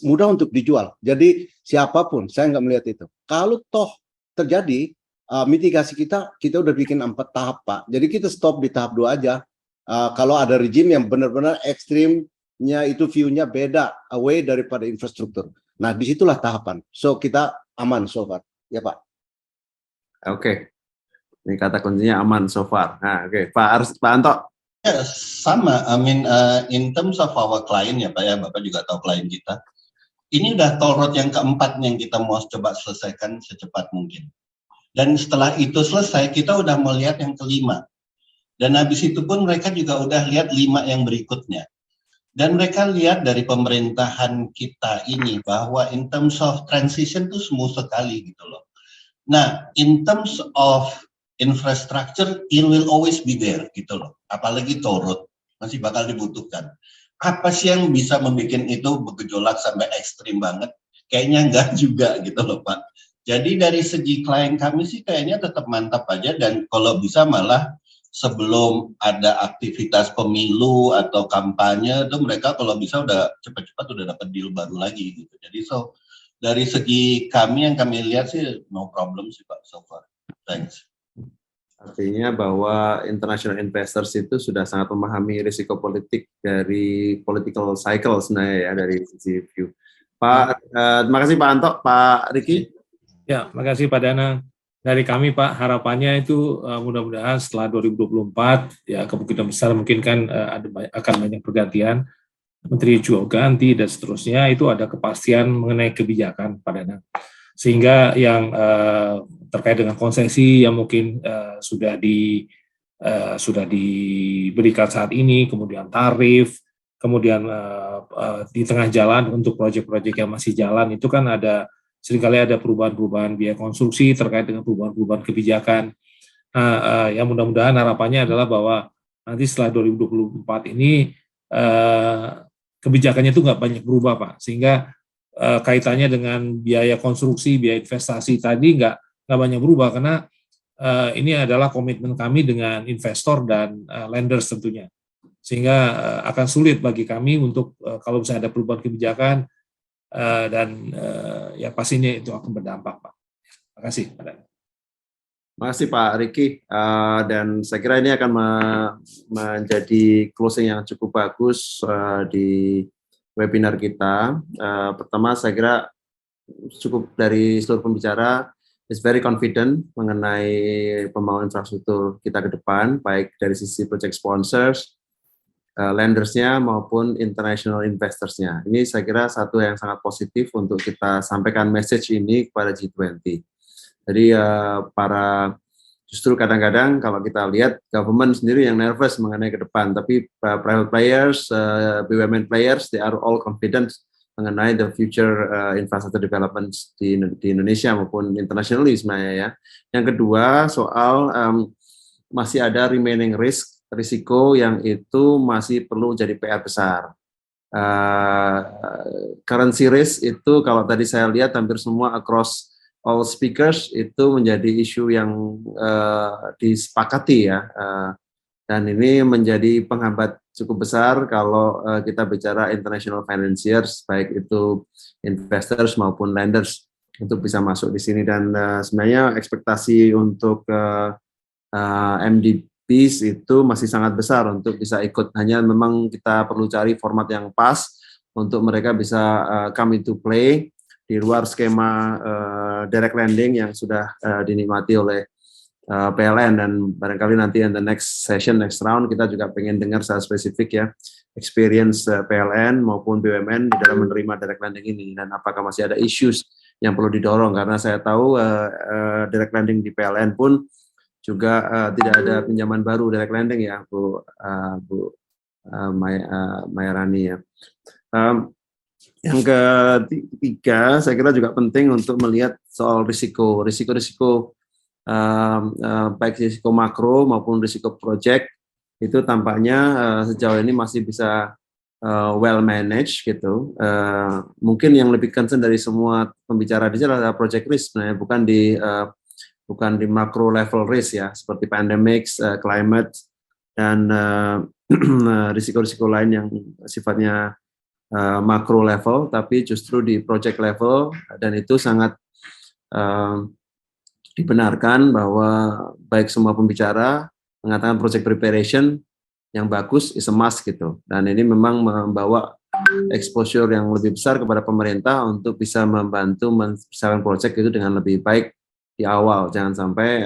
mudah untuk dijual. Jadi siapapun, saya nggak melihat itu. Kalau toh terjadi mitigasi kita udah bikin 4 tahap Pak. Jadi kita stop di tahap 2 aja. Kalau ada regime yang benar-benar ekstrimnya itu view-nya beda, away daripada infrastruktur. Nah disitulah tahapan. So kita aman so far, ya Pak. Oke. Ini kata kuncinya aman so far. Nah, oke. Pak Anto. Ya, sama. I mean, in terms of our client ya Pak ya, Bapak juga tahu klien kita. Ini udah toll road yang keempat yang kita mau coba selesaikan secepat mungkin. Dan setelah itu selesai, kita udah melihat yang kelima. Dan habis itu pun mereka juga udah lihat 5 yang berikutnya. Dan mereka lihat dari pemerintahan kita ini bahwa in terms of transition itu smooth sekali gitu loh. Nah, in terms of infrastructure, it will always be there gitu loh. Apalagi toll road, masih bakal dibutuhkan. Apa sih yang bisa membuat itu bergejolak sampai ekstrim banget? Kayaknya enggak juga gitu loh Pak. Jadi dari segi klien kami sih kayaknya tetap mantap aja, dan kalau bisa malah sebelum ada aktivitas pemilu atau kampanye itu mereka kalau bisa udah cepat-cepat udah dapat deal baru lagi gitu. Jadi dari segi kami yang kami lihat sih no problem sih Pak so far. Thanks. Artinya bahwa international investors itu sudah sangat memahami risiko politik dari political cycle sebenarnya ya dari sisi view. Pak, terima kasih Pak Anto. Pak Riki. Ya, makasih Pak Danang. Dari kami Pak, harapannya itu mudah-mudahan setelah 2024 ya kemungkinan besar mungkin kan akan banyak pergantian, menteri juga ganti dan seterusnya, itu ada kepastian mengenai kebijakan Pak Danang. Sehingga yang terkait dengan konsesi yang mungkin sudah diberikan saat ini, kemudian tarif, kemudian di tengah jalan untuk proyek-proyek yang masih jalan itu kan seringkali ada perubahan-perubahan biaya konstruksi terkait dengan perubahan-perubahan kebijakan. Nah, yang mudah-mudahan harapannya adalah bahwa nanti setelah 2024 ini kebijakannya itu nggak banyak berubah Pak, sehingga kaitannya dengan biaya konstruksi, biaya investasi tadi nggak banyak berubah, karena ini adalah komitmen kami dengan investor dan lenders tentunya, sehingga akan sulit bagi kami untuk kalau misalnya ada perubahan kebijakan dan ya pastinya itu akan berdampak Pak. Terima kasih Pak. Terima kasih Pak Riki, dan saya kira ini akan menjadi closing yang cukup bagus di webinar kita. Pertama saya kira cukup dari seluruh pembicara is very confident mengenai pembangunan infrastruktur kita ke depan, baik dari sisi project sponsors, lendersnya maupun international investorsnya. Ini saya kira satu yang sangat positif untuk kita sampaikan message ini kepada G20. Jadi justru kadang-kadang kalau kita lihat government sendiri yang nervous mengenai ke depan, tapi private players, BUMN players, they are all confident mengenai the future infrastructure development di Indonesia maupun internationally sebenarnya ya. Yang kedua soal masih ada remaining risiko yang itu masih perlu jadi PR besar. Currency risk itu kalau tadi saya lihat hampir semua across all speakers itu menjadi isu yang disepakati ya. Dan ini menjadi penghambat cukup besar kalau kita bicara international financiers, baik itu investors maupun lenders untuk bisa masuk di sini. Dan sebenarnya ekspektasi untuk MDBs itu masih sangat besar untuk bisa ikut. Hanya memang kita perlu cari format yang pas untuk mereka bisa come into play di luar skema direct lending yang sudah dinikmati oleh PLN. Dan barangkali nanti in the next session, next round, kita juga pengen dengar secara spesifik ya experience PLN maupun BUMN di dalam menerima direct lending ini, dan apakah masih ada issues yang perlu didorong, karena saya tahu direct lending di PLN pun juga tidak ada pinjaman baru direct lending ya, Bu Mayarani ya. Yang ketiga, saya kira juga penting untuk melihat soal risiko baik risiko makro maupun risiko project itu tampaknya sejauh ini masih bisa well managed gitu. Mungkin yang lebih concern dari semua pembicara di sini adalah project risk sebenarnya, bukan di macro level risk ya, seperti pandemics, climate, dan risiko-risiko lain yang sifatnya macro level, tapi justru di project level, dan itu sangat dibenarkan bahwa baik semua pembicara mengatakan project preparation yang bagus is a must gitu, dan ini memang membawa exposure yang lebih besar kepada pemerintah untuk bisa membantu mempersiapkan project itu dengan lebih baik di awal. Jangan sampai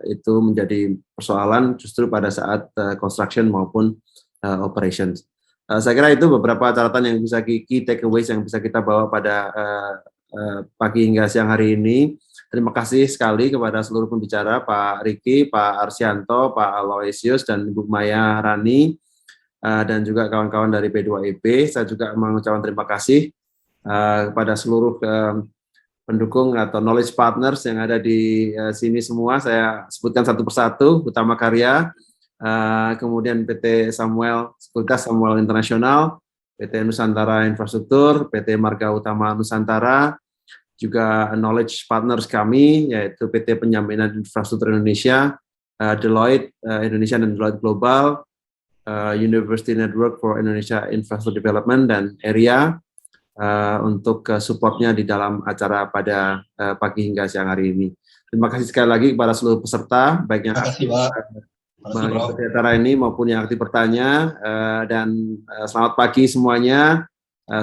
itu menjadi persoalan justru pada saat construction maupun operations. Saya kira itu beberapa catatan yang bisa key takeaways yang bisa kita bawa pada pagi hingga siang hari ini. Terima kasih sekali kepada seluruh pembicara, Pak Riki, Pak Arsianto, Pak Aloysius, dan Ibu Maya Rani, dan juga kawan-kawan dari P2EP. Saya juga mengucapkan terima kasih kepada seluruh pendukung atau knowledge partners yang ada di sini semua. Saya sebutkan satu persatu: Utama Karya, kemudian PT Sekuritas Samuel Internasional, PT Nusantara Infrastruktur, PT Marga Utama Nusantara, juga knowledge partners kami yaitu PT Penjaminan Infrastruktur Indonesia, Deloitte Indonesia dan Deloitte Global, University Network for Indonesia Infrastructure Development, dan Area untuk supportnya di dalam acara pada pagi hingga siang hari ini. Terima kasih sekali lagi kepada seluruh peserta, baik yang aktif di acara ini maupun yang aktif bertanya, dan selamat pagi semuanya.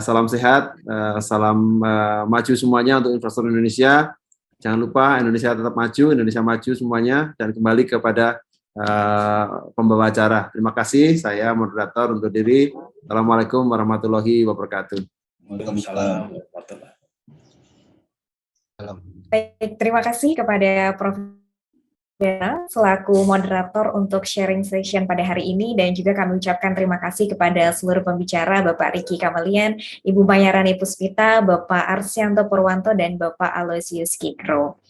Salam sehat, salam maju semuanya untuk infrastruktur Indonesia. Jangan lupa Indonesia tetap maju, Indonesia maju semuanya, dan kembali kepada pembawa acara. Terima kasih, saya moderator undur diri. Assalamualaikum warahmatullahi wabarakatuh. Waalaikumsalam. Baik, terima kasih kepada Prof. Dana selaku moderator untuk sharing session pada hari ini, dan juga kami ucapkan terima kasih kepada seluruh pembicara, Bapak Riki Kamelian, Ibu Mayarani Puspita, Bapak Arsianto Purwanto, dan Bapak Aloysius Kikro.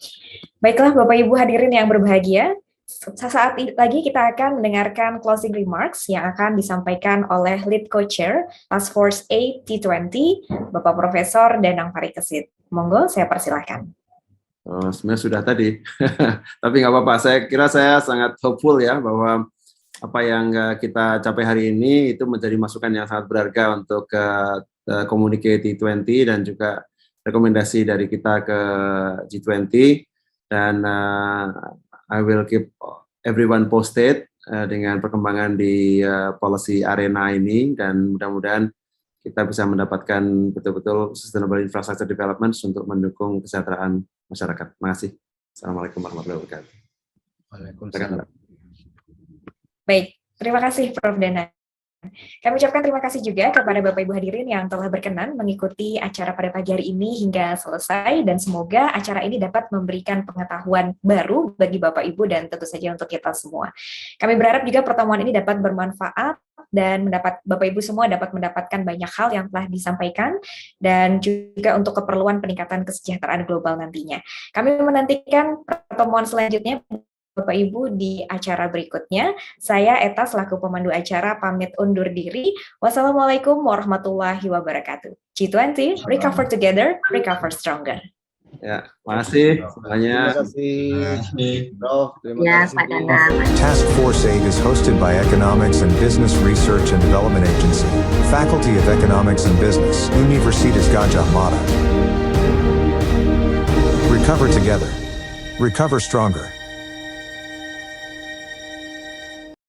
Baiklah Bapak Ibu hadirin yang berbahagia, sesaat lagi kita akan mendengarkan closing remarks yang akan disampaikan oleh Lead Co-Chair Task Force A T20, Bapak Profesor Danang Parikesit. Monggo, saya persilahkan. Sebenarnya sudah tadi, tapi nggak apa-apa. Saya kira saya sangat hopeful ya bahwa apa yang kita capai hari ini itu menjadi masukan yang sangat berharga untuk Communicate T20 dan juga rekomendasi dari kita ke G20. Dan I will keep everyone posted dengan perkembangan di policy arena ini, dan mudah-mudahan kita bisa mendapatkan betul-betul sustainable infrastructure development untuk mendukung kesejahteraan masyarakat. Terima kasih. Assalamualaikum warahmatullahi wabarakatuh. Waalaikumsalam. Baik, terima kasih Prof. Dana. Kami ucapkan terima kasih juga kepada Bapak Ibu hadirin yang telah berkenan mengikuti acara pada pagi hari ini hingga selesai, dan semoga acara ini dapat memberikan pengetahuan baru bagi Bapak Ibu dan tentu saja untuk kita semua. Kami berharap juga pertemuan ini dapat bermanfaat dan Bapak Ibu semua dapat mendapatkan banyak hal yang telah disampaikan dan juga untuk keperluan peningkatan kesejahteraan global nantinya. Kami menantikan pertemuan selanjutnya Bapak Ibu di acara berikutnya. Saya Eta selaku pemandu acara pamit undur diri. Wassalamualaikum warahmatullahi wabarakatuh. G20, recover together, recover stronger. Ya, makasih semuanya. Terima kasih, Prof. Terima Ya, kasih. Pak Danang. Task Force 8 is hosted by Economics and Business Research and Development Agency, Faculty of Economics and Business, Universitas Gajah Mada. Recover together. Recover stronger.